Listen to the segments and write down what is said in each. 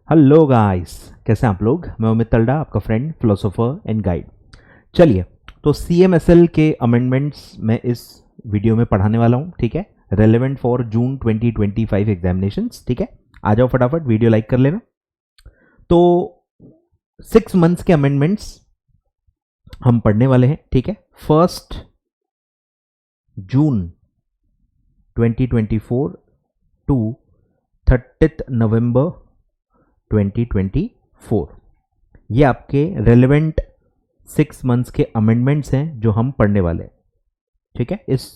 Hello guys, कैसे हैं आप लोग। मैं अमित तलडा, आपका फ्रेंड, फिलोसोफर एंड गाइड। चलिए, तो CMSL के अमेंडमेंट्स मैं इस वीडियो में पढ़ाने वाला हूं, ठीक है। रेलेवेंट फॉर जून 2025 एग्जामिनेशंस, ठीक है। आ जाओ फटाफट, वीडियो लाइक कर लेना। तो 6 मंथ्स के अमेंडमेंट्स हम पढ़ने वाले हैं, ठीक है। 1 जून 2024 टू 30 नवंबर 2024, ये आपके रेलेवेंट 6 मंथ्स के अमेंडमेंट्स हैं जो हम पढ़ने वाले हैं, ठीक है। इस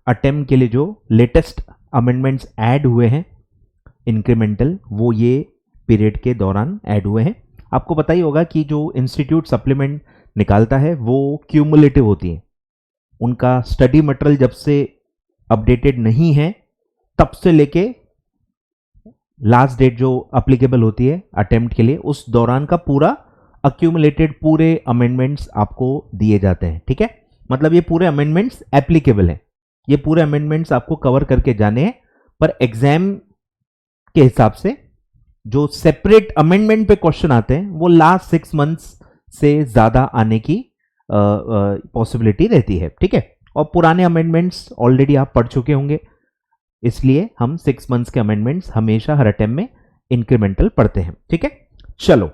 अटेम्प्ट के लिए जो लेटेस्ट अमेंडमेंट्स ऐड हुए हैं इंक्रीमेंटल, वो ये पीरियड के दौरान ऐड हुए हैं। आपको पता ही होगा कि जो इंस्टीट्यूट सप्लीमेंट निकालता है वो क्यूमुलेटिव होती है। उनका स्टडी मटेरियल जब से अपडेटेड नहीं है तब से लेके लास्ट डेट जो अप्लीकेबल होती है अटेम्प्ट के लिए, उस दौरान का पूरा अक्यूमुलेटेड पूरे अमेंडमेंट्स आपको दिए जाते हैं, ठीक है। मतलब ये पूरे अमेंडमेंट्स एप्लीकेबल हैं, ये पूरे अमेंडमेंट्स आपको कवर करके जाने हैं। पर एग्जाम के हिसाब से जो सेपरेट अमेंडमेंट पे क्वेश्चन आते हैं वो लास्ट 6 मंथ्स से ज्यादा आने की पॉसिबिलिटी रहती है, ठीक है। और पुराने अमेंडमेंट्स ऑलरेडी आप पढ़ चुके होंगे, इसलिए हम 6 मंथ्स के अमेंडमेंट्स हमेशा हर अटेम्प्ट में इंक्रीमेंटल पढ़ते हैं, ठीक है। चलो,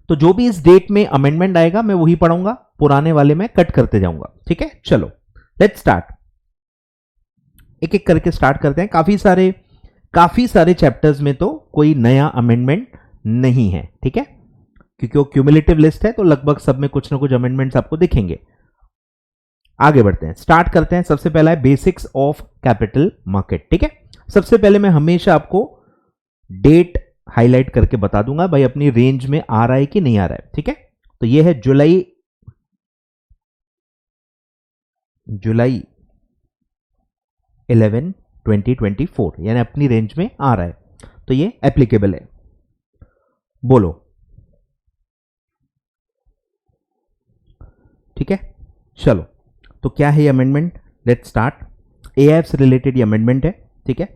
तो जो भी इस डेट में अमेंडमेंट आएगा मैं वही पढ़ूंगा, पुराने वाले में कट करते जाऊंगा, ठीक है। चलो लेट्स स्टार्ट, एक एक करके स्टार्ट करते हैं। काफी सारे चैप्टर्स में तो कोई नया अमेंडमेंट नहीं है, ठीक है, क्योंकि वो क्यूमुलेटिव लिस्ट है, तो लगभग सब में कुछ ना कुछ अमेंडमेंट्स आपको दिखेंगे। आगे बढ़ते हैं, स्टार्ट करते हैं। सबसे पहला है बेसिक्स ऑफ कैपिटल मार्केट, ठीक है। सबसे पहले मैं हमेशा आपको डेट हाईलाइट करके बता दूंगा भाई अपनी रेंज में आ रहा है कि नहीं आ रहा है, ठीक है। तो ये है जुलाई 11 2024, यानी अपनी रेंज में आ रहा है, तो ये एप्लीकेबल है। बोलो, ठीक है। चलो, तो क्या है ये अमेंडमेंट, लेट्स स्टार्ट। AIF से रिलेटेड ये अमेंडमेंट है, ठीक है।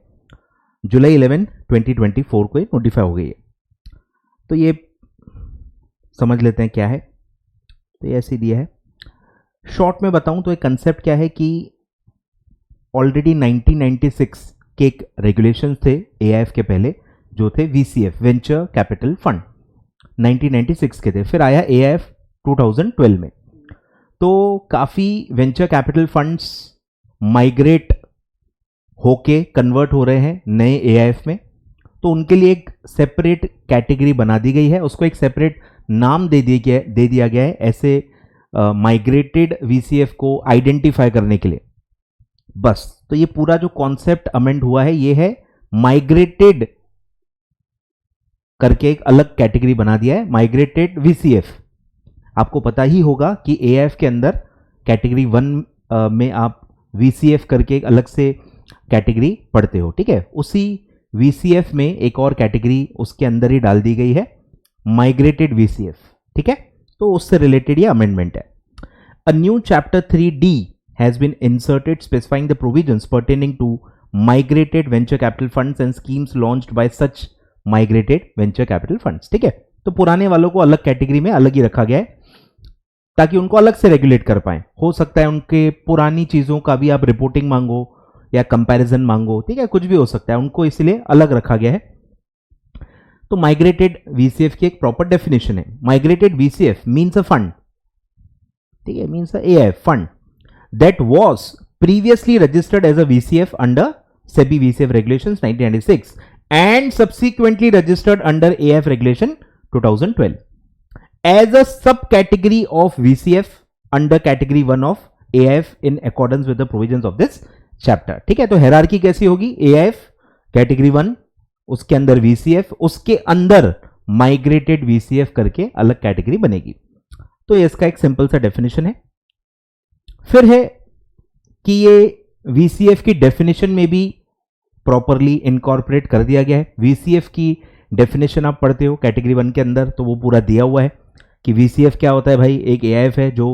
जुलाई 11 2024 को नोटिफाई हो गई है, तो ये समझ लेते हैं क्या है। तो ये ऐसे दिया है, शॉर्ट में बताऊं तो एक कंसेप्ट क्या है कि ऑलरेडी 1996 के एक रेगुलेशन थे AIF के पहले, जो थे VCF, वेंचर कैपिटल फंड, 1996 के थे। फिर आया AIF 2012 में। तो काफी वेंचर कैपिटल फंड्स माइग्रेट होके कन्वर्ट हो रहे हैं नए AIF में, तो उनके लिए एक सेपरेट कैटेगरी बना दी गई है, उसको एक सेपरेट नाम दे दिया गया है, ऐसे माइग्रेटेड VCF को आइडेंटिफाई करने के लिए। बस, तो ये पूरा जो कॉन्सेप्ट अमेंड हुआ है ये है माइग्रेटेड करके एक अलग कैटेगरी बना दिया है, माइग्रेटेड VCF। आपको पता ही होगा कि AIF के अंदर कैटेगरी 1 में आप VCF करके एक अलग से कैटेगरी पढ़ते हो, ठीक है। उसी VCF में एक और कैटेगरी उसके अंदर ही डाल दी गई है, माइग्रेटेड VCF, ठीक है। तो उससे रिलेटेड ये अमेंडमेंट है। A new chapter 3D has been inserted specifying the provisions pertaining to migrated venture capital funds and schemes launched by such migrated venture capital funds, ठीक है। तो पुराने वालों को अलग कैटेगरी में अलग ही रखा गया है ताकि उनको अलग से रेगुलेट कर पाए। हो सकता है उनके पुरानी चीजों का भी आप रिपोर्टिंग मांगो या कंपैरिजन मांगो, ठीक है, कुछ भी हो सकता है, उनको इसलिए अलग रखा गया है। तो माइग्रेटेड VCF की एक प्रॉपर डेफिनेशन है। Migrated VCF means a fund, ठीक है, means a AIF fund that was previously registered as a VCF under SEBI VCF regulations 1996 and subsequently registered under AIF regulation 2012 as a subcategory of VCF under category 1 of AIF in accordance with the provisions of this chapter, ठीक है। तो hierarchy कैसी होगी, AIF category 1, उसके अंदर VCF, उसके अंदर migrated VCF करके अलग कैटेगरी बनेगी। तो ये इसका एक सिंपल सा डेफिनेशन है। फिर है कि ये VCF की डेफिनेशन में भी प्रॉपरली इनकॉर्पोरेट कर दिया गया है। VCF की डेफिनेशन आप पढ़ते हो कैटेगरी 1 के अंदर, तो वो पूरा दिया हुआ है कि VCF क्या होता है भाई। एक AIF है जो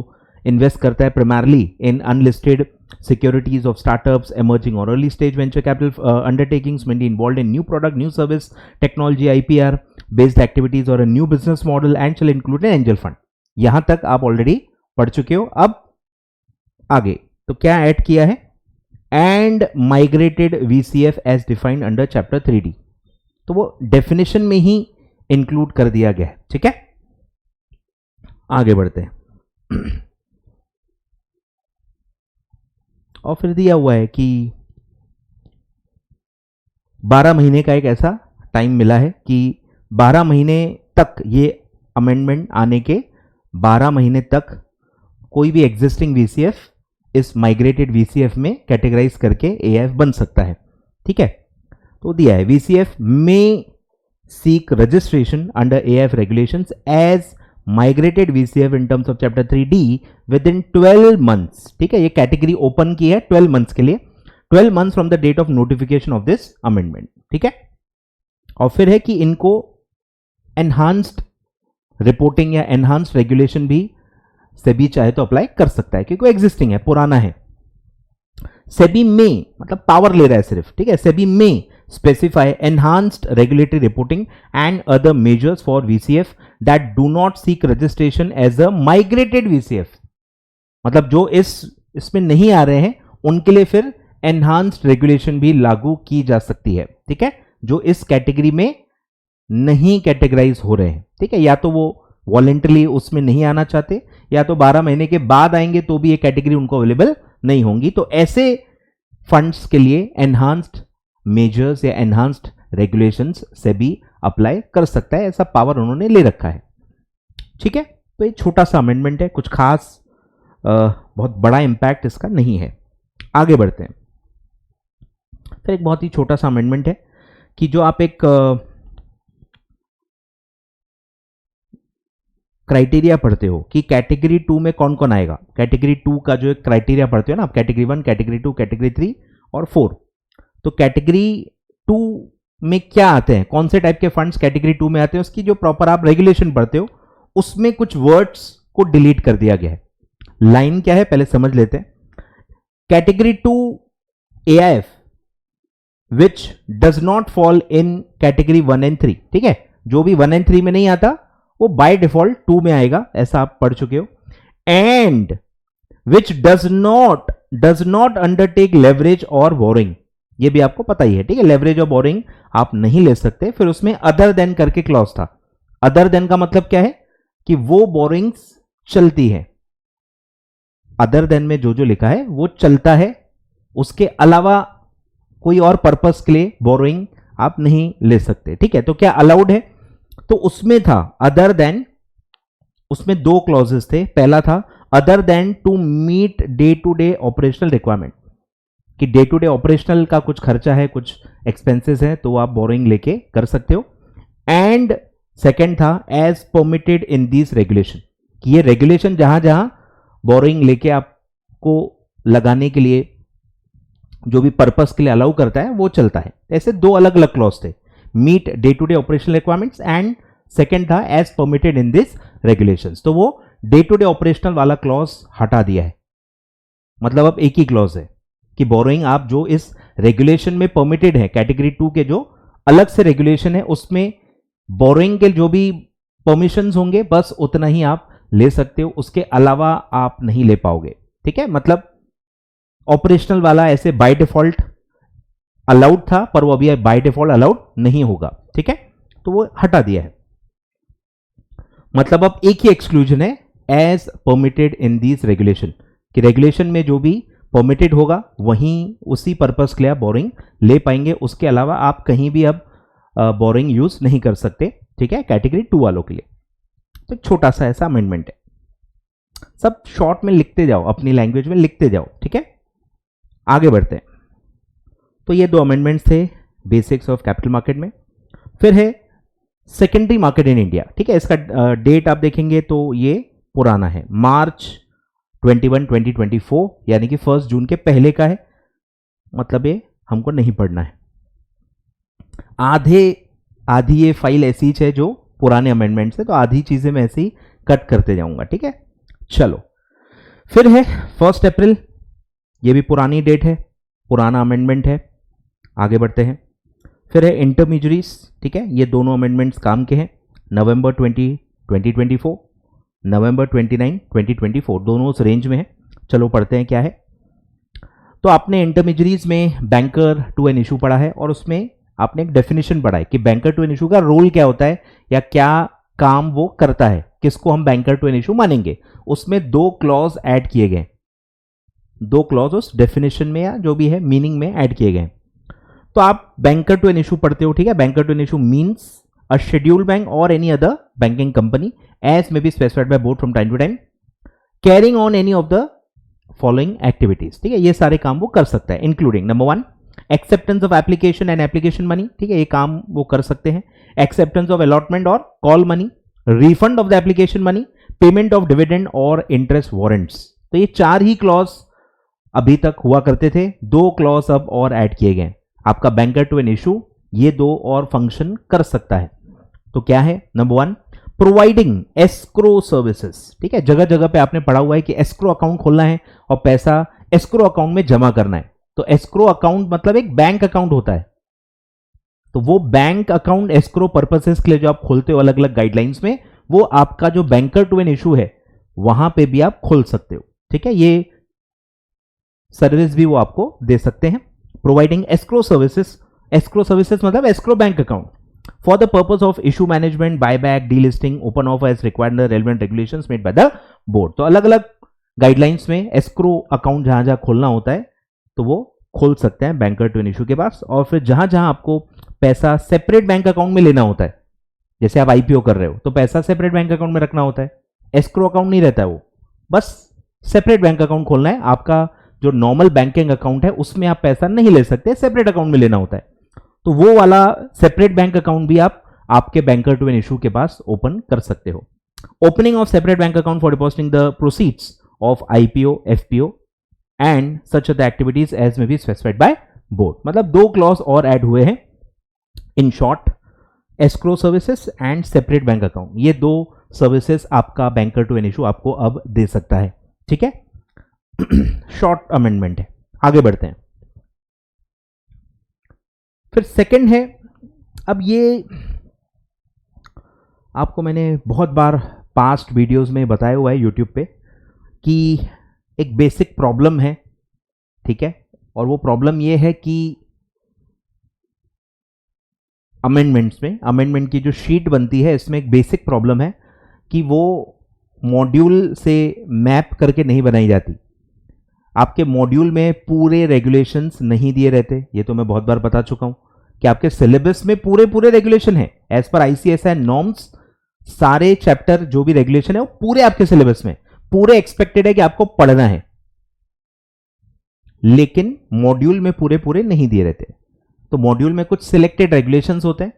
इन्वेस्ट करता है primarily in unlisted securities of startups, emerging or early stage venture capital undertakings mainly involved in new product, new service, technology, IPR based activities or a new business model and shall include an angel fund. यहां तक आप already पढ़ चुके हो. अब आगे तो क्या ऐड किया है? And migrated VCF as defined under chapter 3D. तो वो डेफिनेशन में ही इंक्लूड कर दिया गया है. ठीक है, आगे बढ़ते हैं. और फिर दिया हुआ है कि 12 महीने का एक ऐसा टाइम मिला है कि 12 महीने तक ये अमेंडमेंट आने के 12 महीने तक कोई भी एग्जिस्टिंग VCF इस माइग्रेटेड VCF में कैटेगराइज करके AIF बन सकता है. ठीक है, तो दिया है VCF में seek registration under AIF regulations as migrated VCF in terms of chapter 3D within 12 months. ठीक है, ये कैटेगरी ओपन की है 12 मंथ्स के लिए, 12 months from the date of notification of this amendment. ठीक है, और फिर है कि इनको एनहांस्ड रिपोर्टिंग या एनहांस्ड रेगुलेशन भी सेबी चाहे तो अप्लाई कर सकता है क्योंकि एग्जिस्टिंग है, पुराना है. सेबी में मतलब पावर ले रहा है सिर्फ. ठीक है, सेबी में specify enhanced regulatory reporting and other measures for VCF that do not seek registration as a migrated VCF. मतलब जो इसमें नहीं आ रहे हैं उनके लिए फिर enhanced regulation भी लागू की जा सकती है. ठीक है, जो इस कैटेगरी में नहीं कैटेगराइज हो रहे हैं. ठीक है, या तो वो वॉलेंटरली उसमें नहीं आना चाहते या तो 12 महीने के बाद आएंगे तो भी ये कैटेगरी उनको अवेलेबल नहीं होंगी. तो ऐसे फंड्स के लिए एनहांस्ड मेजर्स या एनहांस्ड रेगुलेशंस से भी अप्लाई कर सकता है, ऐसा पावर उन्होंने ले रखा है. ठीक है, तो ये छोटा सा अमेंडमेंट है, कुछ खास बहुत बड़ा इंपैक्ट इसका नहीं है. आगे बढ़ते हैं. फिर एक बहुत ही छोटा सा अमेंडमेंट है कि जो आप एक क्राइटेरिया पढ़ते हो कि कैटेगरी 2 में कौन कौन आएगा. कैटेगरी 2 का जो एक क्राइटेरिया पढ़ते हो ना आप, कैटेगरी 1, कैटेगरी 2, कैटेगरी 3 और 4. तो कैटेगरी 2 में क्या आते हैं, कौन से टाइप के फंड्स कैटेगरी 2 में आते हैं, उसकी जो प्रॉपर आप रेगुलेशन पढ़ते हो उसमें कुछ वर्ड्स को डिलीट कर दिया गया है. लाइन क्या है पहले समझ लेते हैं. Category 2 AIF which does not fall in category 1 and 3. ठीक है, जो भी 1 एंड 3 में नहीं आता वो बाय डिफॉल्ट 2 में आएगा, ऐसा आप पढ़ चुके हो. And which does not undertake leverage और बोरिंग, ये भी आपको पता ही है. ठीक है, लेवरेज और बोरिंग आप नहीं ले सकते. फिर उसमें अदर देन करके क्लॉज था. अदर देन का मतलब क्या है कि वो बोरिंग्स चलती है. अदर देन में जो जो लिखा है वो चलता है, उसके अलावा कोई और पर्पस के लिए बोरिंग आप नहीं ले सकते. ठीक है, तो क्या अलाउड है, तो उसमें था अदर देन, उसमें 2 क्लॉजेस थे. पहला था other than to meet day to day operational requirement, कि डे टू डे ऑपरेशनल का कुछ खर्चा है, कुछ एक्सपेंसेस है, तो आप बोरिंग लेके कर सकते हो. एंड सेकंड था as permitted in this regulation, कि ये रेगुलेशन जहां जहां बोरिंग लेके आपको लगाने के लिए जो भी पर्पस के लिए अलाउ करता है वो चलता है. ऐसे 2 अलग अलग क्लॉज थे, meet day to day operational requirements and second था as permitted in this regulations. तो वो डे टू डे ऑपरेशनल वाला क्लॉज हटा दिया है. मतलब अब एक ही क्लॉज है कि बोरोइंग आप जो इस रेगुलेशन में परमिटेड है, कैटेगरी 2 के जो अलग से रेगुलेशन है उसमें बोरोइंग के जो भी परमिशंस होंगे बस उतना ही आप ले सकते हो, उसके अलावा आप नहीं ले पाओगे. ठीक है, मतलब ऑपरेशनल वाला ऐसे बाय डिफॉल्ट अलाउड था पर वो अभी बाय डिफॉल्ट अलाउड नहीं होगा. ठीक है, तो वो हटा दिया है. मतलब अब एक ही एक्सक्लूजन है as permitted in this regulation, कि रेगुलेशन में जो भी परमिटेड होगा वहीं उसी पर्पस के लिए आप बोरिंग ले पाएंगे, उसके अलावा आप कहीं भी अब बोरिंग यूज नहीं कर सकते. ठीक है, कैटेगरी 2 वालों के लिए. तो छोटा सा ऐसा अमेंडमेंट है, सब शॉर्ट में लिखते जाओ, अपनी लैंग्वेज में लिखते जाओ. ठीक है, आगे बढ़ते हैं. तो ये 2 अमेंडमेंट्स थे बेसिक्स ऑफ कैपिटल मार्केट में. फिर है सेकेंडरी मार्केट इन इंडिया. ठीक है, इसका डेट आप देखेंगे तो ये पुराना है, मार्च 21, 2024, यानी कि 1 जून के पहले का है. मतलब ये हमको नहीं पढ़ना है. आधी ये फाइल ऐसी है जो पुराने अमेंडमेंट्स है, तो आधी चीजें मैं ऐसे ही कट करते जाऊंगा. ठीक है, चलो फिर है 1 अप्रैल, ये भी पुरानी डेट है, पुराना अमेंडमेंट है। आगे बढ़ते हैं। फिर है इंटरमीडियरीज, ठीक है, ये दोनों अमेंडमेंट्स काम के हैं। नवंबर 2024, नवंबर 29 2024, दोनों उस रेंज में है। चलो पढ़ते हैं क्या है। तो आपने इंटरमीडियरीज में बैंकर टू एन इशू पढ़ा है और उसमें आपने एक डेफिनेशन पढ़ा है कि बैंकर टू एन इशू का रोल क्या होता है या क्या काम वो करता है, किसको हम बैंकर टू एन इशू मानेंगे। उसमें 2 क्लॉज ऐड किए गए, 2 क्लॉज उस डेफिनेशन में या जो भी है मीनिंग में ऐड किए गए। तो आप बैंकर टू एन इशू पढ़ते हो, ठीक है। Banker to an issue means a schedule bank और any other banking company as may be specified by board from time to time carrying on any of the following activities, ठीक है। ये सारे काम वो कर सकता है, including number 1 acceptance of application and application money, ठीक है, ये काम वो कर सकते हैं। एक्सेप्टेंस ऑफ अलॉटमेंट और call money, refund of the application money, payment of dividend और इंटरेस्ट वारंट्स। तो ये 4 ही क्लॉज अभी तक हुआ करते थे, 2 क्लॉज अब और ऐड किए गए। आपका बैंकर टू एन इशू ये 2 और फंक्शन कर सकता है। तो क्या है, नंबर 1 प्रोवाइडिंग एस्क्रो सर्विसेज, ठीक है। जगह जगह पे आपने पढ़ा हुआ है कि एस्क्रो अकाउंट खोलना है और पैसा एस्क्रो अकाउंट में जमा करना है। तो एस्क्रो अकाउंट मतलब एक बैंक अकाउंट होता है। तो वो बैंक अकाउंट एस्क्रो पर्पसेस के लिए जो आप खोलते हो अलग अलग गाइडलाइंस में, वो आपका जो बैंकर टू एन इशू है वहां पे भी आप खोल सकते हो, ठीक है। ये सर्विस भी वो आपको दे सकते हैं। Providing escrow services, escrow services मतलब escrow bank account for the purpose of issue management, buyback, delisting, open offer as required the relevant regulations made by the board. तो अलग अलग गाइडलाइंस में एस्क्रो अकाउंट जहां जहां खोलना होता है तो वो खोल सकते हैं बैंकर टू एन इशू के पास। और फिर जहां जहां आपको पैसा सेपरेट बैंक अकाउंट में लेना होता है, जैसे आप आईपीओ कर रहे हो तो पैसा सेपरेट बैंक अकाउंट में रखना होता है, एस्क्रो अकाउंट नहीं रहता है, वो बस सेपरेट बैंक अकाउंट खोलना है। आपका जो नॉर्मल बैंकिंग अकाउंट है उसमें आप पैसा नहीं ले सकते, सेपरेट अकाउंट में लेना होता है। तो वो वाला सेपरेट बैंक अकाउंट भी आप आपके बैंकर टू एन इशू के पास ओपन कर सकते हो। Opening of separate bank account for depositing the proceeds of IPO, FPO and such the activities as may be specified by board. मतलब 2 क्लॉज और add हुए हैं। In short escrow services and separate bank account, ये 2 services आपका banker to an issue आपको अब दे सकता है, ठीक है। शॉर्ट अमेंडमेंट है। आगे बढ़ते हैं। फिर सेकंड है, अब ये आपको मैंने बहुत बार पास्ट वीडियोस में बताया हुआ है यूट्यूब पे कि एक बेसिक प्रॉब्लम है, ठीक है। और वो प्रॉब्लम ये है कि अमेंडमेंट्स में, अमेंडमेंट की जो शीट बनती है इसमें एक बेसिक प्रॉब्लम है कि वो मॉड्यूल से मैप करके नहीं बनाई जाती। आपके मॉड्यूल में पूरे रेगुलेशंस नहीं दिए रहते, ये तो मैं बहुत बार बता चुका हूं कि आपके सिलेबस में पूरे पूरे रेगुलेशन है एज पर आईसीएसआई नॉर्म्स। सारे चैप्टर जो भी रेगुलेशन है वो पूरे आपके सिलेबस में, पूरे एक्सपेक्टेड है कि आपको पढ़ना है, लेकिन मॉड्यूल में पूरे पूरे नहीं दिए रहते। तो मॉड्यूल में कुछ सिलेक्टेड रेगुलेशंस होते हैं।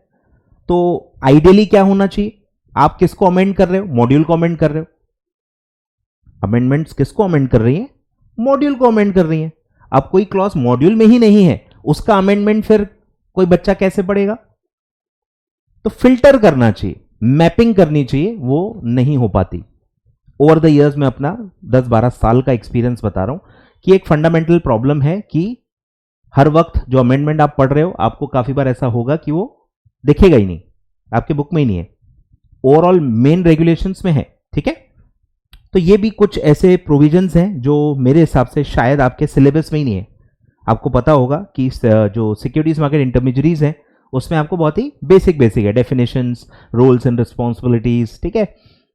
तो आइडियली क्या होना चाहिए, आप किसको अमेंड कर रहे हो, मॉड्यूल को अमेंड कर रहे हो। अमेंडमेंट्स किसको अमेंड कर रही है, मॉड्यूल को अमेंड कर रही है। अब कोई क्लॉज मॉड्यूल में ही नहीं है, उसका अमेंडमेंट फिर कोई बच्चा कैसे पढ़ेगा। तो फिल्टर करना चाहिए, मैपिंग करनी चाहिए, वो नहीं हो पाती। ओवर द इयर्स में अपना 10-12 साल का एक्सपीरियंस बता रहा हूं कि एक फंडामेंटल प्रॉब्लम है कि हर वक्त जो अमेंडमेंट आप पढ़ रहे हो आपको काफी बार ऐसा होगा कि वो दिखेगा ही नहीं, आपके बुक में ही नहीं है, ओवरऑल मेन रेगुलेशंस में है, ठीक है। तो ये भी कुछ ऐसे प्रोविजंस हैं जो मेरे हिसाब से शायद आपके सिलेबस में ही नहीं है। आपको पता होगा कि जो सिक्योरिटीज मार्केट इंटरमीडियरीज है उसमें आपको बहुत ही बेसिक है, डेफिनेशंस, रोल्स एंड रिस्पॉन्सिबिलिटीज, ठीक है,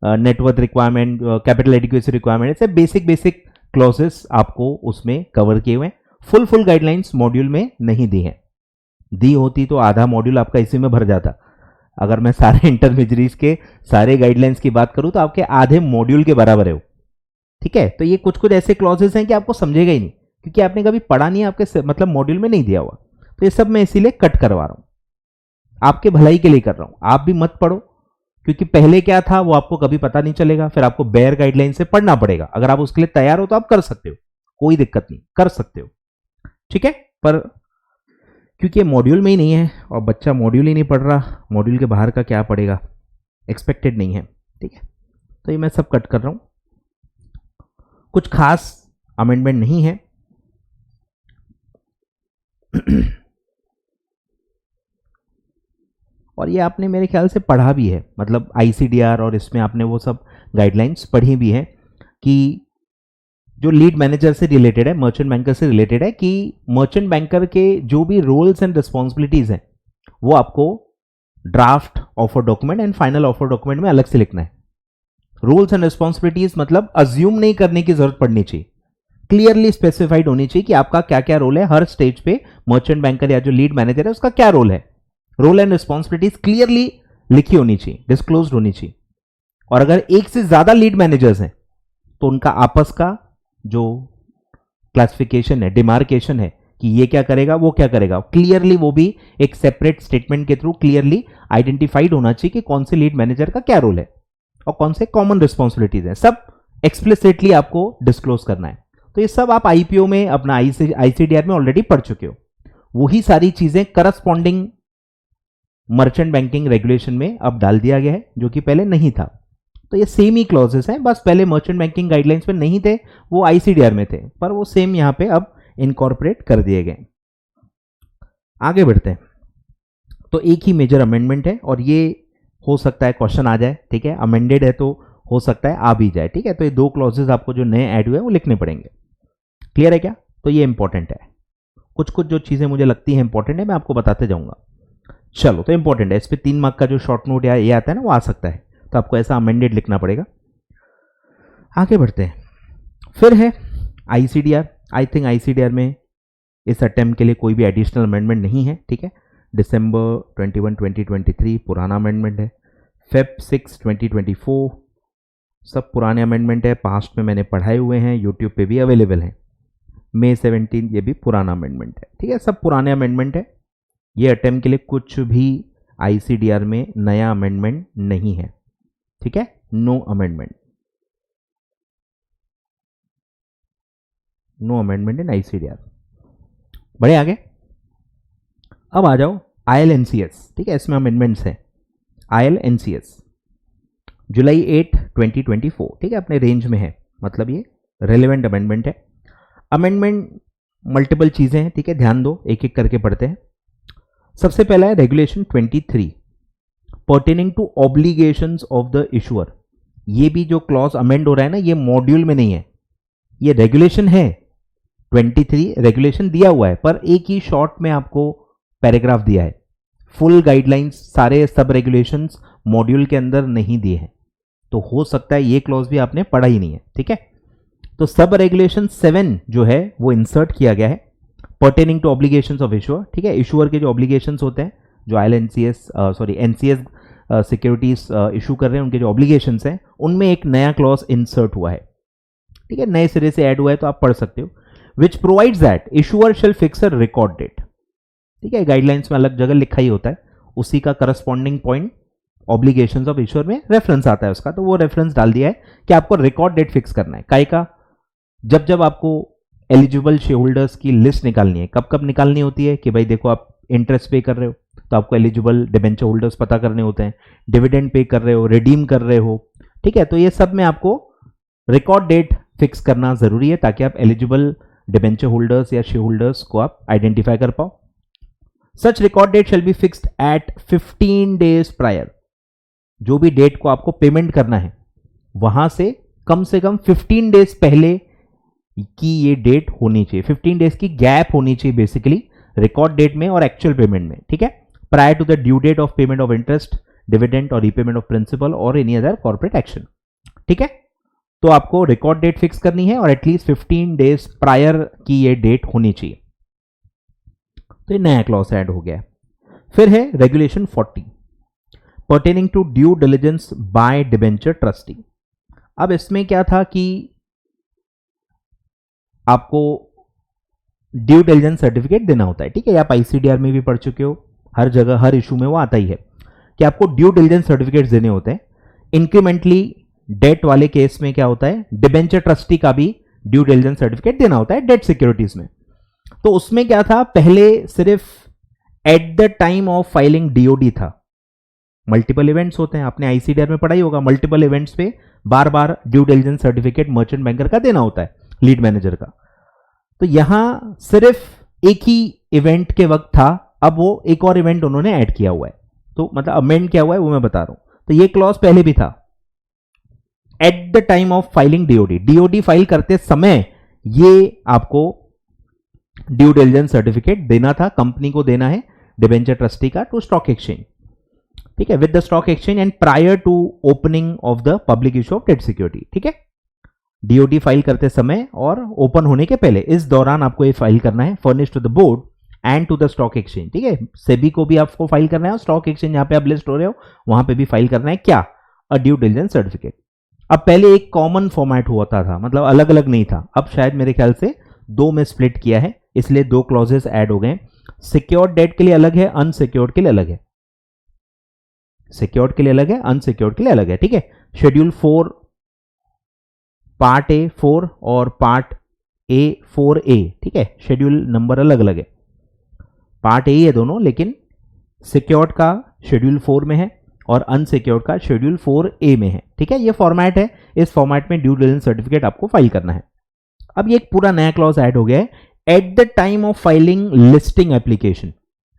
net worth requirement, capital adequacy requirement, ऐसे बेसिक क्लॉजेस आपको उसमें कवर किए हुए हैं। फुल गाइडलाइंस मॉड्यूल में नहीं दी है, दी होती तो आधा मॉड्यूल आपका इसी में भर जाता। अगर मैं सारे इंटरमीडियरीज के सारे गाइडलाइंस की बात करूं तो आपके आधे मॉड्यूल के बराबर है वो, ठीक है। तो ये कुछ ऐसे क्लॉजेस हैं कि आपको समझेगा ही नहीं क्योंकि आपने कभी पढ़ा नहीं, आपके मतलब मॉड्यूल में नहीं दिया हुआ। तो ये सब मैं इसीलिए कट करवा रहा हूं, आपके भलाई के लिए कर रहा हूं। आप भी मत पढ़ो क्योंकि पहले क्या था वो आपको कभी पता नहीं चलेगा, फिर आपको बेयर गाइडलाइन से पढ़ना पड़ेगा। अगर आप उसके लिए तैयार हो तो आप कर सकते हो, कोई दिक्कत नहीं, कर सकते हो, ठीक है। पर क्योंकि ये मॉड्यूल में ही नहीं है और बच्चा मॉड्यूल ही नहीं पढ़ रहा, मॉड्यूल के बाहर का क्या पढ़ेगा, एक्सपेक्टेड नहीं है, ठीक है। तो ये मैं सब कट कर रहा हूं। कुछ खास अमेंडमेंट नहीं है। और ये आपने मेरे ख्याल से पढ़ा भी है, मतलब आईसीडीआर और इसमें आपने वो सब गाइडलाइंस पढ़ी भी है कि जो लीड मैनेजर से रिलेटेड है, मर्चेंट बैंकर से रिलेटेड है, कि मर्चेंट बैंकर के जो भी रोल्स एंड रिस्पॉन्सिबिलिटीज हैं वो आपको draft offer document and final offer document में अलग से लिखना है। रूल्स एंड रिस्पॉन्सिबिलिटीज मतलब अज्यूम नहीं करने की जरूरत पड़नी चाहिए, क्लियरली स्पेसिफाइड होनी चाहिए कि आपका क्या क्या रोल है हर स्टेज पे। मर्चेंट बैंकर या जो लीड मैनेजर है उसका क्या रोल है, रोल एंड रिस्पॉन्सिबिलिटीज क्लियरली लिखी होनी चाहिए, डिस्क्लोज होनी चाहिए। और अगर एक से ज्यादा लीड मैनेजर्स हैं तो उनका आपस का जो क्लासिफिकेशन है, डिमार्केशन है कि ये क्या करेगा वो क्या करेगा, क्लियरली वो भी एक सेपरेट स्टेटमेंट के थ्रू क्लियरली आइडेंटिफाइड होना चाहिए कि कौन से लीड मैनेजर का क्या रोल है और कौन से कॉमन रिस्पॉन्सिबिलिटीज है, सब एक्सप्लिसिटली आपको डिस्क्लोज करना है। तो ये सब आप आईपीओ में अपना आईसीडीआर में ऑलरेडी पढ़ चुके हो। वही सारी चीजें करस्पॉन्डिंग मर्चेंट बैंकिंग रेगुलेशन में अब डाल दिया गया है, जो कि पहले नहीं था। तो ये सेम ही क्लॉजेस हैं, बस पहले मर्चेंट बैंकिंग गाइडलाइंस में नहीं थे, वो आईसीडीआर में थे, पर वो सेम यहां पे अब इनकॉर्पोरेट कर दिए गए। आगे बढ़ते हैं। तो एक ही मेजर अमेंडमेंट है और ये हो सकता है क्वेश्चन आ जाए, ठीक है, अमेंडेड है तो हो सकता है आ भी जाए, ठीक है। तो ये दो क्लॉजेस आपको जो नए ऐड हुए वो लिखने पड़ेंगे। क्लियर है क्या? तो ये इंपॉर्टेंट है। कुछ कुछ जो चीजें मुझे लगती है इंपॉर्टेंट है मैं आपको बताते जाऊंगा। चलो, तो इंपॉर्टेंट है, इस पर 3 मार्क का जो शॉर्ट नोट या ये आता है ना वो आ सकता है, तो आपको ऐसा अमेंडेड लिखना पड़ेगा। आगे बढ़ते हैं। फिर है आईसीडीआर। आई थिंक आईसीडीआर में इस अटेम्प्ट के लिए कोई भी एडिशनल अमेंडमेंट नहीं है, ठीक है। दिसंबर 21 2023 पुराना अमेंडमेंट है। फेब 6 2024 सब पुराने अमेंडमेंट है, पास्ट में मैंने पढ़ाए हुए हैं, यूट्यूब पे भी अवेलेबल हैं। मई 17 ये भी पुराना अमेंडमेंट है, ठीक है, सब पुराने अमेंडमेंट है। ये अटेम्प्ट के लिए कुछ भी आईसीडीआर में नया अमेंडमेंट नहीं है, ठीक है, no amendment, no amendment in ICDR. बढ़े आगे। अब आ जाओ आईएलएनसीएस, ठीक है, इसमें अमेंडमेंट्स हैं। आईएलएनसीएस जुलाई 8 2024, ठीक है, अपने रेंज में है, मतलब ये रेलेवेंट अमेंडमेंट है। अमेंडमेंट मल्टीपल चीजें हैं, ठीक है, ध्यान दो, एक एक करके पढ़ते हैं। सबसे पहला है regulation 23 pertaining to obligations of the issuer. ये भी जो क्लॉज अमेंड हो रहा है ना, ये मॉड्यूल में नहीं है, ये रेगुलेशन है। 23 रेगुलेशन दिया हुआ है, पर एक ही शॉर्ट में आपको पैराग्राफ दिया है। फुल गाइडलाइंस सारे सब रेगुलेशंस मॉड्यूल के अंदर नहीं दिए हैं, तो हो सकता है ये क्लॉज भी आपने पढ़ा ही नहीं है, ठीक है। तो सब रेगुलेशन 7 जो है वो इंसर्ट किया गया है, pertaining to obligations of issuer, ठीक है। इशुअर के जो ऑब्लिगेशंस होते हैं, जो आईएलएनसीएस एनसीएस सिक्योरिटीज इशू कर रहे हैं, उनके जो ऑब्लिगेशंस हैं उनमें एक नया क्लॉज इंसर्ट हुआ है, ठीक है, नए सिरे से ऐड हुआ है, तो आप पढ़ सकते हो। Which provides that issuer shall fix a record date, ठीक है, गाइडलाइंस में अलग जगह लिखा ही होता है, उसी का corresponding point obligations of issuer में रेफरेंस आता है उसका, तो वो रेफरेंस डाल दिया है कि आपको रिकॉर्ड डेट फिक्स करना है। काय का? जब जब आपको एलिजिबल शेयर होल्डर्स की लिस्ट निकालनी है, कब कब निकालनी होती है कि भाई देखो आप इंटरेस्ट पे कर रहे हो तो आपको एलिजिबल डिबेंचर होल्डर्स पता करने होते हैं, डिविडेंड पे कर रहे हो, रिडीम कर रहे हो, ठीक है, तो ये सब में आपको रिकॉर्ड डेट फिक्स करना जरूरी है ताकि आप एलिजिबल डिबेंचर होल्डर्स या शेयर होल्डर्स को आप आइडेंटिफाई कर पाओ। Such record date shall be fixed at 15 days prior. जो भी डेट को आपको पेमेंट करना है वहां से कम 15 डेज पहले की ये डेट होनी चाहिए, 15 डेज की गैप होनी चाहिए बेसिकली रिकॉर्ड डेट में और एक्चुअल पेमेंट में, ठीक है, prior to the due date of payment of interest, dividend और रीपेमेंट ऑफ प्रिंसिपल और एनी अदर कॉर्पोरेट एक्शन, ठीक है। तो आपको रिकॉर्ड डेट फिक्स करनी है और एटलीस्ट 15 डेज प्रायर की ये डेट होनी चाहिए। तो ये नया क्लॉज ऐड हो गया। फिर है regulation 40 pertaining to due diligence by debenture trustee. अब इसमें क्या था कि आपको ड्यू डिलिजेंस सर्टिफिकेट देना होता है, ठीक है, आप आईसीडीआर में भी पढ़ चुके हो, हर जगह हर इशू में वो आता ही है कि आपको ड्यू डिलिजेंस सर्टिफिकेट देने होते हैं। इंक्रीमेंटली डेट वाले केस में क्या होता है, डिबेंचर ट्रस्टी का भी ड्यू डिलिजेंस सर्टिफिकेट देना होता है डेट सिक्योरिटीज में। तो उसमें क्या था, पहले सिर्फ at the time of filing DoD था, मल्टीपल इवेंट्स होते हैं, आपने आईसीडीआर में पढ़ा ही होगा, मल्टीपल इवेंट्स पे बार बार due diligence certificate merchant banker का देना होता है, लीड मैनेजर का। तो यहां सिर्फ एक ही इवेंट के वक्त था, अब वो एक और इवेंट उन्होंने ऐड किया हुआ है, तो मतलब अमेंड किया हुआ है वो मैं बता रहा हूं। तो ये क्लॉज पहले भी था। At the time of filing DoD, DoD file करते समय ये आपको ड्यू डिलिजेंस सर्टिफिकेट देना था, कंपनी को देना है डिबेंचर ट्रस्टी का टू स्टॉक एक्सचेंज, ठीक है, with the stock exchange and prior to opening of the public issue of debt security, ठीक है, डीओडी फाइल करते समय और ओपन होने के पहले, इस दौरान आपको ये फाइल करना है, furnish to the board and to the stock exchange, ठीक है, सेबी को भी आपको फाइल करना है और स्टॉक एक्सचेंज जहां पे आप लिस्ट हो रहे हो वहां पे भी फाइल करना है, क्या, अ ड्यू डिलिजेंस सर्टिफिकेट। अब पहले एक कॉमन फॉर्मेट होता था, मतलब अलग अलग नहीं था, अब शायद मेरे ख्याल से दो में स्प्लिट किया है, इसलिए दो क्लॉजेस ऐड हो गए। सिक्योर्ड डेट के लिए अलग है, अनसिक्योर्ड के लिए अलग है, सिक्योर्ड के लिए अलग है, अनसिक्योर्ड के लिए अलग है, ठीक है। शेड्यूल 4 पार्ट ए 4 और पार्ट ए 4A, ठीक है, शेड्यूल नंबर अलग अलग है, पार्ट ए है दोनों, लेकिन सिक्योर्ड का शेड्यूल 4 में है और अनसिक्योर्ड का शेड्यूल 4A में है, ठीक है, ये फॉर्मेट है, इस फॉर्मेट में ड्यू डिलिजेंस सर्टिफिकेट आपको फाइल करना है। अब ये एक पूरा नया क्लॉज ऐड हो गया है, at the time of filing listing application,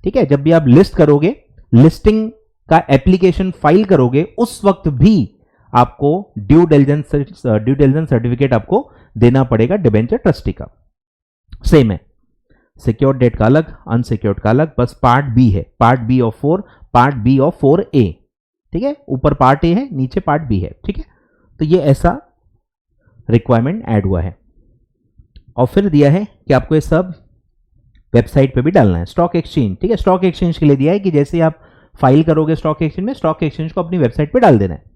ठीक है, जब भी आप लिस्ट करोगे, लिस्टिंग का एप्लीकेशन फाइल करोगे, उस वक्त भी आपको ड्यू डिलिजेंस सर्टिफिकेट आपको देना पड़ेगा डिबेंचर ट्रस्टी का। सेम है, सिक्योर्ड डेट का अलग, अनसिक्योर्ड का अलग, बस पार्ट बी है, part B of 4, part B of 4A, ठीक है, ऊपर पार्ट ए है, नीचे पार्ट बी है, ठीक है। तो ये ऐसा रिक्वायरमेंट ऐड हुआ है और फिर दिया है कि आपको ये सब वेबसाइट पे भी डालना है, स्टॉक एक्सचेंज, ठीक है, स्टॉक एक्सचेंज के लिए दिया है कि जैसे आप फाइल करोगे स्टॉक एक्सचेंज में, स्टॉक एक्सचेंज को अपनी वेबसाइट पे डाल देना है।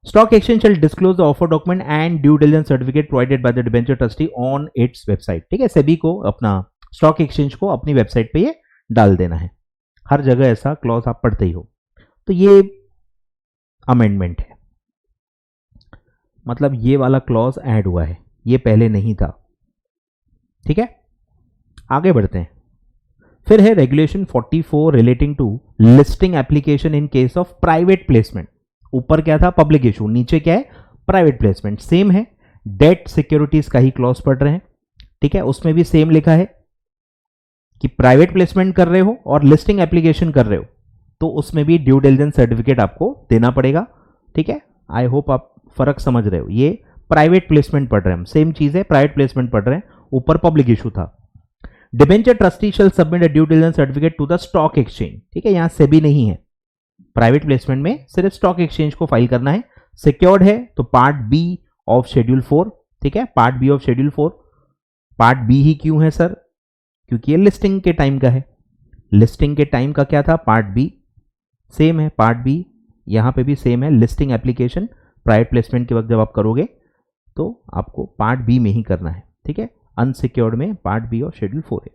Stock exchange shall disclose the offer document and due diligence certificate provided by the debenture trustee on its website, ठीक है, सेबी को अपना स्टॉक एक्सचेंज को अपनी वेबसाइट पे ये डाल देना है, हर जगह ऐसा क्लॉज आप पढ़ते ही हो। तो ये अमेंडमेंट है, मतलब ये वाला क्लॉज ऐड हुआ है, ये पहले नहीं था, ठीक है। आगे बढ़ते हैं, फिर है regulation 44 relating to listing application in case of private placement. ऊपर क्या था, पब्लिक इशू, नीचे क्या है, प्राइवेट प्लेसमेंट, सेम है, डेट सिक्योरिटीज का ही क्लॉज पढ़ रहे हैं, ठीक है, उसमें भी सेम लिखा है कि प्राइवेट प्लेसमेंट कर रहे हो और लिस्टिंग एप्लीकेशन कर रहे हो तो उसमें भी ड्यू डिलिजेंस सर्टिफिकेट आपको देना पड़ेगा, ठीक है। आई होप आप फर्क समझ रहे हो, ये प्राइवेट प्लेसमेंट पढ़ रहे हैं, सेम चीज है, प्राइवेट प्लेसमेंट पढ़ रहे हैं, ऊपर पब्लिक इशू था। Debenture trustee shall submit a due diligence certificate to the stock exchange, ठीक है, यहां सेबी नहीं है, प्राइवेट प्लेसमेंट में सिर्फ स्टॉक एक्सचेंज को फाइल करना है। सिक्योर्ड है तो पार्ट बी ऑफ शेड्यूल 4, ठीक है, part B of schedule 4, part B ही क्यों है सर, क्योंकि ये लिस्टिंग के टाइम का है, लिस्टिंग के टाइम का क्या था, पार्ट बी, सेम है, पार्ट बी यहां पे भी सेम है, लिस्टिंग एप्लीकेशन प्राइवेट प्लेसमेंट के वक्त जब आप करोगे तो आपको पार्ट बी में ही करना है, ठीक है, अनसिक्योर्ड में पार्ट बी ऑफ शेड्यूल 4 है,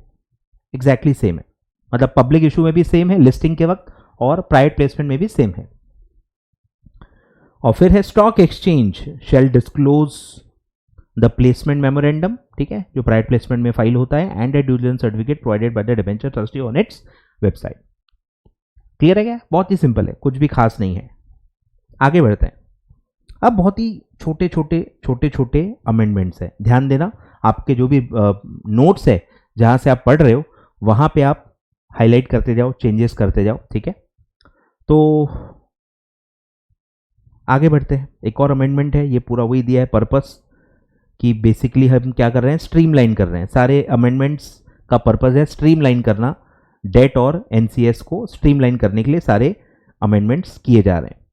एग्जैक्टली सेम है, मतलब पब्लिक इशू में भी सेम है लिस्टिंग के वक्त और प्राइवेट प्लेसमेंट में भी सेम है। और फिर है stock exchange shall disclose the placement memorandum, ठीक है, जो प्राइवेट प्लेसमेंट में फाइल होता है, and due diligence certificate provided by the debenture trustee on its website. Clear है क्या, बहुत ही सिंपल है, कुछ भी खास नहीं है। आगे बढ़ते हैं, अब बहुत ही छोटे छोटे अमेंडमेंट्स है, ध्यान देना, आपके जो भी नोट्स है जहां से आप पढ़ रहे हो वहां पे आप हाईलाइट करते जाओ, चेंजेस करते जाओ, ठीक है। तो आगे बढ़ते हैं, एक और अमेंडमेंट है, ये पूरा वही दिया है पर्पस कि बेसिकली हम क्या कर रहे हैं, स्ट्रीमलाइन कर रहे हैं, सारे अमेंडमेंट्स का पर्पस है स्ट्रीमलाइन करना, डेट और एनसीएस को स्ट्रीमलाइन करने के लिए सारे अमेंडमेंट्स किए जा रहे हैं।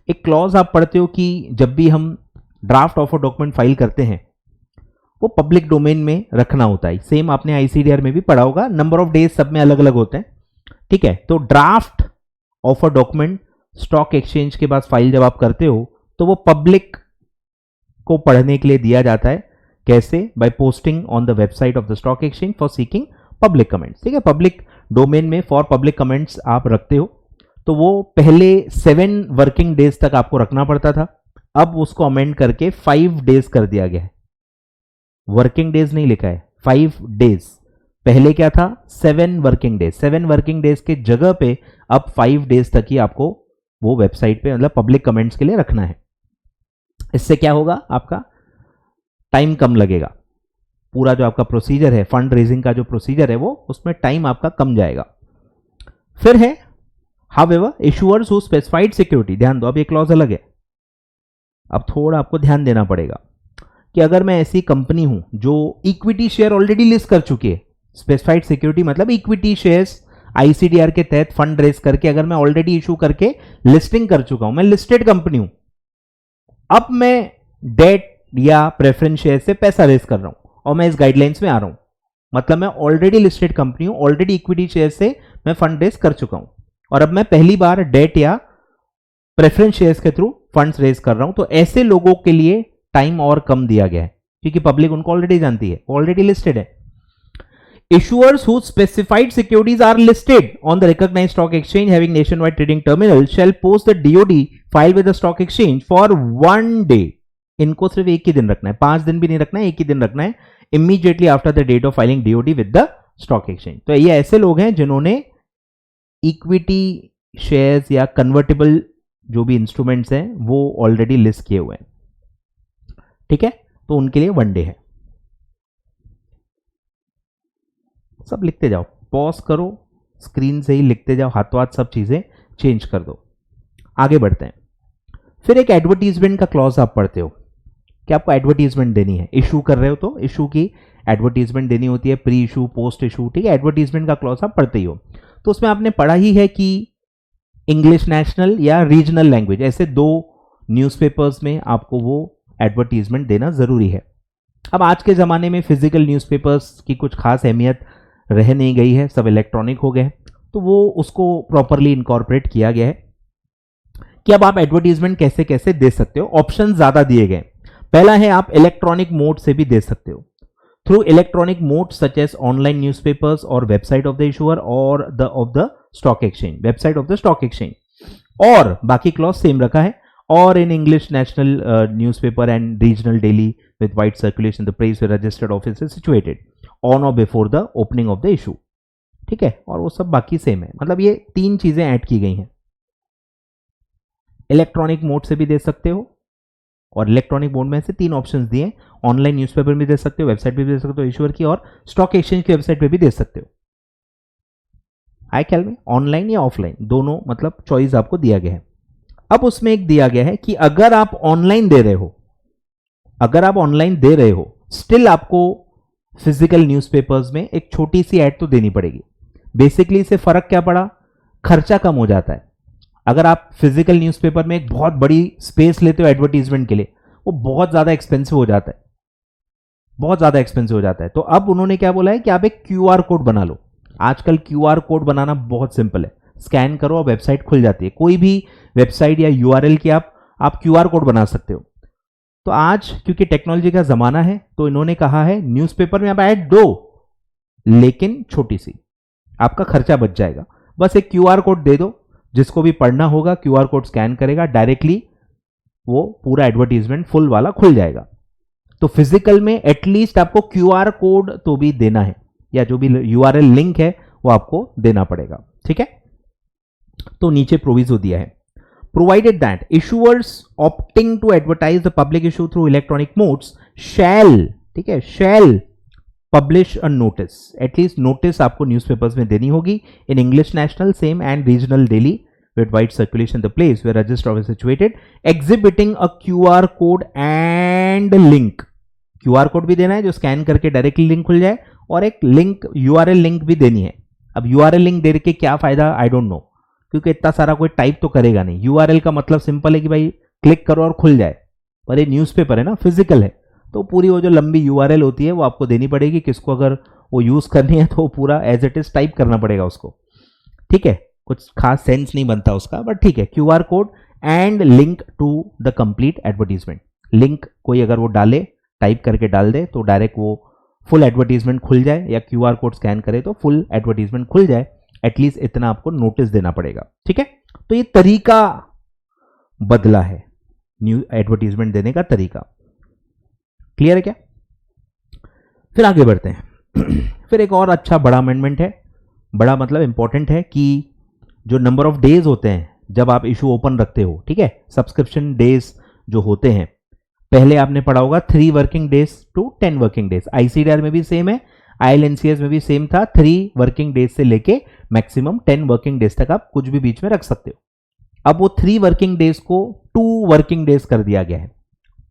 एक क्लॉज आप पढ़ते हो कि जब भी हम ड्राफ्ट ऑफर डॉक्यूमेंट फाइल करते हैं वो पब्लिक डोमेन में रखना होता है, सेम आपने आईसीडीआर में भी पढ़ा होगा, नंबर ऑफ डेज सब में अलग अलग होते हैं, ठीक है। तो draft offer document stock exchange के पास फाइल जब आप करते हो तो वो पब्लिक को पढ़ने के लिए दिया जाता है, कैसे, by posting on the website of the stock exchange for seeking public comments, ठीक है, पब्लिक डोमेन में फॉर पब्लिक कमेंट्स आप रखते हो, तो वो पहले 7 वर्किंग डेज तक आपको रखना पड़ता था, अब उसको अमेंड करके 5 डेज कर दिया गया है, वर्किंग डेज नहीं लिखा है, 5 डेज, पहले क्या था 7 वर्किंग डेज, 7 वर्किंग डेज के जगह पे अब 5 डेज तक ही आपको वो वेबसाइट पे मतलब पब्लिक कमेंट्स के लिए रखना है। इससे क्या होगा, आपका टाइम कम लगेगा, पूरा जो आपका प्रोसीजर है फंड रेजिंग का जो प्रोसीजर है वो उसमें टाइम आपका कम जाएगा। फिर है however issuers who specified security, ध्यान दो अब ये क्लॉज अलग है, अब थोड़ा आपको ध्यान देना पड़ेगा कि अगर मैं ऐसी कंपनी हूं जो इक्विटी शेयर ऑलरेडी लिस्ट कर चुकी है, स्पेसिफाइड सिक्योरिटी मतलब इक्विटी शेयर्स आईसीडीआर के तहत फंड रेज करके अगर मैं ऑलरेडी इशू करके लिस्टिंग कर चुका हूं, मैं लिस्टेड कंपनी हूं, अब मैं डेट या प्रेफरेंस शेयर से पैसा रेज कर रहा हूं और मैं इस गाइडलाइंस में आ रहा हूं, मतलब मैं ऑलरेडी लिस्टेड कंपनी हूं, ऑलरेडी इक्विटी शेयर से मैं फंड रेज कर चुका हूं और अब मैं पहली बार डेट या प्रेफरेंस शेयर्स के थ्रू फंड्स रेज कर रहा हूं, तो ऐसे लोगों के लिए टाइम और कम दिया गया है क्योंकि पब्लिक उनको ऑलरेडी जानती है, ऑलरेडी लिस्टेड है। Issuers whose specified securities are listed on the recognized stock exchange having nationwide trading terminal shall post the DOD file with the stock exchange for 1 day. इनको सिर्फ एक ही दिन रखना है, 5 दिन भी नहीं रखना है, एक ही दिन रखना है, immediately after the date of filing DOD with the stock exchange. तो ये ऐसे लोग हैं जिन्होंने इक्विटी शेयर्स या कन्वर्टेबल जो भी इंस्ट्रूमेंट्स हैं वो ऑलरेडी लिस्ट किए हुए हैं, ठीक है, तो उनके लिए 1 डे है। सब लिखते जाओ, पॉज करो, स्क्रीन से ही लिखते जाओ, हाथों हाथ सब चीजें चेंज कर दो। आगे बढ़ते हैं। फिर एक एडवर्टीजमेंट का क्लॉज आप पढ़ते हो कि आपको एडवर्टीजमेंट देनी है, इशू कर रहे हो तो इशू की एडवर्टीजमेंट देनी होती है, प्री इशू पोस्ट इशू, ठीक है, एडवर्टीजमेंट का क्लॉज आप पढ़ते ही हो। तो उसमें आपने पढ़ा ही है कि इंग्लिश नेशनल या रीजनल लैंग्वेज, ऐसे 2 न्यूज़पेपर्स में आपको वो एडवर्टीजमेंट देना जरूरी है। अब आज के जमाने में फिजिकल न्यूज़पेपर्स की कुछ खास अहमियत रह नहीं गई है, सब इलेक्ट्रॉनिक हो गए, तो वो उसको प्रॉपरली इनकॉर्पोरेट किया गया है कि अब आप एडवर्टीजमेंट कैसे कैसे दे सकते हो। ऑप्शन ज्यादा दिए गए। पहला है आप इलेक्ट्रॉनिक मोड से भी दे सकते हो, through electronic mode such as online newspapers और वेबसाइट ऑफ द इशूअर और of the stock exchange, website of the stock exchange, और बाकी क्लॉज सेम रखा है, और in English national newspaper and regional daily with wide circulation the place where registered office is situated on or before the opening of the issue, ठीक है, और वो सब बाकी सेम है, मतलब ये 3 चीजें ऐड की गई हैं। इलेक्ट्रॉनिक मोड से भी दे सकते हो, और इलेक्ट्रॉनिक मोड में से 3 ऑप्शंस दिए, ऑनलाइन न्यूज़पेपर में दे सकते हो, वेबसाइट पे भी दे सकते हो इशूअर की, और स्टॉक एक्सचेंज की वेबसाइट पे भी दे सकते हो। आए ख्याल में, ऑनलाइन या ऑफलाइन दोनों, मतलब चॉइस आपको दिया गया है। अब उसमें एक दिया गया है कि अगर आप ऑनलाइन दे रहे हो, अगर आप ऑनलाइन दे रहे हो, स्टिल आपको फिजिकल न्यूज़पेपर्स में एक छोटी सी ऐड तो देनी पड़ेगी। बेसिकली इससे फर्क क्या पड़ा, खर्चा कम हो जाता है। अगर आप फिजिकल न्यूज़पेपर में एक बहुत बड़ी स्पेस लेते हो एडवर्टीजमेंट के लिए, वो बहुत ज्यादा एक्सपेंसिव हो जाता है, बहुत ज्यादा एक्सपेंसिव हो जाता है। तो अब उन्होंने क्या बोला है कि आप एक क्यूआर कोड बना लो। आजकल क्यूआर कोड बनाना बहुत सिंपल है, स्कैन करो और वेबसाइट खुल जाती है, कोई भी वेबसाइट या यूआरएल की आप क्यूआर कोड बना सकते हो। तो आज क्योंकि टेक्नोलॉजी का जमाना है, तो इन्होंने कहा है न्यूज़पेपर में आप ऐड दो, लेकिन छोटी सी, आपका खर्चा बच जाएगा। बस एक क्यूआर कोड दे दो, जिसको भी पढ़ना होगा क्यूआर कोड स्कैन करेगा, डायरेक्टली वो पूरा एडवर्टीजमेंट फुल वाला खुल जाएगा। तो फिजिकल में एटलीस्ट आपको क्यूआर कोड तो भी देना है, या जो भी यूआरएल लिंक है वो आपको देना पड़ेगा, ठीक है। तो नीचे प्रोविजो दिया है, provided that issuers opting to advertise the public issue through electronic modes shall, ठीक है, shall publish a notice, at least notice आपको newspapers में देनी होगी, in English national same and regional daily with wide circulation the place where register office is situated, exhibiting a QR code and link, QR code भी देना है जो scan करके directly link खुल जाए, और एक लिंक यूआरएल लिंक भी देनी है। अब यूआरएल लिंक दे के क्या फायदा, आई डोंट नो, क्योंकि इतना सारा कोई टाइप तो करेगा नहीं। यूआरएल का मतलब सिंपल है कि भाई क्लिक करो और खुल जाए, पर ये न्यूज़पेपर है ना, फिजिकल है, तो पूरी वो जो लंबी यूआरएल होती है वो आपको देनी पड़ेगी। किसको अगर वो यूज करनी है तो पूरा एज इट इज टाइप करना पड़ेगा उसको, ठीक है, कुछ खास सेंस नहीं बनता उसका, बट ठीक है, QR code and link to the complete advertisement. Link कोई अगर वो डाले, टाइप करके डाल दे, तो डायरेक्ट वो फुल एडवर्टीजमेंट खुल जाए, या क्यूआर कोड स्कैन करे तो फुल एडवर्टीजमेंट खुल जाए। एटलीस्ट इतना आपको नोटिस देना पड़ेगा, ठीक है। तो ये तरीका बदला है, न्यू एडवर्टीजमेंट देने का तरीका। क्लियर है क्या? फिर आगे बढ़ते हैं। फिर एक और अच्छा बड़ा अमेंडमेंट है, बड़ा मतलब इंपॉर्टेंट है, कि जो नंबर ऑफ डेज होते हैं जब आप इशू ओपन रखते हो, ठीक है, सब्सक्रिप्शन डेज जो होते हैं, पहले आपने पढ़ा होगा 3 working days to 10 working days, ICDR में भी सेम है, आईएलएनसीएस में भी सेम था, 3 वर्किंग डेज से लेके मैक्सिमम 10 वर्किंग डेज तक आप कुछ भी बीच में रख सकते हो। अब वो 3 वर्किंग डेज को 2 वर्किंग डेज कर दिया गया है।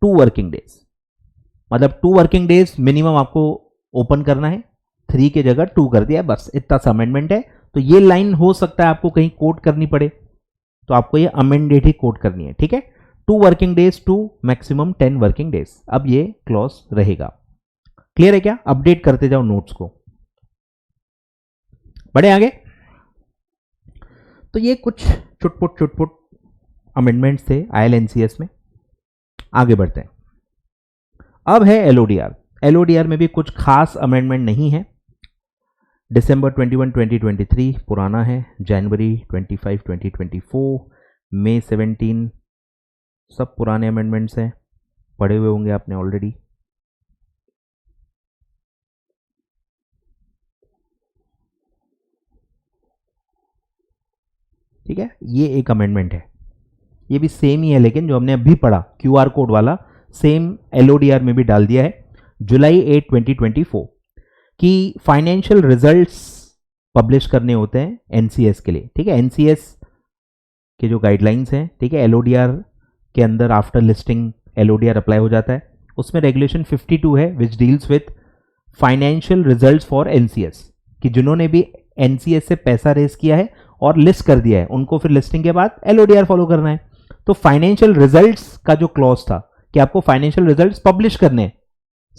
2 वर्किंग डेज मतलब 2 वर्किंग डेज मिनिमम आपको ओपन करना है, 3 की जगह 2 कर दिया है, बस इतना सा अमेंडमेंट है। तो ये लाइन हो सकता है आपको कहीं कोट करनी पड़े, तो आपको ये अमेंडेड ही कोट करनी है, ठीक है। 2 working days to maximum 10 working days, अब ये क्लॉज रहेगा। क्लियर है क्या? अपडेट करते जाओ नोट्स को, बढ़े आगे। तो ये कुछ चुटपुट अमेंडमेंट्स थे आईएलएनसीएस में। आगे बढ़ते हैं, अब है एलओडीआर। एलओडीआर में भी कुछ खास अमेंडमेंट नहीं है। दिसंबर 21 2023 पुराना है, जनवरी 25 2024, मई 17 सब पुराने अमेंडमेंट्स हैं, पढ़े हुए होंगे आपने ऑलरेडी। ठीक है, ये एक अमेंडमेंट है, ये भी सेम ही है, लेकिन जो हमने अभी पढ़ा क्यूआर कोड वाला सेम एलओडीआर में भी डाल दिया है। जुलाई 8 2024 की फाइनेंशियल रिजल्ट्स पब्लिश करने होते हैं एनसीएस के लिए, ठीक है। एनसीएस के जो गाइडलाइंस हैं, ठीक है, एलओडीआर के अंदर आफ्टर लिस्टिंग एलओडीआर अप्लाई हो जाता है। उसमें रेगुलेशन 52 है which deals with financial results for NCS, कि जिन्होंने भी एनसीएस से पैसा रेज किया है और लिस्ट कर दिया है, उनको फिर लिस्टिंग के बाद एलओडीआर फॉलो करना है। तो फाइनेंशियल रिजल्ट्स का जो क्लॉज था कि आपको फाइनेंशियल रिजल्ट्स पब्लिश करने हैं,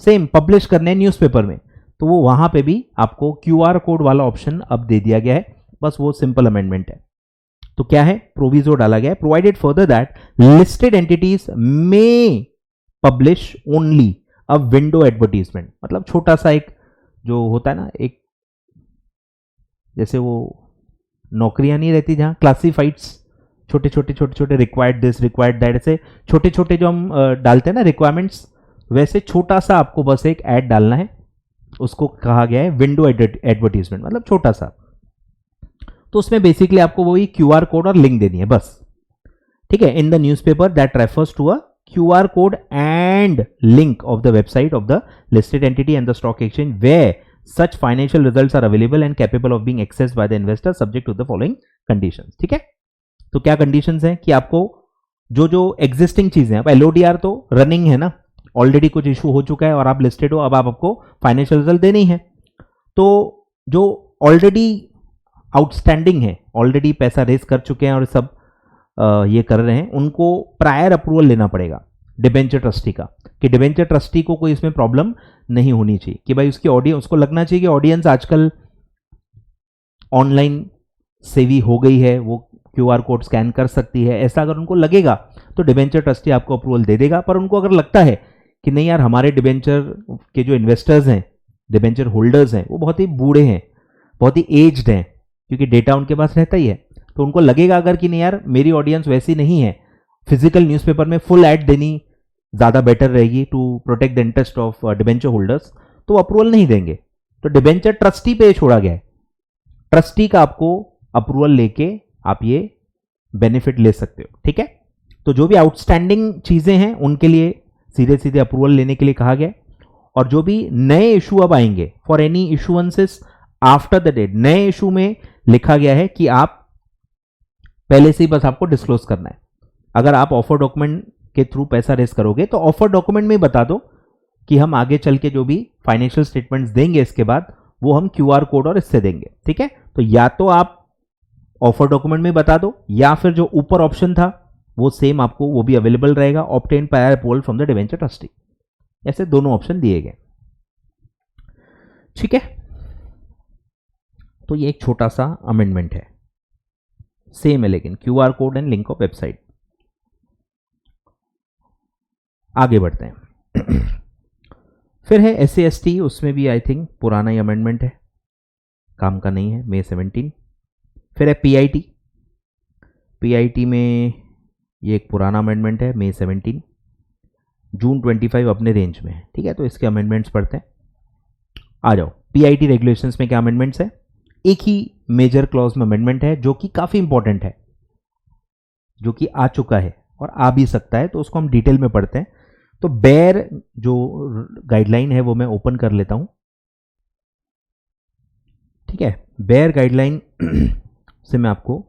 सेम पब्लिश करने हैं न्यूज़पेपर में, तो वो वहां पे भी आपको क्यूआर कोड वाला ऑप्शन अब दे दिया गया है। बस वो सिंपल अमेंडमेंट है। तो क्या है, प्रोविजो डाला गया है, provided further that listed entities may publish only a window advertisement. मतलब छोटा सा एक जो होता है ना, एक जैसे वो नौकरियां नहीं रहती जहां क्लासिफाइड्स छोटे छोटे रिक्वायर्ड दिस रिक्वायर्ड दैट, ऐसे छोटे छोटे जो हम डालते हैं ना रिक्वायरमेंट्स, वैसे छोटा सा आपको बस एक ऐड डालना है, उसको कहा गया है विंडो एडवर्टीजमेंट, मतलब छोटा सा। तो उसमें बेसिकली आपको वही क्यूआर कोड और लिंक देनी है बस, ठीक है। In the newspaper that refers to a QR code and link of the website of the listed entity and the stock exchange where such financial results are available and capable of being accessed by the investor subject to the following conditions, ठीक है। तो क्या conditions हैं कि आपको जो जो existing चीजें, अब एलओडीआर तो रनिंग है ना, ऑलरेडी कुछ इशू हो चुका है और आप लिस्टेड हो, अब आपको फाइनेंशियल रिजल्ट देने ही है। तो जो ऑलरेडी आउटस्टैंडिंग है, ऑलरेडी पैसा रेज कर चुके हैं और सब ये कर रहे हैं, उनको प्रायर अप्रूवल लेना पड़ेगा डिबेंचर ट्रस्टी का, कि डिबेंचर ट्रस्टी को कोई इसमें प्रॉब्लम नहीं होनी चाहिए, कि भाई उसकी ऑडियंस, उसको लगना चाहिए कि ऑडियंस आजकल ऑनलाइन सेवी हो गई है, वो क्यूआर कोड स्कैन कर सकती है। ऐसा अगर उनको लगेगा तो डिबेंचर ट्रस्टी आपको अप्रूवल दे देगा। पर उनको अगर लगता है कि नहीं यार, हमारे डिबेंचर के जो इन्वेस्टर्स हैं, डिबेंचर होल्डर्स हैं, वो बहुत ही बूढ़े हैं, बहुत ही एज्ड हैं, क्योंकि डेटा उनके पास रहता ही है, तो उनको लगेगा अगर कि नहीं यार मेरी ऑडियंस वैसी नहीं है, फिजिकल न्यूज़पेपर में फुल ऐड देनी ज़्यादा बेटर रहेगी to protect the interest of debenture holders, तो अप्रूवल नहीं देंगे। तो डिबेंचर ट्रस्टी पे छोड़ा गया है, ट्रस्टी का आपको अप्रूवल लेके आप ये बेनिफिट ले सकते हो, ठीक है। तो जो भी आउटस्टैंडिंग चीज़ें हैं उनके लिए सीधे सीधे अप्रूवल लेने के लिए कहा गया, और जो भी नए इशू अब आएंगे for any issuances after the date, नए इशू में लिखा गया है कि आप पहले से ही बस आपको डिस्क्लोज करना है। अगर आप ऑफर डॉक्यूमेंट के थ्रू पैसा रेस करोगे तो ऑफर डॉक्यूमेंट में ही बता दो कि हम आगे चल के जो भी फाइनेंशियल स्टेटमेंट्स देंगे इसके बाद, वो हम क्यूआर कोड और इससे देंगे, ठीक है। तो या तो आप ऑफर डॉक्यूमेंट में बता दो, या फिर जो ऊपर ऑप्शन था वो सेम आपको वो भी अवेलेबल रहेगा, obtain prior approval from the debenture trustee. ऐसे दोनों ऑप्शन दिए गए, ठीक है। तो ये एक छोटा सा अमेंडमेंट है, सेम है लेकिन QR code and link of website. आगे बढ़ते हैं। फिर है SC/ST, उसमें भी आई थिंक पुराना ही अमेंडमेंट है, काम का नहीं है, मई 17। फिर है PIT में ये एक पुराना अमेंडमेंट है, मई 17, जून 25 अपने रेंज में है, ठीक है। तो इसके अमेंडमेंट्स पढ़ते हैं, आ जाओ। पीआईटी रेगुलेशंस में क्या अमेंडमेंट्स है, एक ही मेजर क्लॉज में अमेंडमेंट है जो कि काफी इंपॉर्टेंट है, जो कि आ चुका है और आ भी सकता है, तो उसको हम डिटेल में पढ़ते हैं। तो बेयर जो गाइडलाइन है वो मैं ओपन कर लेता हूं, ठीक है। बेयर गाइडलाइन से मैं आपको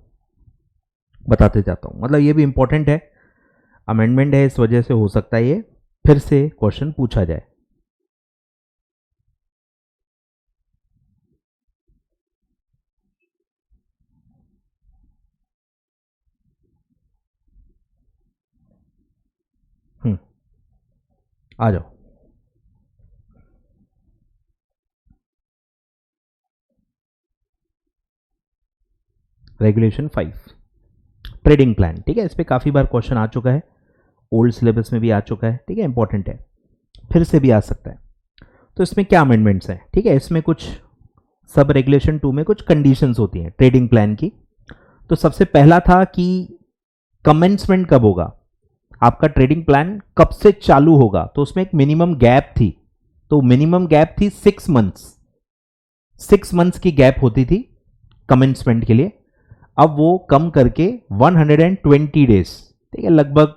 बताते जाता हूं, मतलब ये भी इंपॉर्टेंट है, अमेंडमेंट है, इस वजह से हो सकता है ये फिर से क्वेश्चन पूछा जाए। आ जाओ। रेगुलेशन 5 ट्रेडिंग प्लान, ठीक है, इस पे काफी बार क्वेश्चन आ चुका है, ओल्ड सिलेबस में भी आ चुका है, ठीक है, इंपॉर्टेंट है, फिर से भी आ सकता है। तो इसमें क्या अमेंडमेंट्स हैं, ठीक है, इसमें कुछ सब रेगुलेशन 2 में कुछ कंडीशंस होती हैं ट्रेडिंग प्लान की। तो सबसे पहला था कि कमेंसमेंट कब होगा, आपका ट्रेडिंग प्लान कब से चालू होगा, तो उसमें एक मिनिमम गैप थी, तो मिनिमम गैप थी 6 मंथ्स, 6 मंथ्स की गैप होती थी कमेंसमेंट के लिए। अब वो कम करके 120 डेज, ठीक है, लगभग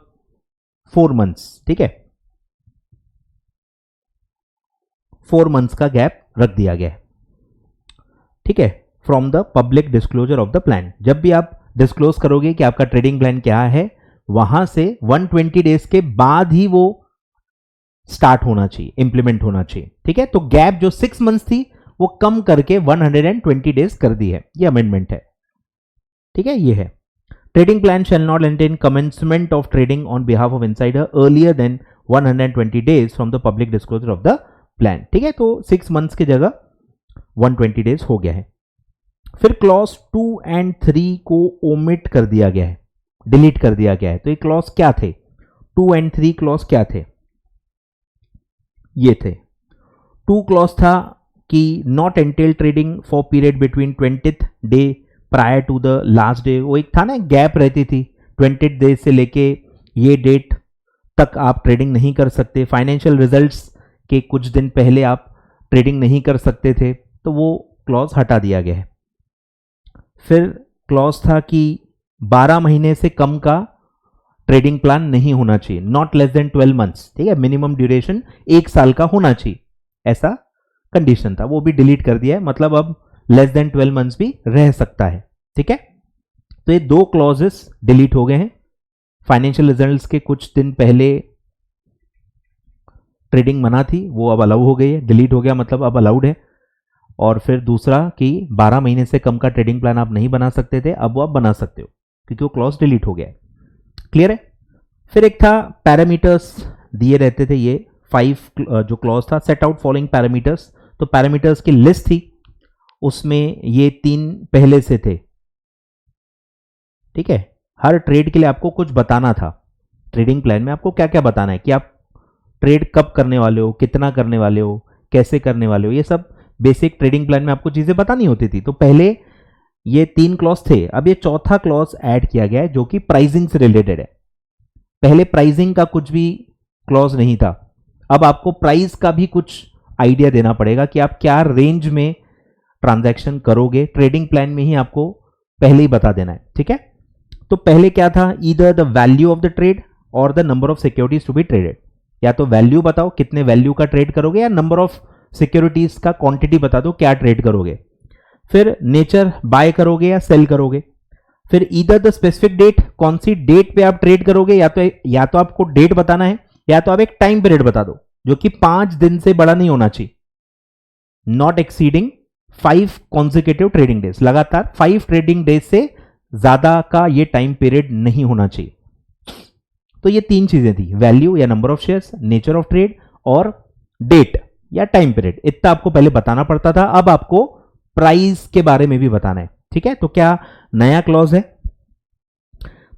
4 मंथ्स, ठीक है, 4 मंथ्स का गैप रख दिया गया है, ठीक है, from the public disclosure of the plan. जब भी आप डिस्क्लोज करोगे कि आपका ट्रेडिंग प्लान क्या है, वहां से 120 डेज के बाद ही वो स्टार्ट होना चाहिए, इंप्लीमेंट होना चाहिए, ठीक है। तो गैप जो 6 मंथ्स थी वो कम करके 120 डेज कर दी है, ये अमेंडमेंट है, ठीक है, ये है। Trading plan shall not entail commencement of trading on behalf of insider earlier than 120 days from the public disclosure of the plan, ठीक है। तो 6 मंथ्स की जगह 120 डेज हो गया है। फिर क्लॉज 2 एंड 3 को ओमिट कर दिया गया है, डिलीट कर दिया गया है। तो ये क्लॉज क्या थे, 2 एंड 3 क्लॉज क्या थे, ये थे। 2 क्लॉज था कि not entail trading for period between 20th day prior to the last day, वो एक था ना, गैप रहती थी 20th डे से लेके ये डेट तक आप ट्रेडिंग नहीं कर सकते, फाइनेंशियल रिजल्ट्स के कुछ दिन पहले आप ट्रेडिंग नहीं कर सकते थे, तो वो क्लॉज हटा दिया गया है। फिर क्लॉज था कि 12 महीने से कम का ट्रेडिंग प्लान नहीं होना चाहिए, नॉट लेस देन 12 मंथ्स, ठीक है, मिनिमम ड्यूरेशन 1 साल का होना चाहिए, ऐसा कंडीशन था, वो भी डिलीट कर दिया है, मतलब अब लेस देन 12 मंथ्स भी रह सकता है, ठीक है। तो ये 2 क्लॉजेस डिलीट हो गए हैं। फाइनेंशियल रिजल्ट्स के कुछ दिन पहले ट्रेडिंग मना थी, वो अब अलाउ हो गई है, डिलीट हो गया, मतलब अब अलाउड है। और फिर दूसरा कि 12 महीने से कम का ट्रेडिंग प्लान आप नहीं बना सकते थे, अब वो आप बना सकते हो क्योंकि वो क्लॉज डिलीट हो गया है, क्लियर है। फिर एक था पैरामीटर्स दिए रहते थे, ये 5 जो क्लॉज था, सेट आउट फॉलोइंग पैरामीटर्स, तो पैरामीटर्स की लिस्ट थी, उसमें ये 3 पहले से थे, ठीक है। हर ट्रेड के लिए आपको कुछ बताना था, ट्रेडिंग प्लान में आपको क्या क्या बताना है कि आप ट्रेड कब करने वाले हो, कितना करने वाले हो, कैसे करने वाले हो, ये सब बेसिक ट्रेडिंग प्लान में आपको चीजें बतानी होती थी। तो पहले ये 3 क्लॉज थे, अब ये चौथा क्लॉज ऐड किया गया है जो कि प्राइसिंग से रिलेटेड है। पहले प्राइसिंग का कुछ भी क्लॉज नहीं था, अब आपको प्राइस का भी कुछ आइडिया देना पड़ेगा कि आप क्या रेंज में ट्रांजैक्शन करोगे, ट्रेडिंग प्लान में ही आपको पहले ही बता देना है, ठीक है। तो पहले क्या था, either the value of the trade और the number of securities to be traded, या तो वैल्यू बताओ कितने वैल्यू का ट्रेड करोगे, या नंबर ऑफ सिक्योरिटीज का क्वांटिटी बता दो क्या ट्रेड करोगे। फिर नेचर, बाय करोगे या सेल करोगे। फिर ईदर द स्पेसिफिक डेट, कौन सी डेट पे आप ट्रेड करोगे, या तो आपको डेट बताना है, या तो आप एक टाइम पीरियड बता दो जो कि 5 दिन से बड़ा नहीं होना चाहिए, not exceeding 5 consecutive trading days, लगातार 5 ट्रेडिंग डेज से ज्यादा का ये टाइम पीरियड नहीं होना चाहिए। तो ये 3 चीजें थी, वैल्यू या number of shares, nature of trade और डेट या टाइम पीरियड, इतना आपको पहले बताना पड़ता था, अब आपको प्राइस के बारे में भी बताना है, ठीक है। तो क्या नया क्लॉज है,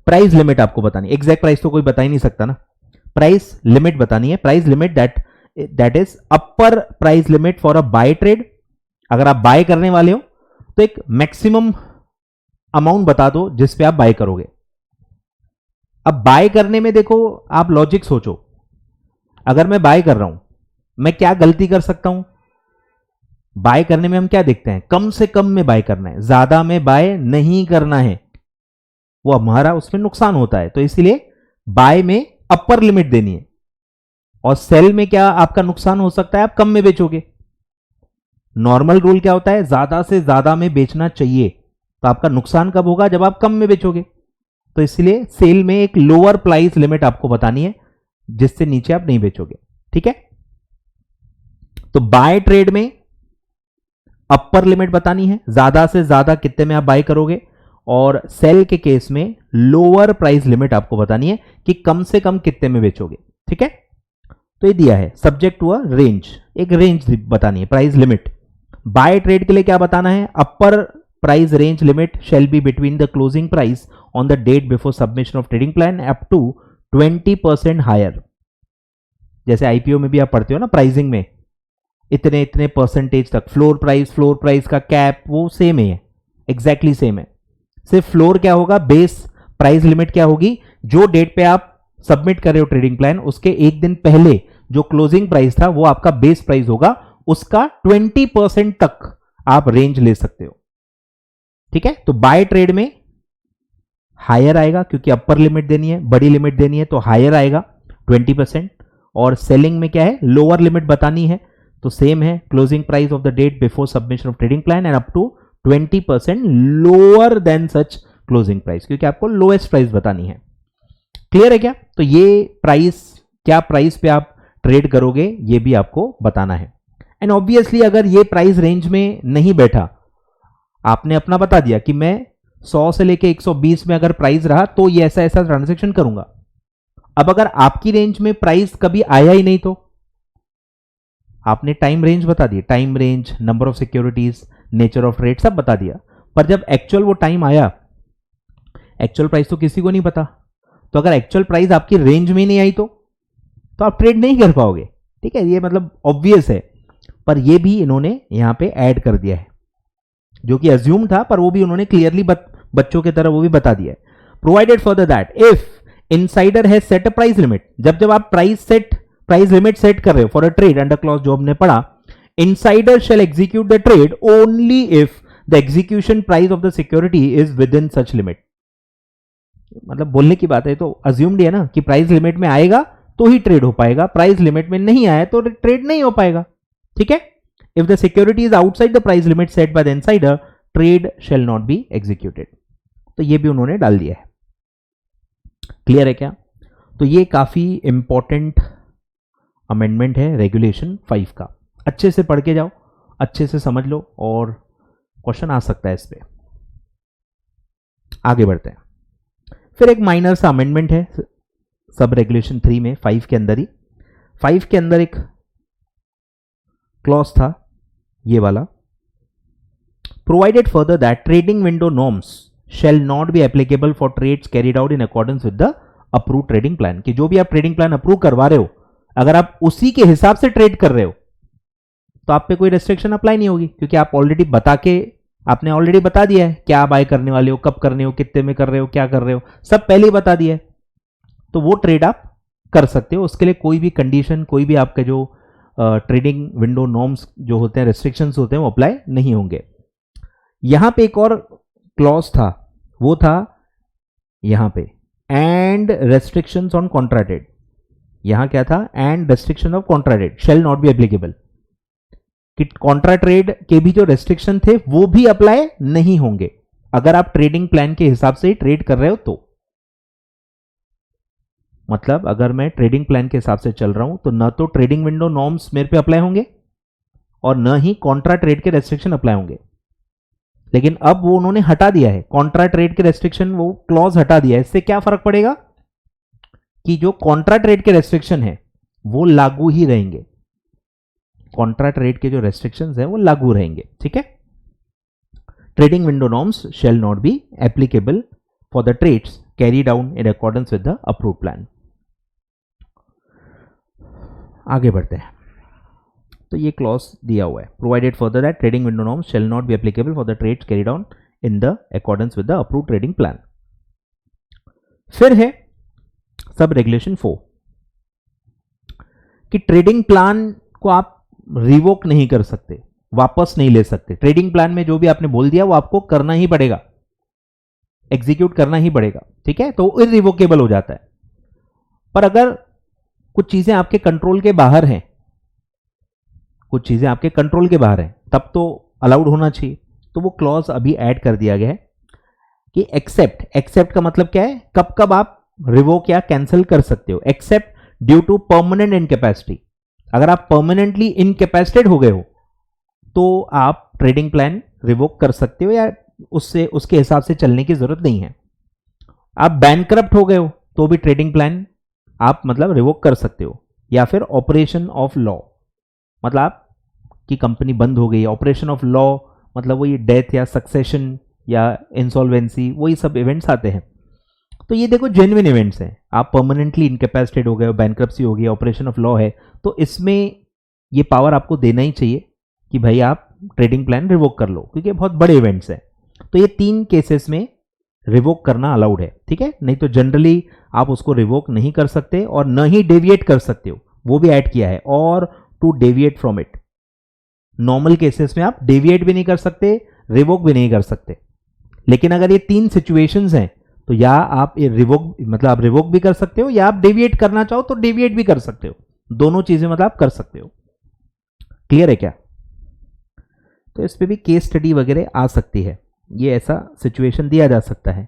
प्राइस लिमिट आपको बतानी, एग्जैक्ट प्राइस तो कोई बता ही नहीं सकता ना, प्राइस लिमिट बतानी है, price limit that is upper price limit for a buy trade. अगर आप बाय करने वाले हो तो एक मैक्सिमम अमाउंट बता दो जिस पे आप बाय करोगे। अब बाय करने में देखो, आप लॉजिक सोचो, अगर मैं बाय कर रहा हूं, मैं क्या गलती कर सकता हूं, बाय करने में हम क्या देखते हैं, कम से कम में बाय करना है, ज्यादा में बाय नहीं करना है, वो हमारा उसमें नुकसान होता है। तो इसलिए बाय में अपर लिमिट देनी है, और सेल में क्या आपका नुकसान हो सकता है, आप कम में बेचोगे। नॉर्मल रूल क्या होता है, ज्यादा से ज्यादा में बेचना चाहिए, तो आपका नुकसान कब होगा, जब आप कम में बेचोगे। तो इसलिए सेल में एक लोअर प्राइस लिमिट आपको बतानी है, जिससे नीचे आप नहीं बेचोगे। ठीक है, तो बाय ट्रेड में अपर लिमिट बतानी है, ज्यादा से ज्यादा कितने में आप बाय करोगे, और सेल के केस में लोअर प्राइस लिमिट आपको बतानी है कि कम से कम कितने में बेचोगे। ठीक है, तो ये दिया है सब्जेक्ट टू अ रेंज, एक रेंज बतानी है, प्राइस लिमिट। बाय ट्रेड के लिए क्या बताना है, upper price range limit shall be between the closing price on the date before submission of trading plan up to 20% higher. जैसे आईपीओ में भी आप पढ़ते हो ना, प्राइसिंग में इतने इतने परसेंटेज तक, फ्लोर प्राइस का कैप वो सेम है, एग्जैक्टली सेम है। सिर्फ फ्लोर क्या होगा, बेस प्राइस लिमिट क्या होगी, जो डेट पे आप सबमिट कर रहे हो ट्रेडिंग प्लान, उसके एक दिन पहले जो क्लोजिंग प्राइस था वो आपका बेस प्राइस होगा, उसका 20% तक आप रेंज ले सकते हो। ठीक है, तो बाय ट्रेड में हायर आएगा, क्योंकि अपर लिमिट देनी है, बड़ी लिमिट देनी है, तो हायर आएगा 20%। और सेलिंग में क्या है, लोअर लिमिट बतानी है, तो सेम है, closing price of the date before submission of trading plan and up to 20% lower than such closing price, क्योंकि आपको लोएस्ट प्राइस बतानी है। क्लियर है क्या, तो ये प्राइस, क्या प्राइस पे आप ट्रेड करोगे ये भी आपको बताना है। एंड ऑब्वियसली अगर ये प्राइस रेंज में नहीं बैठा, आपने अपना बता दिया कि मैं 100 से लेके 120 में अगर प्राइस रहा तो ये ऐसा ऐसा ट्रांजैक्शन करूंगा। अब अगर आपकी रेंज में प्राइस कभी आया ही नहीं, तो आपने टाइम रेंज बता दी, time range, number of securities, nature of trade सब बता दिया, पर जब एक्चुअल वो टाइम आया, एक्चुअल प्राइस तो किसी को नहीं पता, तो अगर एक्चुअल प्राइस आपकी रेंज में नहीं आई तो आप ट्रेड नहीं कर पाओगे। ठीक है, ये मतलब ऑब्वियस है, पर ये भी इन्होंने यहां पे ऐड कर दिया है, जो कि अज्यूम था, पर वो भी उन्होंने क्लियरली बच्चों की तरह वो भी बता दिया है। Provided for that if insider has set a price limit, जब आप प्राइस लिमिट सेट कर रहे हो for a trade under clause जो हमने पढ़ा, insider shall execute the trade only if the execution price of the security is within such limit. मतलब बोलने की बात है, तो अज्यूम्ड है ना कि प्राइस लिमिट में आएगा तो ही ट्रेड हो पाएगा, प्राइस लिमिट में नहीं आया तो ट्रेड नहीं हो पाएगा। ठीक है, if the security is outside the price limit set by the insider, trade shell not be executed. तो ये भी उन्होंने डाल दिया है। क्लियर है क्या, तो ये काफी इंपॉर्टेंट अमेंडमेंट है रेगुलेशन 5 का। अच्छे से पढ़ के जाओ, अच्छे से समझ लो, और क्वेश्चन आ सकता है इस पे। आगे बढ़ते हैं। फिर एक माइनर सा अमेंडमेंट है सब रेगुलेशन 3 में, 5 के अंदर ही। 5 के अंदर एक क्लॉज था ये वाला, provided further that trading window norms shall not be applicable for trades carried out in accordance with the approve trading plan. कि जो भी आप ट्रेडिंग प्लान अप्रूव करवा रहे हो, अगर आप उसी के हिसाब से ट्रेड कर रहे हो तो आप पे कोई रेस्ट्रिक्शन अप्लाई नहीं होगी, क्योंकि आप आपने ऑलरेडी बता दिया है क्या बाय करने वाले हो, कब करने हो, कितने में कर रहे हो, क्या कर रहे हो, सब पहले ही बता दिया है। तो वो ट्रेड आप कर सकते हो, उसके लिए कोई भी कंडीशन, कोई भी आपके जो ट्रेडिंग विंडो नॉर्म्स जो होते हैं, रेस्ट्रिक्शंस होते हैं, वो अप्लाई नहीं होंगे। यहां पे एक और क्लॉज था, वो था यहां पे and restrictions on Contra trade. यहां क्या था, and restriction of Contra trade shell not be applicable, कि कॉन्ट्रा ट्रेड के भी जो रेस्ट्रिक्शन थे वो भी अप्लाई नहीं होंगे अगर आप ट्रेडिंग प्लान के हिसाब से ट्रेड कर रहे हो तो। मतलब अगर मैं ट्रेडिंग प्लान के हिसाब से चल रहा हूं तो न तो ट्रेडिंग विंडो नॉर्म्स मेरे पे अप्लाई होंगे और न ही कॉन्ट्रा ट्रेड के रेस्ट्रिक्शन अप्लाई होंगे। लेकिन अब वो उन्होंने हटा दिया है, कॉन्ट्रा ट्रेड के रेस्ट्रिक्शन वो क्लॉज हटा दिया है। इससे क्या फर्क पड़ेगा कि जो कॉन्ट्रा ट्रेड के रेस्ट्रिक्शन है वो लागू ही रहेंगे, कॉन्ट्रा ट्रेड के जो रेस्ट्रिक्शंस है वो लागू रहेंगे। ठीक है, trading window norms shall not be applicable for the trades carried out in accordance with the approved plan. आगे बढ़ते हैं, तो ये क्लॉज दिया हुआ है, provided further that trading window norms shall not be applicable for the trades carried out in the accordance with the approved trading plan. फिर है सब रेगुलेशन 4 कि ट्रेडिंग प्लान को आप रिवोक नहीं कर सकते। वापस नहीं ले सकते। ट्रेडिंग प्लान में जो भी आपने बोल दिया वो आपको करना ही पड़ेगा, एग्जीक्यूट करना ही पड़ेगा, ठीक है, तो इररिवोकेबल हो जाता है। पर अगर कुछ चीजें आपके कंट्रोल के बाहर हैं, कुछ चीजें आपके कंट्रोल के बाहर हैं, तब तो अलाउड होना चाहिए। तो वो क्लॉज अभी ऐड कर दिया गया है कि एक्सेप्ट का मतलब क्या है, कब कब आप रिवोक या कैंसिल कर सकते हो। Except due to permanent incapacity, अगर आप परमानेंटली इनकैपेसिटेड हो गए हो तो आप ट्रेडिंग प्लान रिवोक कर सकते हो, या उससे उसके हिसाब से चलने की जरूरत नहीं है। आप बैंकरप्ट हो गए हो तो भी ट्रेडिंग प्लान आप मतलब रिवोक कर सकते हो। या फिर ऑपरेशन ऑफ लॉ, मतलब आपकी कंपनी बंद हो गई, ऑपरेशन ऑफ लॉ मतलब वही डेथ या सक्सेशन या इंसॉल्वेंसी, वही सब इवेंट्स आते हैं। तो ये देखो जेन्युइन इवेंट्स हैं, आप परमानेंटली इनकैपेसिटेड हो गए हो, बैंक्रप्सी हो गई, ऑपरेशन ऑफ लॉ है, तो इसमें ये पावर आपको देना ही चाहिए कि भाई आप ट्रेडिंग प्लान रिवोक कर लो, क्योंकि बहुत बड़े इवेंट्स हैं। तो ये 3 केसेस में रिवोक करना अलाउड है, ठीक है, नहीं तो जनरली आप उसको रिवोक नहीं कर सकते और न ही डेविएट कर सकते हो, वो भी ऐड किया है। और to deviate from it, normal cases में आप डेविएट भी नहीं कर सकते, रिवोक भी नहीं कर सकते। लेकिन अगर ये 3 सिचुएशंस हैं तो या आप ये रिवोक मतलब आप रिवोक भी कर सकते हो, या आप डेविएट करना चाहो तो डेविएट भी कर सकते हो, दोनों चीजें मतलब आप कर सकते हो। क्लियर है क्या? तो इस पे भी केस स्टडी वगैरह आ सकती है, ये ऐसा सिचुएशन दिया जा सकता है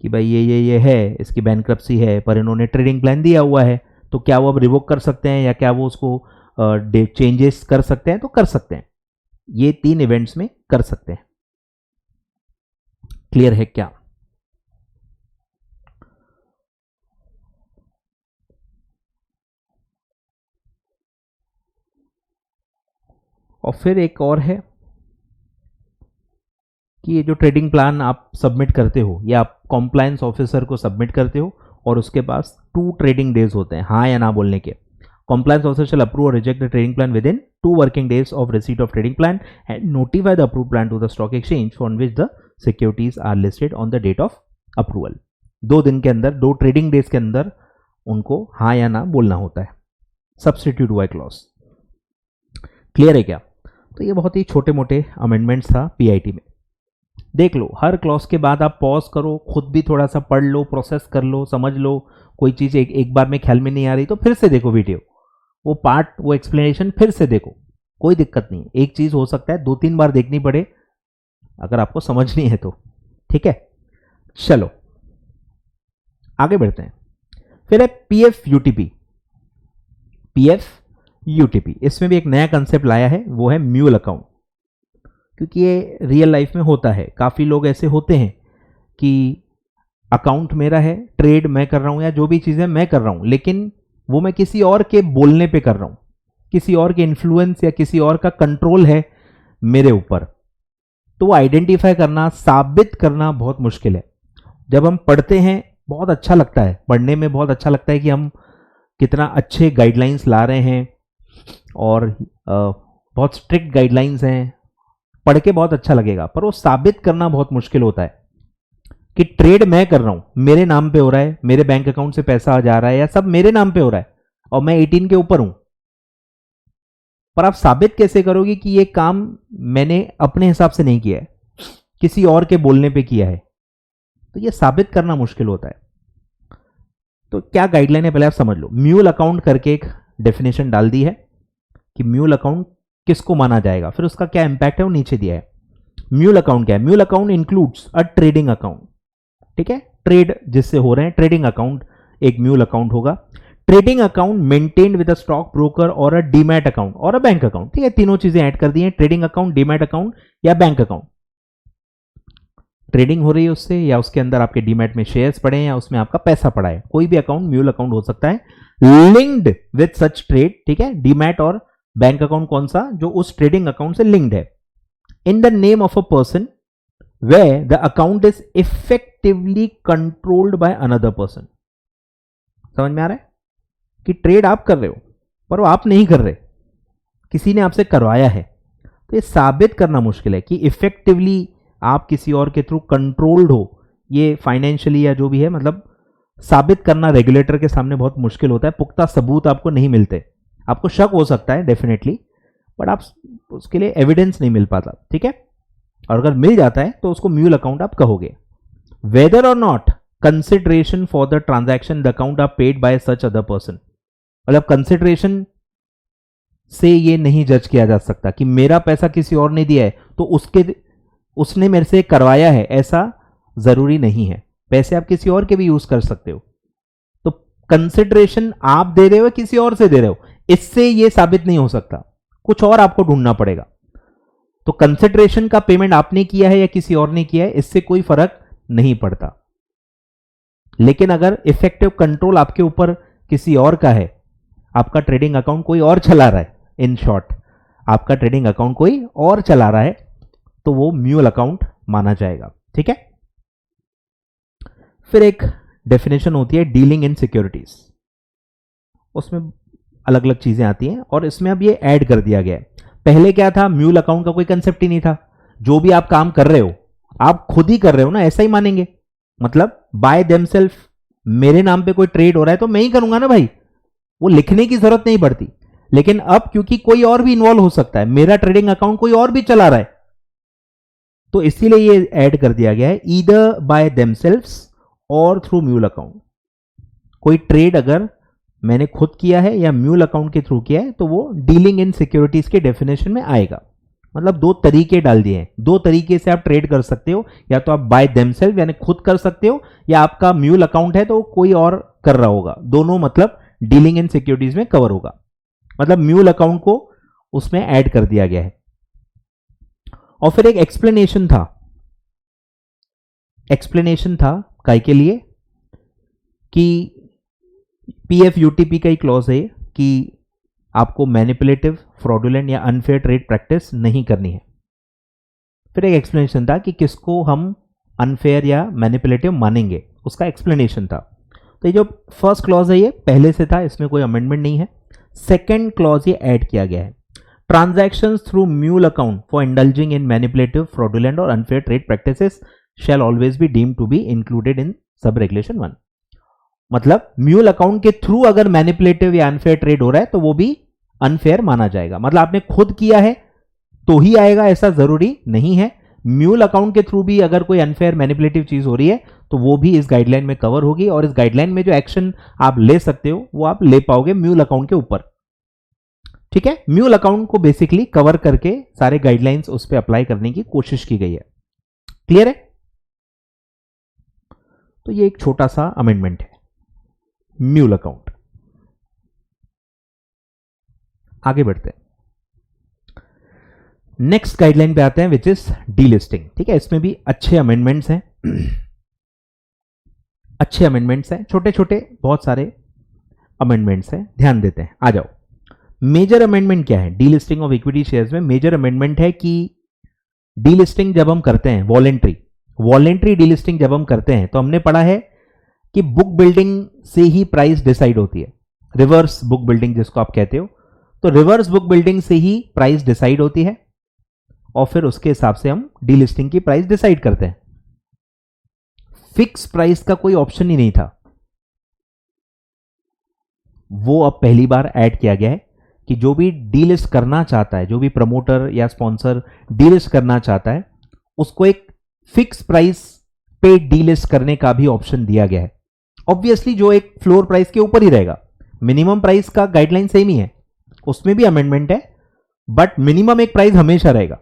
कि भाई ये है, इसकी बैंक्रप्सी है, पर इन्होंने ट्रेडिंग प्लान दिया हुआ है, तो क्या वो अब रिवोक कर सकते हैं या क्या वो उसको चेंजेस कर सकते हैं? तो कर सकते हैं, ये 3 इवेंट्स में कर सकते हैं। क्लियर है क्या? और फिर एक और है कि ये जो ट्रेडिंग प्लान आप सबमिट करते हो, या आप कॉम्प्लायंस ऑफिसर को सबमिट करते हो, और उसके पास 2 ट्रेडिंग डेज होते हैं हाँ या ना बोलने के। कॉम्प्लायंस ऑफिसर शैल अप्रूव और reject the trading plan within 2 working days of receipt of trading plan and notify the approve plan to the stock exchange on which the securities are listed on the date of approval. 2 दिन के अंदर, 2 trading days के अंदर उनको हाँ या ना बोलना होता है। सब्स्टिट्यूट हुआ क्लॉज। क्लियर है क्या? तो ये बहुत ही छोटे मोटे अमेंडमेंट्स था पीआईटी में। देख लो, हर क्लॉज के बाद आप पॉज करो, खुद भी थोड़ा सा पढ़ लो, प्रोसेस कर लो, समझ लो, कोई चीज़ एक बार में ख्याल में नहीं आ रही तो फिर से देखो वीडियो, वो पार्ट, वो एक्सप्लेनेशन फिर से देखो, कोई दिक्कत नहीं। एक चीज़ हो सकता है 2-3 बार देखनी पड़े अगर आपको समझनी है तो, ठीक है। चलो आगे बढ़ते हैं। फिर है पीएफ यूटीपी। पीएफ यूटीपी, इसमें भी एक नया कंसेप्ट लाया है, वो है म्यूल अकाउंट। क्योंकि ये रियल लाइफ में होता है, काफ़ी लोग ऐसे होते हैं कि अकाउंट मेरा है, ट्रेड मैं कर रहा हूँ या जो भी चीज़ें मैं कर रहा हूँ, लेकिन वो मैं किसी और के बोलने पे कर रहा हूँ, किसी और के इन्फ्लुएंस या किसी और का कंट्रोल है मेरे ऊपर। तो वो आइडेंटिफाई करना, साबित करना बहुत मुश्किल है। जब हम पढ़ते हैं बहुत अच्छा लगता है, पढ़ने में बहुत अच्छा लगता है कि हम कितना अच्छे गाइडलाइंस ला रहे हैं और बहुत स्ट्रिक्ट गाइडलाइंस हैं, पढ़ के बहुत अच्छा लगेगा, पर वो साबित करना बहुत मुश्किल होता है कि ट्रेड मैं कर रहा हूं, मेरे नाम पे हो रहा है, मेरे बैंक अकाउंट से पैसा जा रहा है या सब मेरे नाम पे हो रहा है और मैं 18 के ऊपर हूं। पर आप साबित कैसे करोगे कि ये काम मैंने अपने हिसाब से नहीं किया है, किसी और के बोलने पे किया है? तो ये साबित करना मुश्किल होता है। तो क्या गाइडलाइन है पहले आप समझ लो। म्यूल अकाउंट करके एक डेफिनेशन डाल दी है कि म्यूल अकाउंट किसको माना जाएगा, फिर उसका क्या इंपैक्ट है वो नीचे दिया है। म्यूल अकाउंट क्या है? Mule account includes a trading account, ठीक है, ट्रेड जिससे हो रहे हैं, ट्रेडिंग अकाउंट एक म्यूल अकाउंट होगा। Trading account maintained with a stock broker और अ डीमैट अकाउंट और अ बैंक अकाउंट, ठीक है, तीनों चीजें ऐड कर दी हैं, ट्रेडिंग अकाउंट, डीमैट अकाउंट या बैंक अकाउंट। ट्रेडिंग हो रही है उससे, या उसके अंदर आपके डीमैट में शेयर्स पड़े हैं या उसमें आपका पैसा पड़ा है, कोई भी अकाउंट म्यूल अकाउंट हो सकता है, लिंक्ड विद सच ट्रेड, ठीक है। डीमैट और बैंक अकाउंट कौन सा? जो उस ट्रेडिंग अकाउंट से लिंक्ड है। In the name of a person where the account is effectively controlled by another person। समझ में आ रहा है कि ट्रेड आप कर रहे हो पर वो आप नहीं कर रहे, किसी ने आपसे करवाया है। तो ये साबित करना मुश्किल है कि इफेक्टिवली आप किसी और के थ्रू कंट्रोल्ड हो, ये फाइनेंशियली या जो भी है, मतलब साबित करना रेगुलेटर के सामने बहुत मुश्किल होता है, पुख्ता सबूत आपको नहीं मिलते। आपको शक हो सकता है डेफिनेटली, बट आप उसके लिए एविडेंस नहीं मिल पाता, ठीक है। और अगर मिल जाता है तो उसको म्यूल अकाउंट आप कहोगे। वेदर और not consideration for the transaction the account are paid by such other person, मतलब कंसिडरेशन से ये नहीं जज किया जा सकता कि मेरा पैसा किसी और ने दिया है तो उसने मेरे से करवाया है, ऐसा जरूरी नहीं है। पैसे आप किसी और के भी यूज कर सकते हो। तो कंसिडरेशन आप दे रहे हो किसी और से दे रहे हो, इससे ये साबित नहीं हो सकता, कुछ और आपको ढूंढना पड़ेगा। तो कंसिडरेशन का पेमेंट आपने किया है या किसी और ने किया है, इससे कोई फर्क नहीं पड़ता। लेकिन अगर इफेक्टिव कंट्रोल आपके ऊपर किसी और का है, आपका ट्रेडिंग अकाउंट कोई और चला रहा है, इन शॉर्ट आपका ट्रेडिंग अकाउंट कोई और चला रहा है, तो वो म्यूल अकाउंट माना जाएगा, ठीक है। फिर एक डेफिनेशन होती है डीलिंग इन सिक्योरिटीज, उसमें अलग अलग चीजें आती हैं और इसमें अब ये ऐड कर दिया गया है। पहले क्या था, म्यूल अकाउंट का कोई कंसेप्ट ही नहीं था। जो भी आप काम कर रहे हो आप खुद ही कर रहे हो ना, ऐसा ही मानेंगे। मतलब बाय देमसेल्फ मेरे नाम पे कोई ट्रेड हो रहा है तो मैं ही करूंगा ना भाई, वो लिखने की जरूरत नहीं पड़ती। लेकिन अब क्योंकि कोई और भी इन्वॉल्व हो सकता है, मेरा ट्रेडिंग अकाउंट कोई और भी चला रहा है, तो इसीलिए ये ऐड कर दिया गया है ईदर बाय देमसेल्व्स और थ्रू म्यूल अकाउंट। कोई ट्रेड अगर मैंने खुद किया है या म्यूल अकाउंट के थ्रू किया है तो वो डीलिंग इन सिक्योरिटीज के डेफिनेशन में आएगा। मतलब दो तरीके डाल दिए हैं, दो तरीके से आप ट्रेड कर सकते हो, या तो आप बाय देमसेल्फ यानी खुद कर सकते हो, या आपका म्यूल अकाउंट है तो कोई और कर रहा होगा। दोनों मतलब डीलिंग इन सिक्योरिटीज में कवर होगा। मतलब म्यूल अकाउंट को उसमें ऐड कर दिया गया है। और फिर एक एक्सप्लेनेशन था काय के लिए कि पीएफ यूटीपी का ही क्लॉज है कि आपको मैनिपुलेटिव, फ्रॉडुलेंट या अनफेयर ट्रेड प्रैक्टिस नहीं करनी है। फिर एक एक्सप्लेनेशन था कि किसको हम अनफेयर या मैनिपुलेटिव मानेंगे, उसका एक्सप्लेनेशन था। तो ये जो फर्स्ट क्लॉज है ये पहले से था, इसमें कोई अमेंडमेंट नहीं है। सेकेंड क्लॉज ये ऐड किया गया है, transactions through mule account for indulging in manipulative, fraudulent और unfair trade practices shall always be deemed to be included in sub regulation 1। मतलब म्यूल अकाउंट के थ्रू अगर मैनिपुलेटिव या अनफेयर ट्रेड हो रहा है तो वो भी अनफेयर माना जाएगा। मतलब आपने खुद किया है तो ही आएगा ऐसा जरूरी नहीं है। म्यूल अकाउंट के थ्रू भी अगर कोई अनफेयर मैनिपुलेटिव चीज हो रही है तो वो भी इस गाइडलाइन में कवर होगी, और इस गाइडलाइन में जो एक्शन आप ले सकते हो वो आप ले पाओगे म्यूल अकाउंट के ऊपर, ठीक है। म्यूल अकाउंट को बेसिकली कवर करके सारे गाइडलाइंस उस पर अप्लाई करने की कोशिश की गई है। क्लियर है? तो ये एक छोटा सा अमेंडमेंट है म्यूल अकाउंट। आगे बढ़ते हैं, नेक्स्ट गाइडलाइन पे आते हैं विच इज डीलिस्टिंग, ठीक है। इसमें भी अच्छे अमेंडमेंट्स हैं अच्छे अमेंडमेंट्स हैं, छोटे छोटे बहुत सारे अमेंडमेंट्स हैं, ध्यान देते हैं। आ जाओ, मेजर अमेंडमेंट क्या है डीलिस्टिंग ऑफ इक्विटी शेयर्स में? मेजर अमेंडमेंट है कि डीलिस्टिंग जब हम करते हैं, वॉलेंट्री डीलिस्टिंग जब हम करते हैं तो हमने पढ़ा है कि बुक बिल्डिंग से ही प्राइस डिसाइड होती है, रिवर्स बुक बिल्डिंग जिसको आप कहते हो। तो रिवर्स बुक बिल्डिंग से ही प्राइस डिसाइड होती है और फिर उसके हिसाब से हम डीलिस्टिंग की प्राइस डिसाइड करते हैं। फिक्स प्राइस का कोई ऑप्शन ही नहीं था, वो अब पहली बार ऐड किया गया है कि जो भी डीलिस्ट करना चाहता है, जो भी प्रमोटर या स्पॉन्सर डीलिस्ट करना चाहता है, उसको एक फिक्स प्राइस पे डीलिस्ट करने का भी ऑप्शन दिया गया है। ऑब्वियसली जो एक फ्लोर प्राइस के ऊपर ही रहेगा, मिनिमम प्राइस का गाइडलाइन सेम ही है, उसमें भी अमेंडमेंट है, बट मिनिमम एक प्राइस हमेशा रहेगा।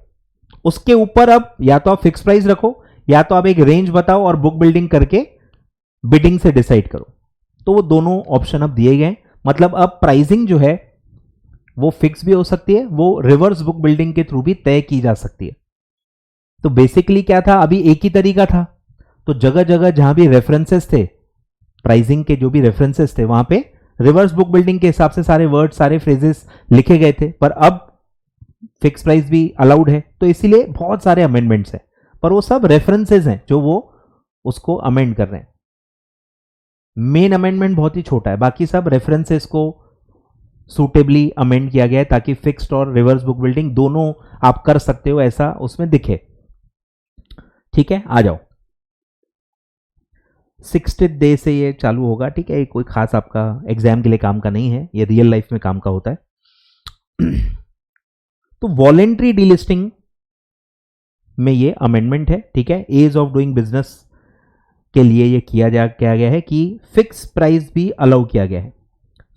उसके ऊपर अब या तो आप फिक्स प्राइस रखो या तो आप एक रेंज बताओ और बुक बिल्डिंग करके बिडिंग से डिसाइड करो। तो वो दोनों ऑप्शन अब दिए गए। मतलब अब प्राइसिंग जो है वो फिक्स भी हो सकती है, वो रिवर्स बुक बिल्डिंग के थ्रू भी तय की जा सकती है। तो बेसिकली क्या था, अभी एक ही तरीका था, तो जगह जगह जहां भी रेफरेंसेस थे, प्राइसिंग के जो भी रेफरेंसेस थे, वहां पे रिवर्स बुक बिल्डिंग के हिसाब से सारे वर्ड, सारे फ्रेजेस लिखे गए थे। पर अब फिक्स प्राइस भी अलाउड है, तो इसीलिए बहुत सारे अमेंडमेंट्स हैं, पर वो सब रेफरेंसेस हैं जो वो उसको अमेंड कर रहे हैं। मेन अमेंडमेंट बहुत ही छोटा है, बाकी सब रेफरेंसेस को सूटेबली अमेंड किया गया है ताकि फिक्स्ड और रिवर्स बुक बिल्डिंग दोनों आप कर सकते हो ऐसा उसमें दिखे। ठीक है, आ जाओ। 60th डे से ये चालू होगा, ठीक है। ये कोई खास आपका एग्जाम के लिए काम का नहीं है, ये रियल लाइफ में काम का होता है। तो वॉलेंट्री डीलिस्टिंग में ये अमेंडमेंट है, ठीक है। एज ऑफ डूइंग बिजनेस के लिए ये किया गया है कि फिक्स प्राइस भी अलाउ किया गया है।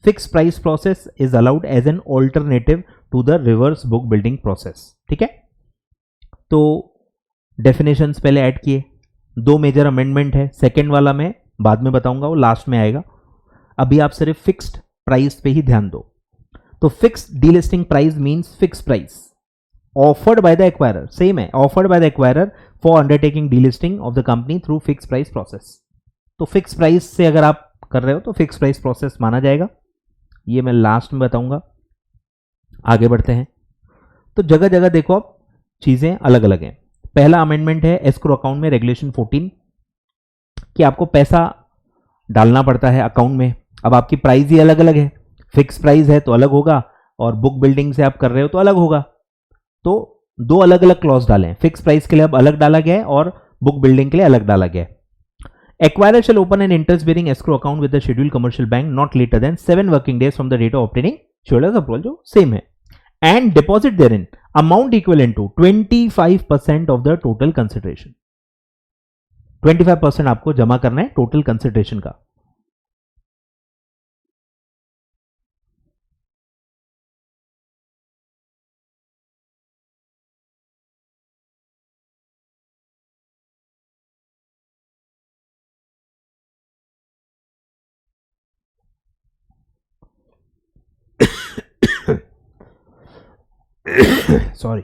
Fix price process is allowed as an alternative to the reverse book building process, ठीक है। तो डेफिनेशंस पहले ऐड किए, 2 मेजर अमेंडमेंट है। सेकेंड वाला मैं बाद में बताऊंगा, वो लास्ट में आएगा। अभी आप सिर्फ फिक्स्ड प्राइस पे ही ध्यान दो। तो fixed delisting price means fix price offered by the acquirer, same है, offered by the acquirer for undertaking delisting of the company through fix price process. तो फिक्स प्राइस से अगर आप कर रहे हो तो फिक्स प्राइस प्रोसेस माना जाएगा। ये मैं लास्ट में बताऊंगा। आगे बढ़ते हैं। तो जगह जगह देखो आप चीजें अलग अलग हैं। पहला अमेंडमेंट है एस्क्रो अकाउंट में रेगुलेशन 14 कि आपको पैसा डालना पड़ता है अकाउंट में। अब आपकी प्राइस ही अलग अलग है, फिक्स प्राइस है तो अलग होगा, और बुक बिल्डिंग से आप कर रहे हो तो अलग होगा। तो 2 अलग अलग क्लॉज डाले हैं, फिक्स प्राइस के लिए अब अलग डाला गया है और बुक बिल्डिंग के लिए अलग डाला गया है। Acquirer shall open an interest-bearing escrow account with the scheduled commercial bank not later than 7 working days from the date of obtaining shareholders approval, जो सेम है, and deposit therein amount equivalent to 25% of the total consideration। 25% आपको जमा करना है total consideration का। Sorry,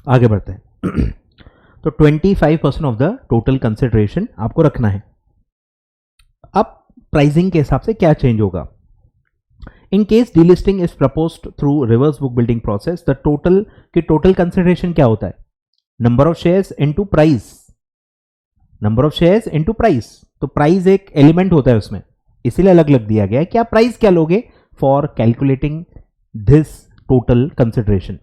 आगे बढ़ते हैं। तो 25% ऑफ द टोटल कंसिडरेशन आपको रखना है। अब प्राइसिंग के हिसाब से क्या चेंज होगा? In case delisting is proposed through reverse book building process, the total consideration क्या होता है? Number of shares into price, number of shares into price. तो प्राइस एक एलिमेंट होता है उसमें, इसीलिए अलग अलग दिया गया है कि आप प्राइस क्या लोगे for calculating this total consideration.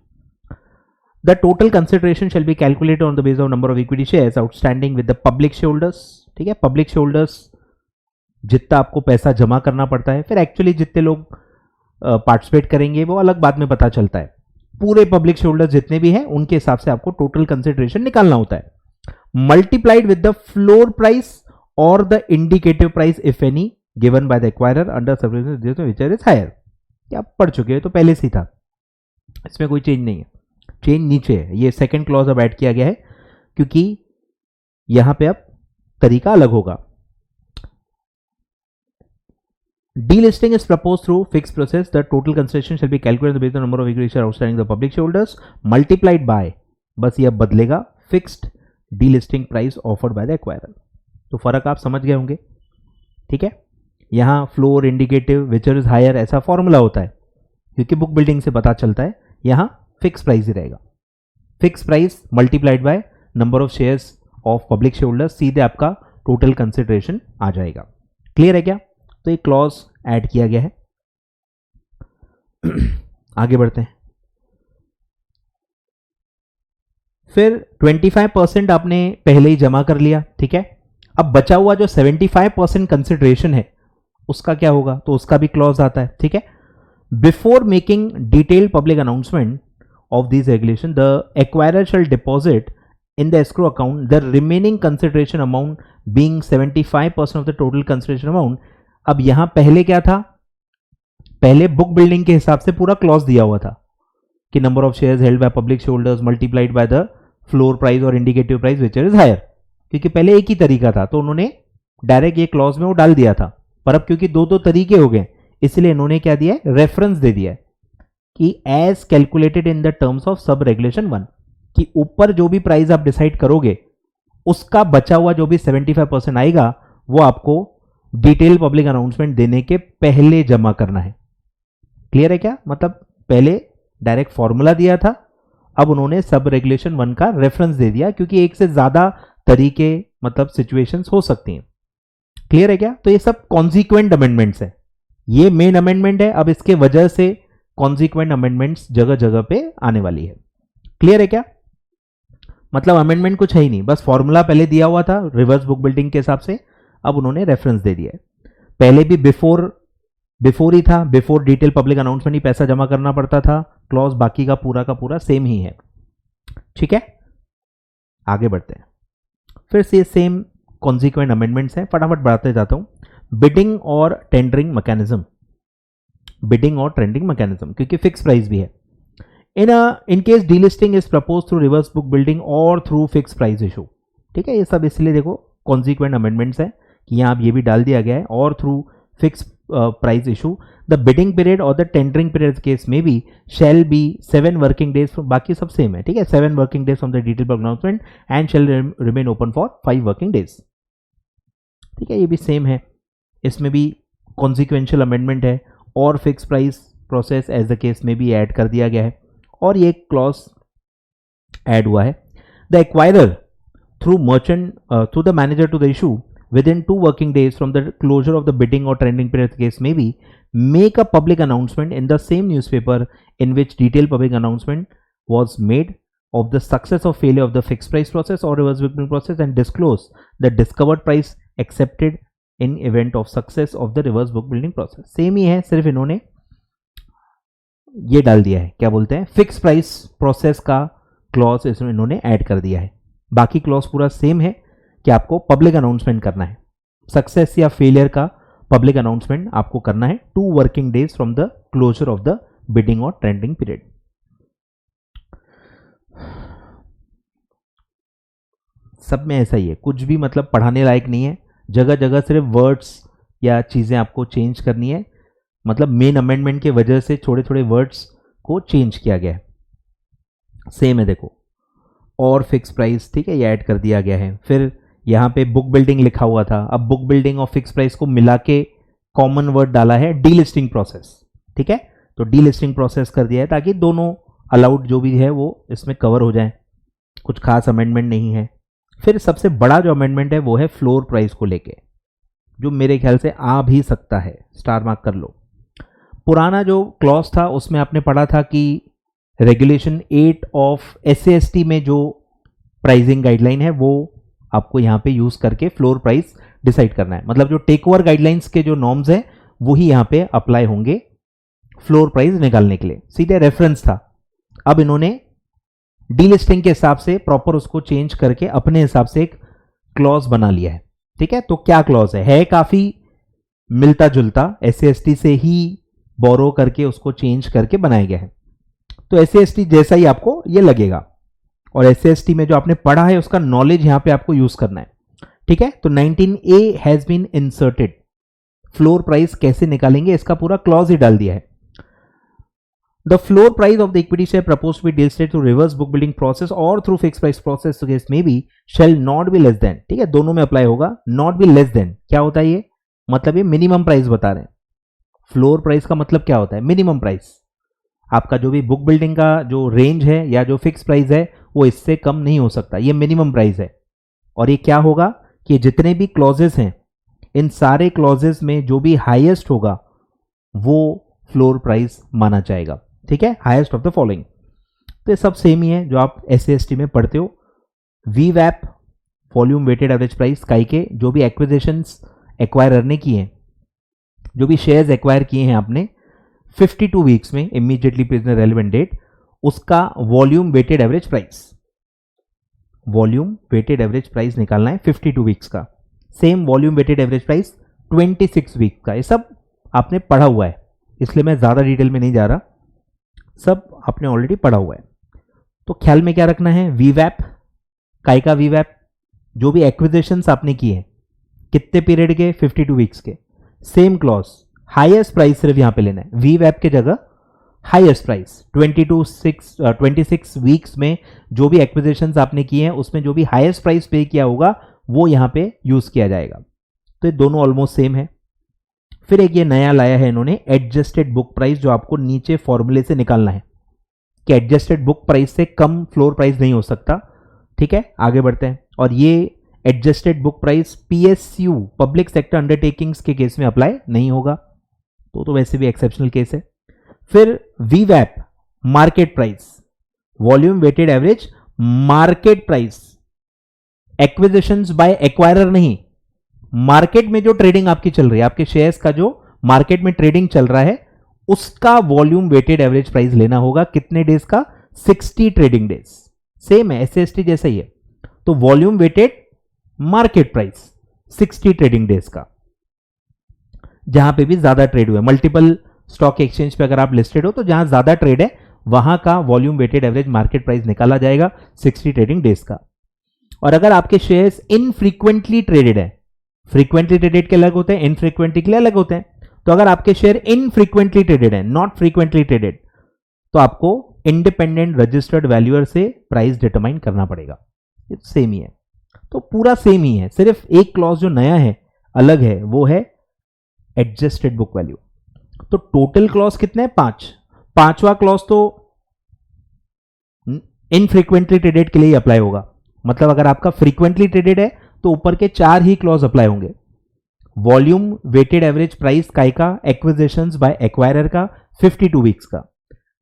The total consideration shall be calculated on the base of number of equity shares outstanding with the public shareholders, ठीक है। पब्लिक शेयरहोल्डर्स जितना आपको पैसा जमा करना पड़ता है, फिर एक्चुअली जितने लोग पार्टिसिपेट करेंगे वो अलग बाद में पता चलता है। पूरे पब्लिक शेयरहोल्डर्स जितने भी हैं उनके हिसाब से आपको टोटल कंसिडरेशन निकालना होता है, multiplied with the floor price और the indicative price if any given by the acquirer under subscription which is higher. क्या आप पढ़ चुके हैं, तो पहले से ही था, इसमें कोई चेंज नहीं है। चेंज नीचे है, ये सेकंड क्लॉज अब ऐड किया गया है क्योंकि यहां पे अब तरीका अलग होगा। Delisting is proposed through fixed process. The total consideration shall be calculated based on the number of equity shares outstanding to the public shareholders multiplied by, बस ये अब बदलेगा, fixed delisting price offered by the acquirer। तो फर्क आप समझ गए होंगे, ठीक है। यहां floor, indicative, whichever is higher ऐसा फॉर्मूला होता है क्योंकि बुक बिल्डिंग से पता चलता है। यहां फिक्स प्राइस ही रहेगा, fix price multiplied by number of shares of public shareholders, सीधे आपका टोटल कंसिडरेशन आ जाएगा। क्लियर है क्या? तो एक क्लॉज ऐड किया गया है। आगे बढ़ते हैं। फिर 25% आपने पहले ही जमा कर लिया, ठीक है। अब बचा हुआ जो 75% कंसिडरेशन है उसका क्या होगा? तो उसका भी क्लॉज आता है, ठीक है। Before making detailed public announcement of this regulation, the acquirer shall deposit in the escrow account the remaining consideration amount being 75% of the total consideration amount। अब यहां पहले क्या था? पहले बुक बिल्डिंग के हिसाब से पूरा क्लॉज दिया हुआ था कि number of shares held by public shareholders multiplied by the floor price और indicative price which is higher, क्योंकि पहले एक ही तरीका था तो उन्होंने डायरेक्ट ये क्लॉज में वो डाल दिया था। पर अब क्योंकि दो तरीके हो गए इसलिए इन्होंने क्या दिया है? रेफरेंस दे दिया है कि as calculated in the terms of sub regulation 1, कि ऊपर जो भी प्राइस आप डिसाइड करोगे उसका बचा हुआ जो भी 75% आएगा वो आपको डिटेल पब्लिक अनाउंसमेंट देने के पहले जमा करना है। क्लियर है क्या? मतलब पहले डायरेक्ट फॉर्मूला दिया था, अब उन्होंने सब रेगुलेशन 1 का रेफरेंस दे दिया क्योंकि एक से ज्यादा तरीके मतलब सिचुएशंस हो सकती हैं। क्लियर है क्या? तो ये सब कॉन्सिक्वेंट अमेंडमेंट्स है, ये मेन अमेंडमेंट है, अब इसके वजह से कॉन्सिक्वेंट अमेंडमेंट्स जगह जगह पे आने वाली है। क्लियर है क्या? मतलब अमेंडमेंट कुछ है ही नहीं, बस फॉर्मूला पहले दिया हुआ था रिवर्स बुक बिल्डिंग के हिसाब से, अब उन्होंने रेफरेंस दे दिया है। पहले भी बिफोर बिफोर ही था, बिफोर डिटेल पब्लिक अनाउंसमेंट ही पैसा जमा करना पड़ता था, क्लॉज बाकी का पूरा सेम ही है। ठीक है, आगे बढ़ते हैं। फिर से सेम कॉन्सिक्वेंट अमेंडमेंट्स हैं, फटाफट बढ़ाते जाता हूं। बिडिंग और टेंडरिंग मैकेनिज्म, बिडिंग और टेंडरिंग मैकेनिज्म क्योंकि फिक्स प्राइस भी है। In case delisting is propose through reverse book building और थ्रू फिक्स प्राइस इशू। ठीक है, ये सब इसलिए देखो कॉन्सिक्वेंट अमेंडमेंट्स है कि यहां ये भी डाल दिया गया है, और through fix price issue the bidding period और द टेंडरिंग पीरियड केस में भी शैल बी 7 वर्किंग डेज, बाकी सब सेम है। ठीक है, 7 working days from the detail announcement and shall remain open for 5 working days. ठीक है, ये भी सेम है, इसमें भी कॉन्सिक्वेंशियल अमेंडमेंट है, और fix price process as the case में भी ऐड कर दिया गया है, और ये क्लॉज ऐड हुआ है। The acquirer through merchant through the manager to the issue within 2 working days from the closure of the bidding or tendering period case may be make a public announcement in the same newspaper in which detailed public announcement was made of the success or failure of the fixed price process or reverse bidding process and disclose the discovered price accepted in event of success of the reverse book building process। Same ही है, सिर्फ इन्होंने ये डाल दिया है, क्या बोलते हैं, फिक्स प्राइस प्रोसेस का क्लॉज इसमें इन्होंने ऐड कर दिया है। बाकी क्लॉज पूरा सेम है कि आपको पब्लिक अनाउंसमेंट करना है, सक्सेस या फेलियर का पब्लिक अनाउंसमेंट आपको करना है 2 working days from the closure of the bidding और टेंडरिंग पीरियड। सब में ऐसा ही है, कुछ भी मतलब पढ़ाने लायक नहीं है, जगह जगह सिर्फ वर्ड्स या चीजें आपको चेंज करनी है, मतलब मेन अमेंडमेंट के वजह से थोड़े थोड़े वर्ड्स को चेंज किया गया है। सेम है देखो, और फिक्स प्राइस, ठीक है, ये ऐड कर दिया गया है। फिर यहाँ पे बुक बिल्डिंग लिखा हुआ था, अब बुक बिल्डिंग और फिक्स प्राइस को मिला के कॉमन वर्ड डाला है डीलिस्टिंग प्रोसेस। ठीक है, तो डीलिस्टिंग प्रोसेस कर दिया है ताकि दोनों अलाउड जो भी है वो इसमें कवर हो जाए, कुछ खास अमेंडमेंट नहीं है। फिर सबसे बड़ा जो अमेंडमेंट है वो है फ्लोर प्राइस को लेके, जो मेरे ख्याल से आ भी सकता है, स्टार मार्क कर लो। पुराना जो क्लॉज था उसमें आपने पढ़ा था कि रेगुलेशन 8 ऑफ SAST में जो प्राइसिंग गाइडलाइन है वो आपको यहां पे यूज करके फ्लोर प्राइस डिसाइड करना है, मतलब जो टेक ओवर गाइडलाइंस के जो नॉर्म्स हैं वही यहां पे अप्लाई होंगे फ्लोर प्राइस निकालने के लिए, सीधे रेफरेंस था। अब इन्होंने डीलिस्टिंग के हिसाब से प्रॉपर उसको चेंज करके अपने हिसाब से एक क्लॉज बना लिया है। ठीक है, तो क्या क्लॉज है काफी मिलता जुलता, SAST से ही बोरो करके उसको चेंज करके बनाया गया है, तो SAST जैसा ही आपको ये लगेगा, और SAST में जो आपने पढ़ा है उसका नॉलेज यहां पे आपको यूज करना है। ठीक है, तो 19A has been inserted, floor price कैसे निकालेंगे इसका पूरा क्लॉज ही डाल दिया है। The floor price of the equity share proposed to be distributed through reverse book building process और through fix price process case में be shall not be less than, ठीक है, दोनों में अप्लाई होगा। नॉट बी लेस देन क्या होता है ये, मतलब ये मिनिमम प्राइस बता रहे हैं। फ्लोर प्राइस का मतलब क्या होता है, मिनिमम प्राइस, आपका जो भी बुक बिल्डिंग का जो रेंज है या जो फिक्स प्राइस है वो इससे कम नहीं हो सकता, ये मिनिमम प्राइस है। और ये क्या होगा कि जितने भी क्लॉजेस हैं इन सारे क्लॉजेस में जो भी हाईएस्ट होगा वो फ्लोर प्राइस माना जाएगा। ठीक है, हाईएस्ट ऑफ द फॉलोइंग, तो ये सब सेम ही है जो आप SAST में पढ़ते हो। VWAP volume weighted average price काई के जो भी एक्विजिशंस एक्वायर करने की हैं, जो भी शेयर्स एक्वायर किए हैं आपने 52 वीक्स में इमीडिएटली प्रीवियस रेलेवेंट डेट, उसका volume weighted average price, volume weighted average price निकालना है 52 वीक्स का। Same volume weighted average price 26 week का। ये सब आपने पढ़ा हुआ है, इसलिए मैं ज्यादा डिटेल में नहीं जा रहा, सब आपने ऑलरेडी पढ़ा हुआ है। तो ख्याल में क्या रखना है, VWAP, काय का VWAP, जो भी एक्विजिशंस आपने किए हैं कितने पीरियड के, 52 वीक्स के। सेम क्लॉज, हाईएस्ट प्राइस सिर्फ यहां पे लेना है, VWAP के जगह हाईएस्ट प्राइस 26 वीक्स में जो भी एक्विजिशंस आपने किए हैं उसमें जो भी हाईएस्ट प्राइस पे किया होगा वो यहां पे यूज किया जाएगा। तो ये दोनों ऑलमोस्ट सेम है। फिर एक ये नया लाया है इन्होंने एडजस्टेड बुक प्राइस, जो आपको नीचे फॉर्मूले से निकालना है कि एडजस्टेड बुक प्राइस से कम फ्लोर प्राइस नहीं हो सकता। ठीक है, आगे बढ़ते हैं। और ये adjusted book price PSU public sector undertakings के केस में अप्लाई नहीं होगा, तो वैसे भी एक्सेप्शनल केस है। फिर VWAP market price, volume weighted average market price, acquisitions by acquirer नहीं, मार्केट में जो ट्रेडिंग आपकी चल रही है, आपके शेयर्स का जो मार्केट में ट्रेडिंग चल रहा है उसका वॉल्यूम वेटेड एवरेज प्राइस लेना होगा। कितने डेज का? 60 ट्रेडिंग डेज। सेम है, एसएसटी जैसा ही है। तो volume weighted market price 60 trading days का, जहां पे भी ज्यादा ट्रेड हुआ है। मल्टीपल स्टॉक एक्सचेंज पे अगर आप लिस्टेड हो तो जहां ज्यादा ट्रेड है वहां का volume weighted average market price निकाला जाएगा 60 ट्रेडिंग डेज का। और अगर आपके शेयर्स इनफ्रीक्वेंटली ट्रेडेड है, फ्रीक्वेंटली ट्रेडेड के अलग होते हैं, इनफ्रीक्वेंटली के लिए अलग होते हैं। तो अगर आपके शेयर इनफ्रीक्वेंटली ट्रेडेड है, नॉट फ्रीक्वेंटली ट्रेडेड, तो आपको इंडिपेंडेंट रजिस्टर्ड वैल्यूअर से प्राइस डिटरमाइन करना पड़ेगा। सेम ही है, तो पूरा सेम ही है, सिर्फ एक क्लॉज जो नया है, अलग है, वो है एडजस्टेड बुक वैल्यू। तो टोटल क्लॉज कितने हैं? 5। पांचवा क्लॉज तो इनफ्रीक्वेंटली ट्रेडेड के लिए अप्लाई होगा। मतलब अगर आपका फ्रीक्वेंटली ट्रेडेड है तो ऊपर के 4 ही क्लॉज अप्लाई होंगे। वॉल्यूम वेटेड एवरेज प्राइस काय का? एक्विजिशंस बाय एक्वायरर का 52 वीक्स का।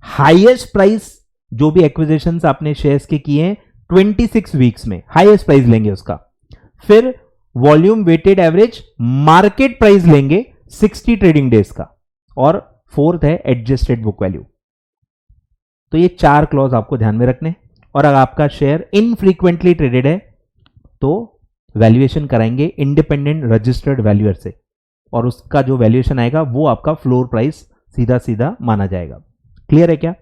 हाईएस्ट प्राइस जो भी एक्विजिशंस आपने शेयर्स के किए हैं 26 वीक्स में हाईएस्ट प्राइस लेंगे उसका। फिर volume weighted average market price लेंगे 60 ट्रेडिंग डेज का। और फोर्थ है एडजस्टेड बुक वैल्यू। तो ये 4 क्लॉज आपको ध्यान में रखने। और अगर आपका शेयर इनफ्रीक्वेंटली ट्रेडेड है तो वैल्यूएशन कराएंगे इंडिपेंडेंट रजिस्टर्ड वैल्यूअर से, और उसका जो वैल्यूएशन आएगा वो आपका फ्लोर प्राइस सीधा सीधा माना जाएगा। क्लियर है क्या?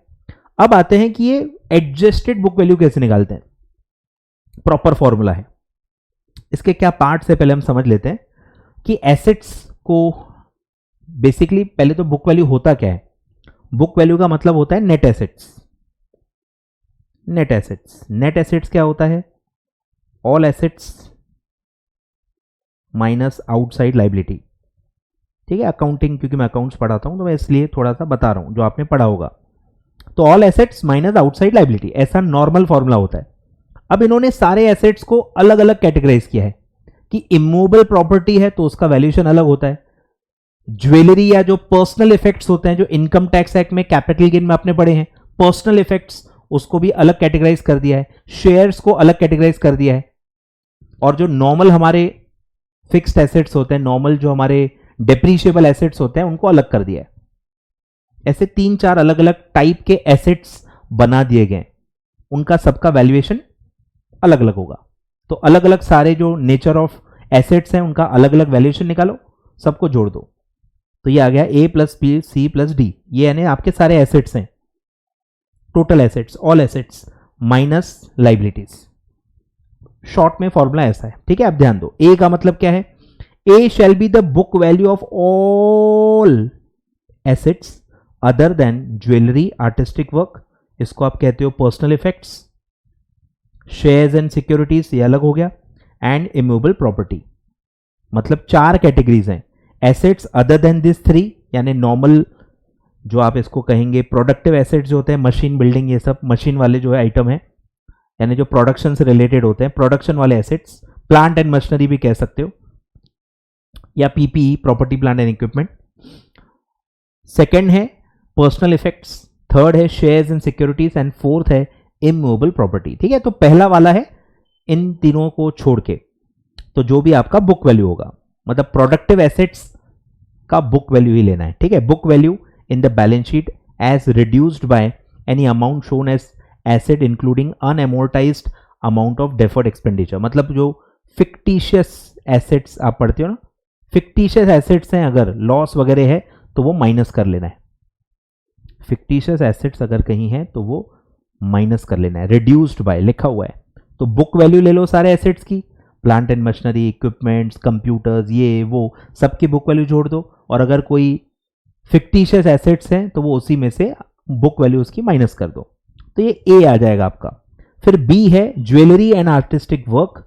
अब आते हैं कि ये एडजस्टेड बुक वैल्यू कैसे निकालते हैं। प्रॉपर फॉर्मूला है, इसके क्या पार्ट से पहले हम समझ लेते हैं कि एसेट्स को बेसिकली पहले तो बुक वैल्यू होता क्या है। बुक वैल्यू का मतलब होता है net assets. Net assets, net assets क्या होता है? All assets minus outside liability. ठीक है, अकाउंटिंग, क्योंकि मैं अकाउंट्स पढ़ाता हूं तो मैं इसलिए थोड़ा सा बता रहा हूं जो आपने पढ़ा होगा। तो all assets minus outside liability, ऐसा नॉर्मल फॉर्मूला होता है। अब इन्होंने सारे एसेट्स को अलग अलग कैटेगराइज किया है कि इमूवेबल प्रॉपर्टी है तो उसका वैल्यूएशन अलग होता है। ज्वेलरी या जो पर्सनल इफेक्ट्स होते हैं, जो इनकम टैक्स एक्ट में कैपिटल गेन में आपने पढ़े हैं, पर्सनल इफेक्ट्स, उसको भी अलग कैटेगराइज कर दिया है। शेयर्स को अलग कैटेगराइज कर दिया है। और जो नॉर्मल हमारे फिक्स्ड एसेट्स होते हैं, नॉर्मल जो हमारे डेप्रीशिएबल एसेट्स होते हैं, उनको अलग कर दिया है। ऐसे 3-4 अलग अलग टाइप के एसेट्स बना दिए गए, उनका सबका वैल्यूएशन अलग अलग होगा। तो अलग अलग सारे जो नेचर ऑफ एसेट्स हैं उनका अलग अलग वैल्यूएशन निकालो, सबको जोड़ दो। तो ये आ गया A plus B C plus D. ये यानी आपके सारे एसेट्स हैं, total assets, all assets minus liabilities. Short में फॉर्मूला ऐसा है। ठीक है, आप ध्यान दो। ए का मतलब क्या है? A shall be the book value of all assets other than jewellery, artistic work, इसको आप कहते हो personal effects, shares and securities, ये अलग हो गया, एंड इमूवेबल प्रॉपर्टी। मतलब 4 कैटेगरीज हैं। एसेट्स अदर देन दिस 3, यानी नॉर्मल जो आप इसको कहेंगे प्रोडक्टिव एसेट्स जो होते हैं, मशीन, बिल्डिंग, ये सब मशीन वाले जो है आइटम है, यानी जो प्रोडक्शन से रिलेटेड होते हैं, प्रोडक्शन वाले एसेट्स, प्लांट एंड मशीनरी भी कह सकते हो, या PPE, property plant and equipment. Second है पर्सनल इफेक्ट्स, थर्ड है shares and securities, and fourth है इमूवेबल प्रॉपर्टी। ठीक है, तो पहला वाला है इन तीनों को छोड़ के, तो जो भी आपका बुक वैल्यू होगा, मतलब प्रोडक्टिव एसेट्स का बुक वैल्यू ही लेना है। ठीक है, book value in the balance sheet as reduced by any amount shown as asset including unamortised amount of deferred expenditure. मतलब जो फिक्टिशियस एसेट्स आप पढ़ते हो ना, फिक्टिशियस एसेट्स हैं, अगर लॉस वगैरह है तो वो माइनस कर लेना है। फिक्टिशियस एसेट्स अगर कहीं है तो वो माइनस कर लेना है, रिड्यूस्ड बाय लिखा हुआ है। तो बुक वैल्यू ले लो सारे एसेट्स की, plant and machinery, equipments, computers, ये वो सबकी बुक वैल्यू जोड़ दो, और अगर कोई फिक्टिशियस एसेट्स हैं तो वो उसी में से बुक वैल्यू उसकी माइनस कर दो। तो ये ए आ जाएगा आपका। फिर बी है ज्वेलरी एंड आर्टिस्टिक वर्क।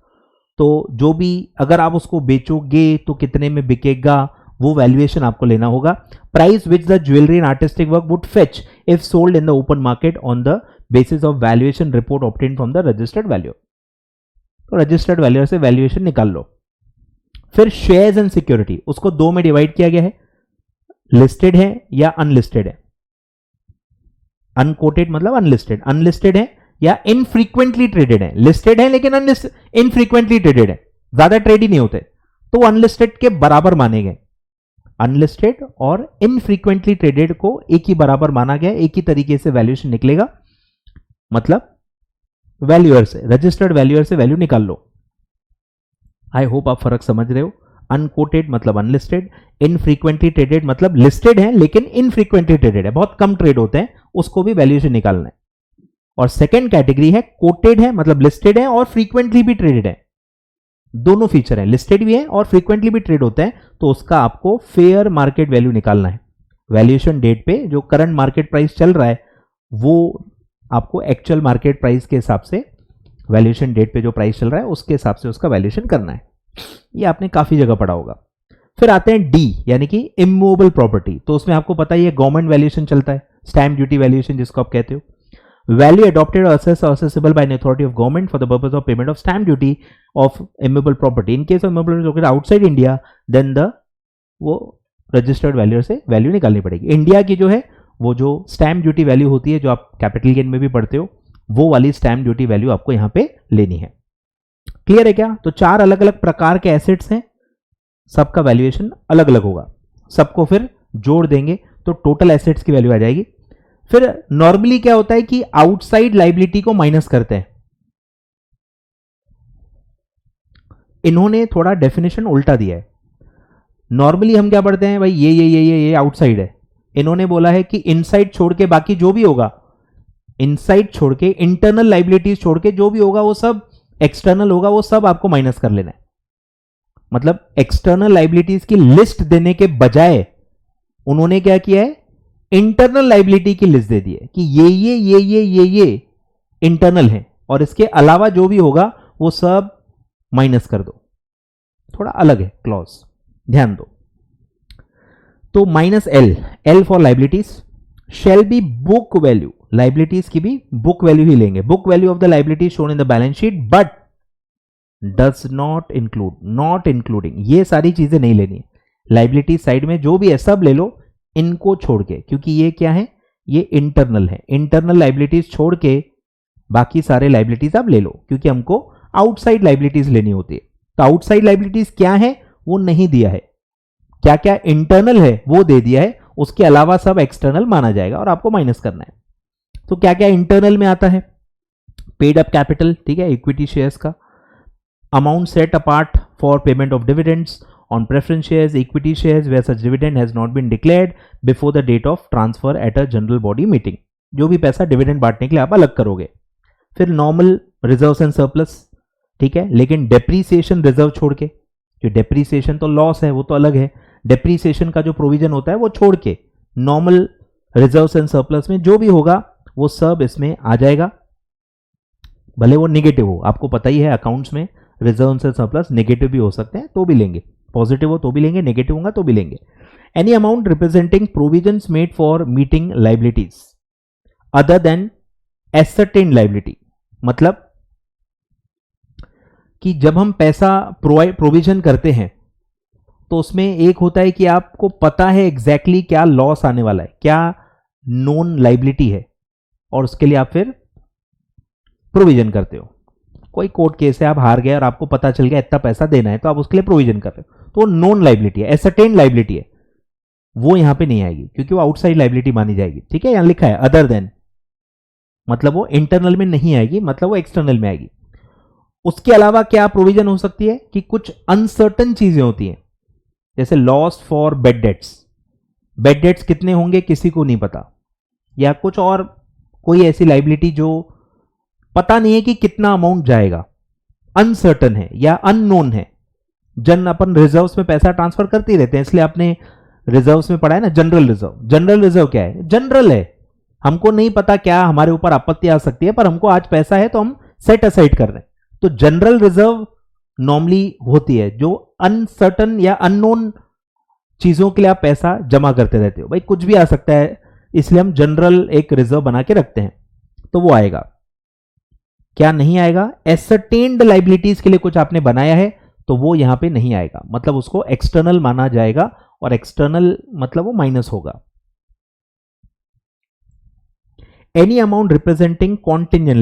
तो जो भी अगर आप उसको बेचोगे तो कितने में बिकेगा, वो वैल्यूएशन आपको लेना होगा। Price which the jewellery and artistic work would fetch if sold in the open market on the basis of valuation report obtained from the registered value. तो रजिस्टर्ड वैल्यू से वैल्यूएशन निकाल लो। फिर शेयर्स एंड सिक्योरिटी, उसको 2 में divide किया गया है, listed है या अनलिस्टेड है। अनकोटेड मतलब अनलिस्टेड, अनलिस्टेड है या इनफ्रीक्वेंटली ट्रेडेड है। लिस्टेड है लेकिन इनफ्रीक्वेंटली ट्रेडेड है, ज्यादा ट्रेड ही नहीं होते, तो अनलिस्टेड के बराबर माने गए। अनलिस्टेड और इनफ्रीक्वेंटली ट्रेडेड को एक ही बराबर माना गया, एक ही तरीके से वैल्यूएशन निकलेगा, मतलब वैल्यूअर से, रजिस्टर्ड वैल्यूअर से वैल्यू निकाल लो। आई होप आप फर्क समझ रहे हो। अनकोटेड मतलब अनलिस्टेड, इनफ्रीक्वेंटली ट्रेडेड मतलब लिस्टेड है लेकिन इनफ्रीक्वेंटली ट्रेडेड है, बहुत कम ट्रेड होते हैं, उसको भी वैल्यूएशन निकालना है। और सेकेंड कैटेगरी है कोटेड है मतलब लिस्टेड है और फ्रीक्वेंटली भी ट्रेडेड है, दोनों फीचर है, लिस्टेड भी है और फ्रीक्वेंटली भी ट्रेड होता है, तो उसका आपको फेयर मार्केट वैल्यू निकालना है। वैल्यूएशन डेट पे जो करंट मार्केट प्राइस चल रहा है वो आपको एक्चुअल मार्केट प्राइस के हिसाब से, वैल्यूएशन डेट पे जो प्राइस चल रहा है उसके हिसाब से उसका वैल्यूएशन करना है। ये आपने काफी जगह पढ़ा होगा। फिर आते हैं डी यानी कि इमूवेबल प्रॉपर्टी, तो उसमें आपको पता ही है गवर्नमेंट वैल्यूएशन चलता है, स्टैम्प ड्यूटी वैल्यूएशन जिसको आप कहते हो। Value adopted or assessed or accessible by an authority of government for the purpose of payment of stamp duty of immutable property. In case of immutable property located outside India, then the वो registered valuer से value निकालनी पड़ेगी। India की जो है वो जो stamp duty value होती है, जो आप कैपिटल गेन में भी पढ़ते हो, वो वाली स्टैम्प ड्यूटी वैल्यू आपको यहाँ पे लेनी है। क्लियर है क्या? तो 4 अलग अलग प्रकार के एसेट्स हैं, सबका वैल्यूएशन अलग अलग होगा, सबको फिर जोड़ देंगे तो टोटल एसेट्स की वैल्यू आ जाएगी। फिर नॉर्मली क्या होता है कि आउटसाइड लाइबिलिटी को माइनस करते हैं, इन्होंने थोड़ा डेफिनेशन उल्टा दिया है। नॉर्मली हम क्या पढ़ते हैं भाई, ये आउटसाइड है, इन्होंने बोला है कि इनसाइड छोड़ के बाकी जो भी होगा, इनसाइड छोड़ के, इंटरनल लाइबिलिटीज छोड़ के जो भी होगा वो सब एक्सटर्नल होगा, वो सब आपको माइनस कर लेना है। मतलब एक्सटर्नल लाइबिलिटीज की लिस्ट देने के बजाय उन्होंने क्या किया है, इंटरनल लाइबिलिटी की लिस्ट दे दी है कि ये इंटरनल है और इसके अलावा जो भी होगा वो सब माइनस कर दो। थोड़ा अलग है क्लॉज, ध्यान दो। तो minus L for liabilities shall be book value, liabilities की भी बुक वैल्यू ही लेंगे, book value of the liability shown in the balance sheet but does not include, not including, ये सारी चीजें नहीं लेनी है। लाइबिलिटी साइड में जो भी है सब ले लो, इनको छोड़ के, क्योंकि ये क्या है, ये इंटरनल है, इंटरनल लाइबिलिटीज छोड़ के बाकी सारे लाइबिलिटीज आप ले लो, क्योंकि हमको आउटसाइड लाइबिलिटीज लेनी होती है। तो आउटसाइड लाइबिलिटीज क्या है वो नहीं दिया है, क्या क्या इंटरनल है वो दे दिया है, उसके अलावा सब एक्सटर्नल माना जाएगा और आपको माइनस करना है। तो क्या क्या इंटरनल में आता है, पेड अप कैपिटल, ठीक है, इक्विटी शेयर्स का, amount set apart for payment of dividends on preference shares, equity shares where such dividend has not been declared before the date of transfer at a general body meeting, जो भी पैसा dividend बांटने के लिए आप अलग करोगे। फिर नॉर्मल रिजर्व्स एंड सरप्लस, ठीक है, लेकिन डेप्रीसिएशन रिजर्व छोड़ के, जो डेप्रीसिएशन तो लॉस है वो तो अलग है, डेप्रीसिएशन का जो प्रोविजन होता है वो छोड़ के नॉर्मल रिजर्व्स एंड सरप्लस में जो भी होगा वो सब इसमें आ जाएगा, भले वो नेगेटिव हो, आपको पता ही है अकाउंट्स में रिजर्व एंड सरप्लस नेगेटिव भी हो सकते हैं तो भी लेंगे, पॉजिटिव हो तो भी लेंगे, नेगेटिव होगा तो भी लेंगे। Any amount representing provisions made for meeting liabilities other than ascertain liability, मतलब कि जब हम पैसा प्रोविजन करते हैं तो उसमें एक होता है कि आपको पता है एग्जैक्टली क्या लॉस आने वाला है, क्या नोन लाइबिलिटी है, और उसके लिए आप फिर प्रोविजन करते हो। कोई कोर्ट केस है, आप हार गए और आपको पता चल गया इतना पैसा देना है तो आप उसके लिए प्रोविजन कर रहे हो, तो नॉन लाइबिलिटी है, एसर्टेन लाइबिलिटी है, वो यहां पे नहीं आएगी क्योंकि वो आउटसाइड लाइबिलिटी मानी जाएगी। ठीक है, यहां लिखा है अदर देन, मतलब वो इंटरनल में नहीं आएगी, मतलब वो एक्सटर्नल में आएगी। उसके अलावा क्या प्रोविजन हो सकती है कि कुछ अनसर्टन चीजें होती हैं, जैसे loss for bad debts, bad debts कितने होंगे किसी को नहीं पता, या कुछ और कोई ऐसी लाइबिलिटी जो पता नहीं है कि कितना अमाउंट जाएगा, अनसर्टन है या अननोन है। अपन रिजर्व्स में पैसा ट्रांसफर करते ही रहते हैं, इसलिए आपने रिजर्व्स में पढ़ा है ना जनरल रिजर्व। जनरल रिजर्व क्या है, जनरल है, हमको नहीं पता क्या हमारे ऊपर आपत्ति आ सकती है, पर हमको आज पैसा है तो हम सेट असाइड कर रहे हैं। तो जनरल रिजर्व नॉर्मली होती है जो अनसर्टन या अननोन चीजों के लिए आप पैसा जमा करते रहते हो, भाई कुछ भी आ सकता है, इसलिए हम जनरल एक रिजर्व बना के रखते हैं, तो वो आएगा। क्या नहीं आएगा, एसर्टेन्ड लाइबिलिटीज के लिए कुछ आपने बनाया है तो वो यहां पे नहीं आएगा, मतलब उसको एक्सटर्नल माना जाएगा, और एक्सटर्नल मतलब वो माइनस होगा। Any amount representing contingent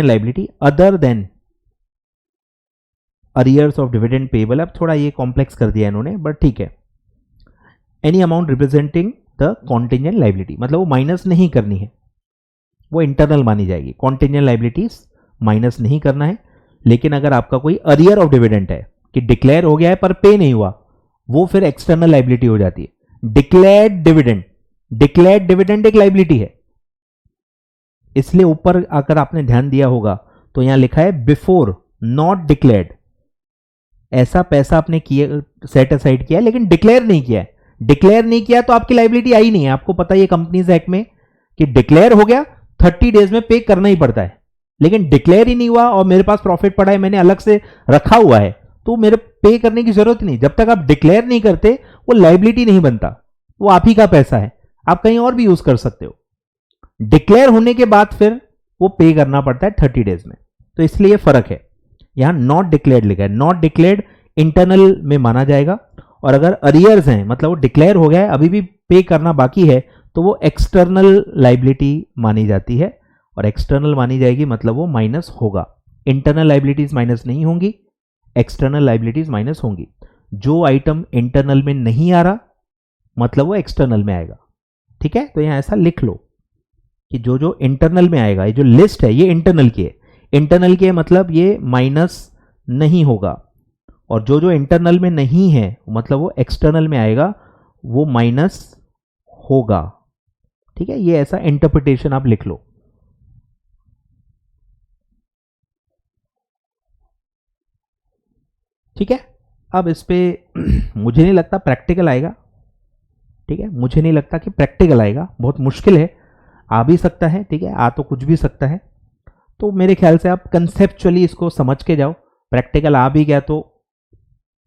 liability other than arrears of dividend payable, अब थोड़ा ये कॉम्प्लेक्स कर दिया इन्होंने बट ठीक है। Any amount representing the contingent liability, मतलब वो माइनस नहीं करनी है, वो इंटरनल मानी जाएगी। कॉन्टिजेंट लाइबिलिटीज माइनस नहीं करना है, लेकिन अगर आपका कोई अरियर ऑफ डिविडेंड है कि डिक्लेयर हो गया है पर पे नहीं हुआ, वो फिर एक्सटर्नल लाइबिलिटी हो जाती है। डिक्लेयर्ड डिविडेंड एक लाइबिलिटी है, इसलिए ऊपर अगर आपने ध्यान दिया होगा तो यहां लिखा है बिफोर नॉट डिक्लेयर्ड। ऐसा पैसा आपने किया, सेट असाइड किया लेकिन डिक्लेयर नहीं किया है। डिक्लेयर नहीं किया तो आपकी लाइबिलिटी आई नहीं है। आपको पता है कंपनीज एक्ट में कि डिक्लेयर हो गया 30 डेज में पे करना ही पड़ता है, लेकिन डिक्लेयर ही नहीं हुआ और मेरे पास प्रॉफिट पड़ा है, मैंने अलग से रखा हुआ है, तो मेरे पे करने की जरूरत नहीं। जब तक आप डिक्लेयर नहीं करते वो लाइबिलिटी नहीं बनता, वो आप ही का पैसा है, आप कहीं और भी यूज कर सकते हो। डिक्लेयर होने के बाद फिर वो पे करना पड़ता है 30 डेज में, तो इसलिए फर्क है। यहां नॉट डिक्लेयर्ड लिखा है, नॉट डिक्लेयर्ड इंटरनल में माना जाएगा, और अगर अरियर्स हैं मतलब वो डिक्लेयर हो गया है अभी भी पे करना बाकी है तो वो एक्सटर्नल लाइबिलिटी मानी जाती है, और एक्सटर्नल मानी जाएगी मतलब वो माइनस होगा। इंटरनल लाइबिलिटीज माइनस नहीं होंगी, एक्सटर्नल लाइबिलिटीज माइनस होंगी। जो आइटम इंटरनल में नहीं आ रहा मतलब वो एक्सटर्नल में आएगा, ठीक है। तो यहां ऐसा लिख लो कि जो जो इंटरनल में आएगा, ये जो लिस्ट है ये इंटरनल की है, इंटरनल की है मतलब ये माइनस नहीं होगा, और जो जो इंटरनल में नहीं है मतलब वो एक्सटर्नल में आएगा, वो माइनस होगा, ठीक है। ये ऐसा इंटरप्रिटेशन आप लिख लो। ठीक है, अब इस पे मुझे नहीं लगता प्रैक्टिकल आएगा, ठीक है, मुझे नहीं लगता कि प्रैक्टिकल आएगा, बहुत मुश्किल है। आ भी सकता है, ठीक है, आ तो कुछ भी सकता है। तो मेरे ख्याल से आप कंसेप्चुअली इसको समझ के जाओ। प्रैक्टिकल आ भी गया तो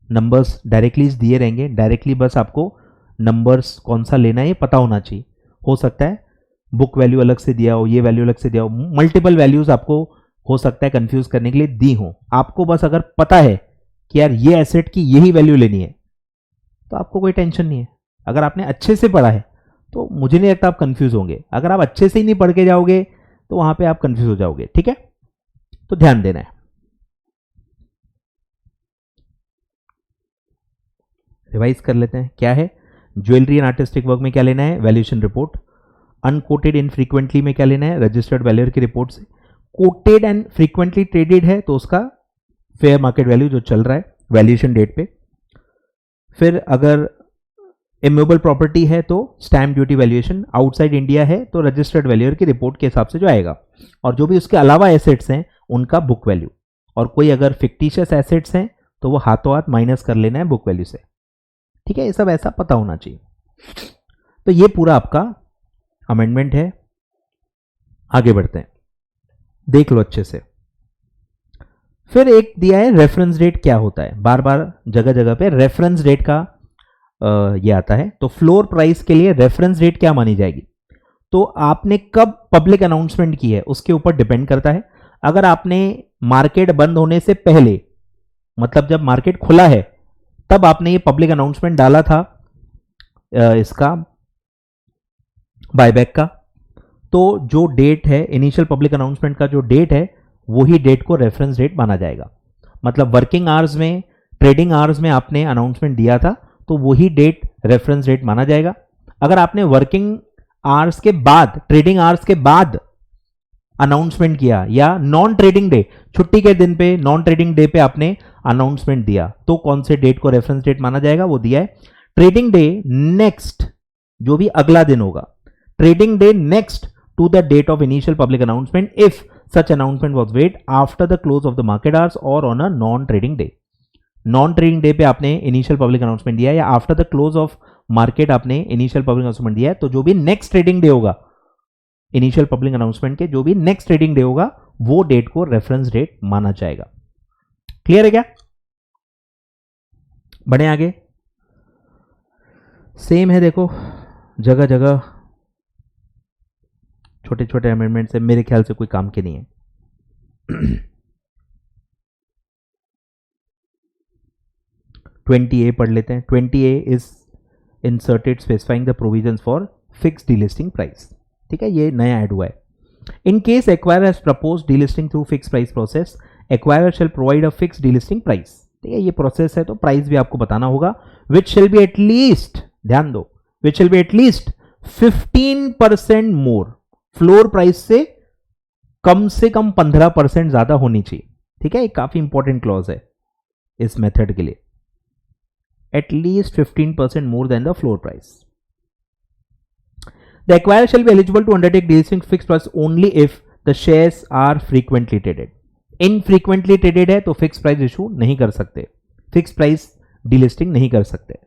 नंबर्स डायरेक्टली दिए रहेंगे, डायरेक्टली बस आपको नंबर्स कौन सा लेना है ये पता होना चाहिए। हो सकता है बुक वैल्यू अलग से दिया हो, ये वैल्यू अलग से दिया हो, मल्टीपल वैल्यूज आपको हो सकता है कंफ्यूज करने के लिए दी हो। आपको बस अगर पता है कि यार ये एसेट की यही वैल्यू लेनी है तो आपको कोई टेंशन नहीं है। अगर आपने अच्छे से पढ़ा है तो मुझे नहीं लगता आप कंफ्यूज होंगे। अगर आप अच्छे से ही नहीं पढ़ के जाओगे तो वहां पे आप कंफ्यूज हो जाओगे, ठीक है। तो ध्यान देना है। रिवाइज कर लेते हैं क्या है। ज्वेलरी एंड आर्टिस्टिक वर्क में क्या लेना है, वैल्यूएशन रिपोर्ट। अनकोटेड इनफ्रीक्वेंटली में क्या लेना है, रजिस्टर्ड वैल्यूअर की रिपोर्ट से। कोटेड एंड फ्रीक्वेंटली ट्रेडेड है तो उसका फेयर मार्केट वैल्यू जो चल रहा है वैल्यूएशन डेट पे। फिर अगर इमूवेबल प्रॉपर्टी है तो stamp duty valuation. Outside India है तो रजिस्टर्ड वैल्यूअर की रिपोर्ट के हिसाब से जो आएगा, और जो भी उसके अलावा एसेट्स हैं उनका बुक वैल्यू। और कोई अगर फिक्टिशियस एसेट्स हैं तो वो हाथों हाथ माइनस कर लेना है बुक वैल्यू से, ठीक है। ये सब ऐसा पता होना चाहिए। तो ये पूरा आपका अमेंडमेंट है। आगे बढ़ते हैं, देख लो अच्छे से। फिर एक दिया है रेफरेंस रेट क्या होता है। बार बार जगह जगह पे रेफरेंस रेट का ये आता है। तो फ्लोर प्राइस के लिए रेफरेंस रेट क्या मानी जाएगी, तो आपने कब पब्लिक अनाउंसमेंट की है उसके ऊपर डिपेंड करता है। अगर आपने मार्केट बंद होने से पहले, मतलब जब मार्केट खुला है तब आपने ये पब्लिक अनाउंसमेंट डाला था इसका बायबैक का, तो जो डेट है इनिशियल पब्लिक अनाउंसमेंट का जो डेट है वही डेट को रेफरेंस डेट माना जाएगा। मतलब वर्किंग आवर्स में, ट्रेडिंग आवर्स में आपने अनाउंसमेंट दिया था तो वही डेट रेफरेंस डेट माना जाएगा। अगर आपने वर्किंग आवर्स के बाद, ट्रेडिंग आवर्स के बाद अनाउंसमेंट किया, या नॉन ट्रेडिंग डे, छुट्टी के दिन पे, नॉन ट्रेडिंग डे पे आपने अनाउंसमेंट दिया, तो कौन से डेट को रेफरेंस डेट माना जाएगा, वो दिया है ट्रेडिंग डे नेक्स्ट, जो भी अगला दिन होगा, trading day next to the date of initial public announcement if such announcement was made after the close of the market hours और on a non trading day. Non trading day पे आपने initial public announcement दिया या after the close of market आपने initial public announcement दिया है, तो जो भी नेक्स्ट ट्रेडिंग डे होगा, इनिशियल पब्लिक अनाउंसमेंट के जो भी नेक्स्ट ट्रेडिंग डे होगा, वो डेट को रेफरेंस डेट माना जाएगा। क्लियर है क्या? बढ़े आगे। सेम है, देखो जगह जगह छोटे छोटे अमेंडमेंट्स है, मेरे ख्याल से कोई काम के नहीं है। 20A पढ़ लेते हैं। 20A is inserted specifying the provisions for fixed delisting price, ठीक है, ये नया ऐड हुआ है। In case acquirer has proposed delisting through fixed price process, acquirer shell provide a fixed delisting price. ठीक है, ये प्रोसेस है, तो प्राइस भी आपको बताना होगा, विच शेल बी एटलीस्ट, ध्यान दो, विच shall be at least 15% more, floor price से कम 15% ज्यादा होनी चाहिए। ठीक है, ये काफी इंपॉर्टेंट क्लॉज है इस मेथड के लिए, at least 15% more than the floor price. The acquirer shall be eligible to undertake delisting fixed price only if the shares are frequently traded. Infrequently traded है तो फिक्स प्राइस इशू नहीं कर सकते, fix price delisting नहीं कर सकते।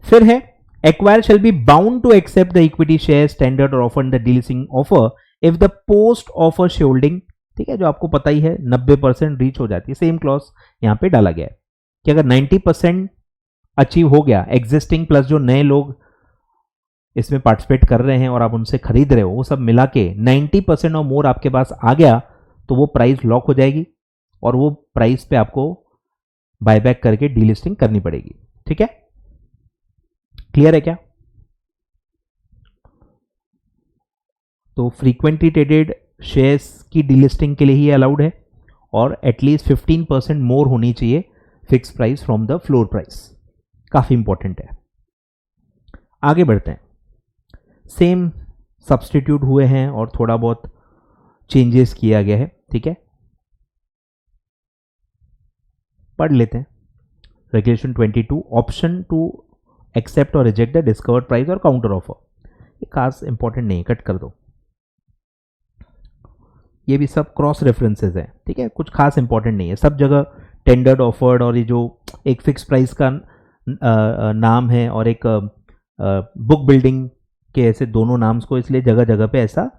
फिर है acquirer shall be bound to accept the equity shares tendered or offered in the delisting offer if the post offer shareholding, ठीक है, जो आपको पता ही है 90% रीच हो जाती है। सेम क्लॉज यहां पे डाला गया है कि अगर 90% अचीव हो गया, एग्जिस्टिंग प्लस जो नए लोग इसमें पार्टिसिपेट कर रहे हैं और आप उनसे खरीद रहे हो, वो सब मिला के 90% और मोर आपके पास आ गया, तो वो प्राइस लॉक हो जाएगी और वो प्राइस पे आपको बायबैक करके डीलिस्टिंग करनी पड़ेगी। ठीक है, क्लियर है क्या? तो फ्रीक्वेंटली ट्रेडेड शेयर्स की डीलिस्टिंग के लिए ही अलाउड है और एटलीस्ट 15% मोर होनी चाहिए fix price from the floor price, काफी इंपॉर्टेंट है। आगे बढ़ते हैं, सेम सब्स्टिट्यूट हुए हैं और थोड़ा बहुत चेंजेस किया गया है। ठीक है, पढ़ लेते हैं। रेगुलेशन 22, ऑप्शन टू एक्सेप्ट और रिजेक्ट द डिस्कवर्ड प्राइस और काउंटर ऑफर, ये खास इंपॉर्टेंट नहीं, कट कर दो, ये भी सब क्रॉस रेफरेंसेस है। ठीक है, कुछ खास इंपॉर्टेंट नहीं है, सब जगह टेंडर्ड ऑफर्ड और ये जो एक फिक्स प्राइस का नाम है और एक बुक बिल्डिंग के ऐसे दोनों नाम्स को इसलिए जगह जगह पे ऐसा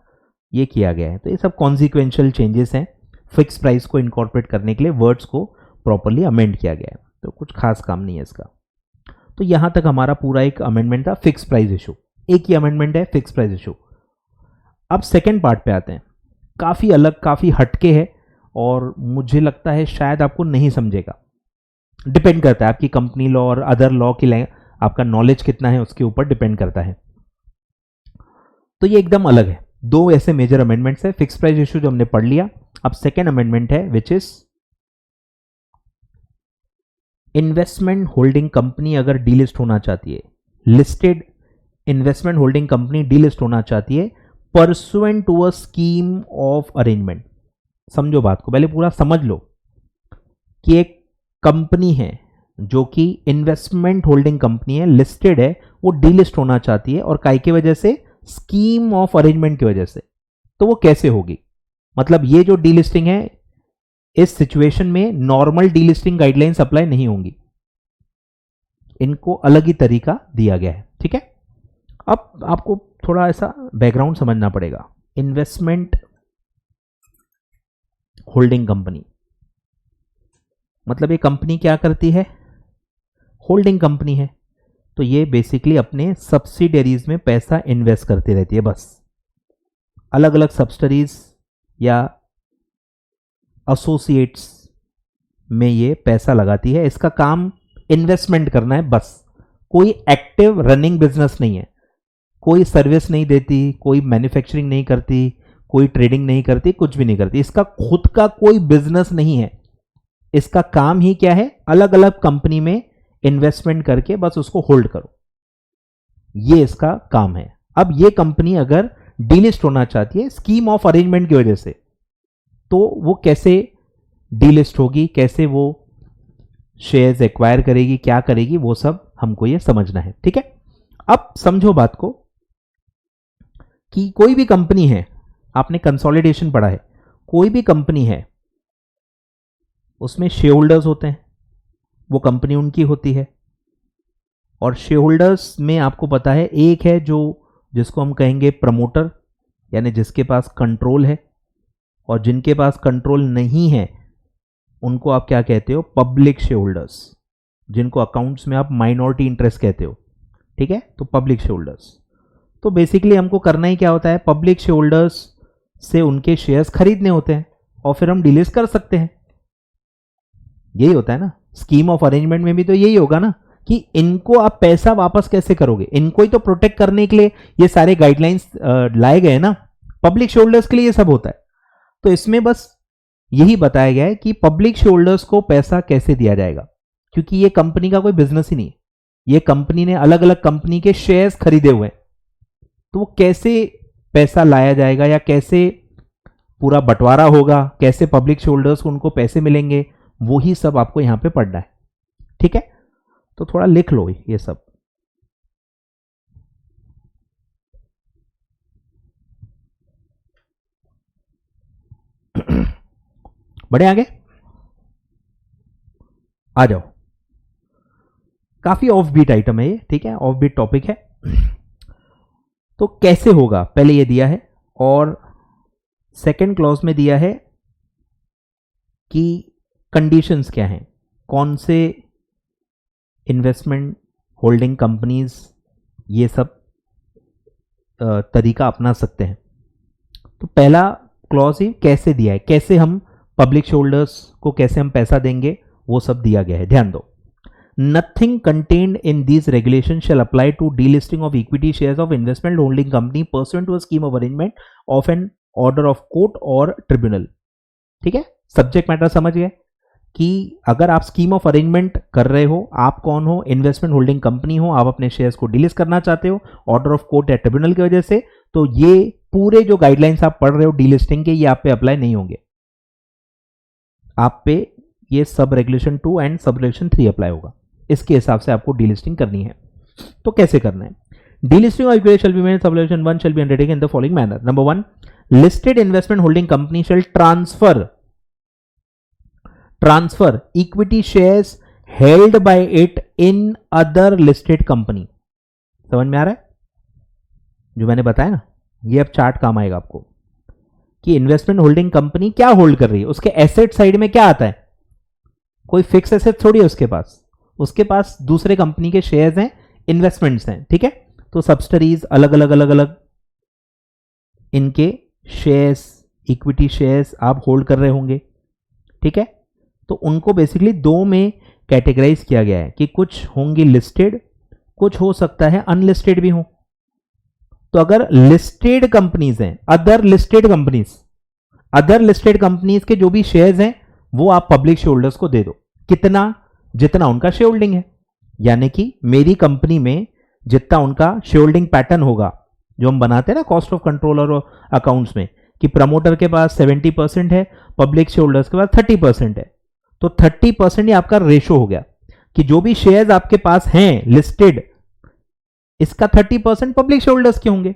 ये किया गया है। तो ये सब कॉन्सिक्वेंशियल चेंजेस हैं, फिक्स प्राइस को इनकॉर्पोरेट करने के लिए वर्ड्स को प्रॉपर्ली अमेंड किया गया है, तो कुछ खास काम नहीं है इसका। तो यहां तक हमारा पूरा एक अमेंडमेंट था फिक्स प्राइस इशू, एक ही अमेंडमेंट है फिक्स प्राइस इशू। अब सेकेंड पार्ट पे आते हैं, काफी अलग, काफी हटके है और मुझे लगता है शायद आपको नहीं समझेगा, डिपेंड करता है आपकी कंपनी लॉ और अदर लॉ की आपका नॉलेज कितना है उसके ऊपर डिपेंड करता है। तो ये एकदम अलग है, दो ऐसे मेजर अमेंडमेंट्स है। फिक्स प्राइस इशू जो हमने पढ़ लिया, अब सेकेंड अमेंडमेंट है which is investment holding company अगर डीलिस्ट होना चाहती है, listed investment holding company delist होना चाहती है pursuant to a scheme of arrangement. समझो बात को, पहले पूरा समझ लो कि एक कंपनी है जो कि इन्वेस्टमेंट होल्डिंग कंपनी है, लिस्टेड है, वो डीलिस्ट होना चाहती है और काय की वजह से, स्कीम ऑफ अरेंजमेंट की वजह से। तो वो कैसे होगी, मतलब ये जो डीलिस्टिंग है इस सिचुएशन में नॉर्मल डीलिस्टिंग गाइडलाइंस अप्लाई नहीं होंगी, इनको अलग ही तरीका दिया गया है। ठीक है, अब आपको थोड़ा ऐसा बैकग्राउंड समझना पड़ेगा। इन्वेस्टमेंट होल्डिंग कंपनी मतलब ये कंपनी क्या करती है, होल्डिंग कंपनी है, तो ये बेसिकली अपने सब्सिडरीज में पैसा इन्वेस्ट करती रहती है, बस अलग अलग सब्सिडरीज या एसोसिएट्स में ये पैसा लगाती है। इसका काम इन्वेस्टमेंट करना है बस, कोई एक्टिव रनिंग बिजनेस नहीं है, कोई सर्विस नहीं देती, कोई मैन्युफैक्चरिंग नहीं करती, कोई ट्रेडिंग नहीं करती, कुछ भी नहीं करती, इसका खुद का कोई बिजनेस नहीं है। इसका काम ही क्या है, अलग अलग कंपनी में इन्वेस्टमेंट करके बस उसको होल्ड करो, ये इसका काम है। अब ये कंपनी अगर डीलिस्ट होना चाहती है स्कीम ऑफ अरेंजमेंट की वजह से, तो वो कैसे डीलिस्ट होगी, कैसे वो शेयर्स एक्वायर करेगी, क्या करेगी, वो सब हमको ये समझना है। ठीक है, अब समझो बात को कि कोई भी कंपनी है, आपने कंसोलिडेशन पढ़ा है, कोई भी कंपनी है उसमें शेयर होल्डर्स होते हैं, वो कंपनी उनकी होती है और शेयर होल्डर्स में आपको पता है एक है जो जिसको हम कहेंगे प्रमोटर, यानी जिसके पास कंट्रोल है, और जिनके पास कंट्रोल नहीं है उनको आप क्या कहते हो, पब्लिक शेयर होल्डर्स, जिनको अकाउंट्स में आप माइनॉरिटी इंटरेस्ट कहते हो। ठीक है, तो पब्लिक शेयर होल्डर्स। तो बेसिकली हमको करना ही क्या होता है, पब्लिक शेयर होल्डर्स से उनके शेयर्स खरीदने होते हैं और फिर हम डिलीस्ट कर सकते हैं, यही होता है ना। स्कीम ऑफ अरेंजमेंट में भी तो यही होगा ना कि इनको आप पैसा वापस कैसे करोगे, इनको ही तो प्रोटेक्ट करने के लिए ये सारे गाइडलाइंस लाए गए ना, पब्लिक शेयर होल्डर्स के लिए ये सब होता है। तो इसमें बस यही बताया गया है कि पब्लिक शेयर होल्डर्स को पैसा कैसे दिया जाएगा, क्योंकि ये कंपनी का कोई बिजनेस ही नहीं है, ये कंपनी ने अलग अलग कंपनी के शेयर्स खरीदे हुए हैं, तो वो कैसे पैसा लाया जाएगा या कैसे पूरा बंटवारा होगा, कैसे पब्लिक शेयर होल्डर्स को उनको पैसे मिलेंगे, वो ही सब आपको यहां पे पढ़ना है। ठीक है, तो थोड़ा लिख लो ये सब। बढ़े आगे, आ जाओ। काफी ऑफ बीट आइटम है ये, ठीक है, ऑफ बीट टॉपिक है। तो कैसे होगा, पहले ये दिया है, और सेकेंड क्लॉज में दिया है कि कंडीशंस क्या हैं, कौन से इन्वेस्टमेंट होल्डिंग कंपनीज ये सब तरीका अपना सकते हैं। तो पहला क्लॉज ही कैसे दिया है, कैसे हम पब्लिक शेयर होल्डर्स को कैसे हम पैसा देंगे, वो सब दिया गया है। ध्यान दो, nothing contained in these regulation shall apply to delisting of equity shares of investment holding company pursuant to a scheme of arrangement of an order of court और ट्रिब्यूनल। ठीक है, सब्जेक्ट मैटर समझ गए कि अगर आप स्कीम ऑफ अरेंजमेंट कर रहे हो, आप कौन हो, इन्वेस्टमेंट होल्डिंग कंपनी हो, आप अपने शेयर्स को डिलिस्ट करना चाहते हो ऑर्डर ऑफ कोर्ट या ट्रिब्यूनल की वजह से, तो ये पूरे जो गाइडलाइंस आप पढ़ रहे हो डीलिस्टिंग के, ये आप पे अप्लाई नहीं होंगे। आप पे ये sub regulation 2 and sub regulation 3 apply होगा, इसके हिसाब से आपको डीलिस्टिंग करनी है। तो कैसे करना है, delisting of equity shall be made, सब regulation 1 shall be undertaken in the following manner. Number 1, listed investment holding company shell transfer equity shares held bye it in other listed company. समझ में आ रहा है जो मैंने बताया ना, ये अब चार्ट काम आएगा आपको कि इन्वेस्टमेंट होल्डिंग कंपनी क्या होल्ड कर रही है, उसके एसेट साइड में क्या आता है, कोई फिक्स एसेट थोड़ी है उसके पास दूसरे कंपनी के शेयर्स हैं, इन्वेस्टमेंट्स हैं। ठीक है, तो सब्सिडरीज अलग अलग इनके शेयर्स, इक्विटी शेयर्स आप होल्ड कर रहे होंगे। ठीक है, तो उनको बेसिकली दो में कैटेगराइज किया गया है कि कुछ होंगी लिस्टेड, कुछ हो सकता है अनलिस्टेड भी हो। तो अगर लिस्टेड कंपनीज हैं, अदर लिस्टेड कंपनीज के जो भी शेयर्स हैं वो आप पब्लिक शेयर होल्डर्स को दे दो। कितना, जितना उनका शेयर होल्डिंग है, यानी कि मेरी कंपनी में जितना उनका शेयर होल्डिंग पैटर्न होगा, जो हम बनाते हैं ना कॉस्ट ऑफ कंट्रोल और अकाउंट्स में, कि प्रमोटर के पास 70% है, पब्लिक शेयर होल्डर्स के पास 30% है, तो 30% ही आपका रेशो हो गया कि जो भी शेयर्स आपके पास हैं लिस्टेड, इसका 30% पब्लिक शेयर होल्डर्स के होंगे,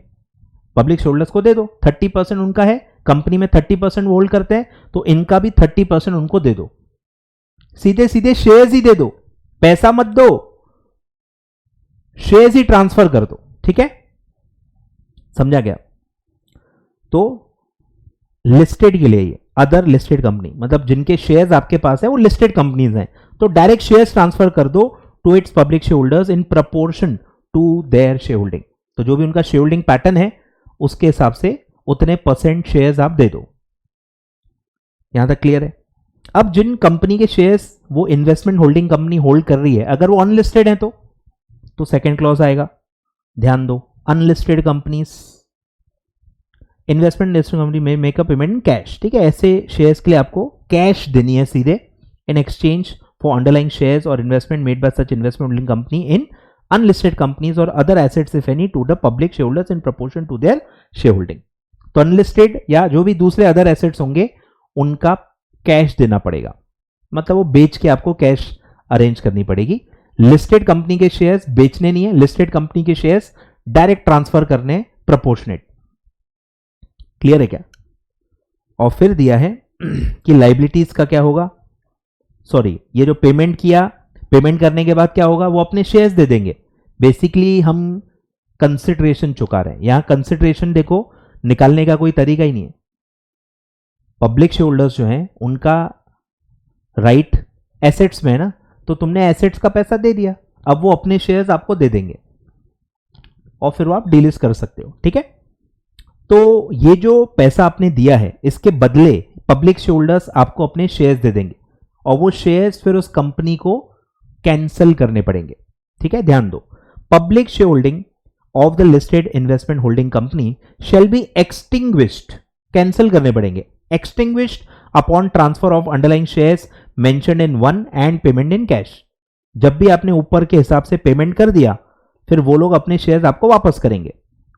पब्लिक शेयर होल्डर्स को दे दो। 30% उनका है, कंपनी में 30% होल्ड करते हैं, तो इनका भी 30% उनको दे दो। सीधे सीधे शेयर्स ही दे दो, पैसा मत दो, शेयर्स ही ट्रांसफर कर दो। ठीक है, समझा गया। तो लिस्टेड के लिए ये अदर लिस्टेड कंपनी, मतलब जिनके शेयर्स आपके पास है वो लिस्टेड कंपनीज हैं, तो डायरेक्ट शेयर्स ट्रांसफर कर दो to its public share holders in proportion to their share holding. तो जो भी उनका शेयर होल्डिंग पैटर्न है उसके हिसाब से उतने % शेयर्स आप दे दो। यहां तक क्लियर है। अब जिन कंपनी के शेयर्स वो इन्वेस्टमेंट होल्डिंग कंपनी होल्ड कर रही है, अगर वो अनलिस्टेड है तो सेकेंड क्लॉज आएगा। ध्यान दो, unlisted companies, investment listed company में make a payment in cash. ठीक है, ऐसे शेयर्स के लिए आपको कैश देनी है सीधे, in exchange for underlying shares और investment made by such investment holding company in unlisted companies और other assets if any to the public share holders in proportion to their share holding. तो unlisted या जो भी दूसरे other assets होंगे उनका cash देना पड़ेगा, मतलब वो बेच के आपको कैश अरेंज करनी पड़ेगी। लिस्टेड कंपनी के शेयर्स बेचने नहीं है, लिस्टेड कंपनी के शेयर्स डायरेक्ट ट्रांसफर करने प्रोपोर्शनेट। क्लियर है क्या? और फिर दिया है कि लाइबिलिटीज का क्या होगा, सॉरी ये जो पेमेंट किया, पेमेंट करने के बाद क्या होगा, वो अपने शेयर्स दे देंगे। बेसिकली हम कंसिडरेशन चुका रहे हैं, यहां कंसिडरेशन देखो निकालने का कोई तरीका ही नहीं है। पब्लिक शेयर होल्डर्स जो हैं उनका राइट एसेट्स में है ना, तो तुमने एसेट्स का पैसा दे दिया, अब वो अपने शेयर्स आपको दे देंगे और फिर वो आप डीलिस्ट कर सकते हो। ठीक है, तो ये जो पैसा आपने दिया है इसके बदले पब्लिक शेयर होल्डर्स आपको अपने शेयर्स दे देंगे और वो शेयर्स फिर उस कंपनी को कैंसिल करने पड़ेंगे। ठीक है, ध्यान दो, public share holding of the listed investment holding company shall B extinguished, cancel करने पड़ेंगे, extinguished upon transfer of underlying shares mentioned in 1 and payment in cash. जब भी आपने ऊपर के हिसाब से पेमेंट कर दिया, फिर वो लोग अपने शेयर्स आपको वापस करेंगे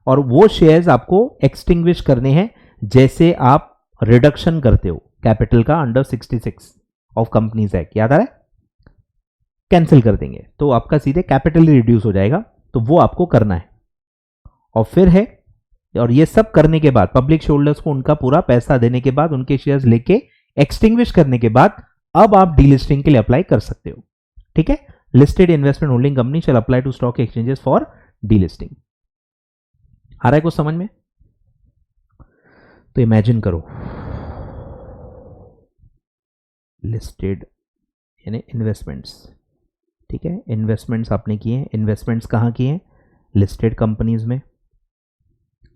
और वो शेयर्स आपको एक्सटिंग्विश करने हैं जैसे आप रिडक्शन करते हो कैपिटल का अंडर 66 ऑफ कंपनीज एक्ट। याद आ रहा है? कैंसिल कर देंगे तो आपका सीधे कैपिटल रिड्यूस हो जाएगा, तो वो आपको करना है। और फिर है, और ये सब करने के बाद पब्लिक शेयर होल्डर्स को उनका पूरा पैसा देने के बाद, उनके शेयर्स लेके एक्सटिंग्विश करने के बाद, अब आप डीलिस्टिंग के लिए अप्लाई कर सकते हो। ठीक है, listed investment holding company shall apply to stock exchanges for delisting. आ रहा है कुछ समझ में? तो इमेजिन करो, लिस्टेड यानी इन्वेस्टमेंट्स। ठीक है, इन्वेस्टमेंट्स आपने किए हैं। इन्वेस्टमेंट्स कहाँ किए हैं? लिस्टेड कंपनीज में,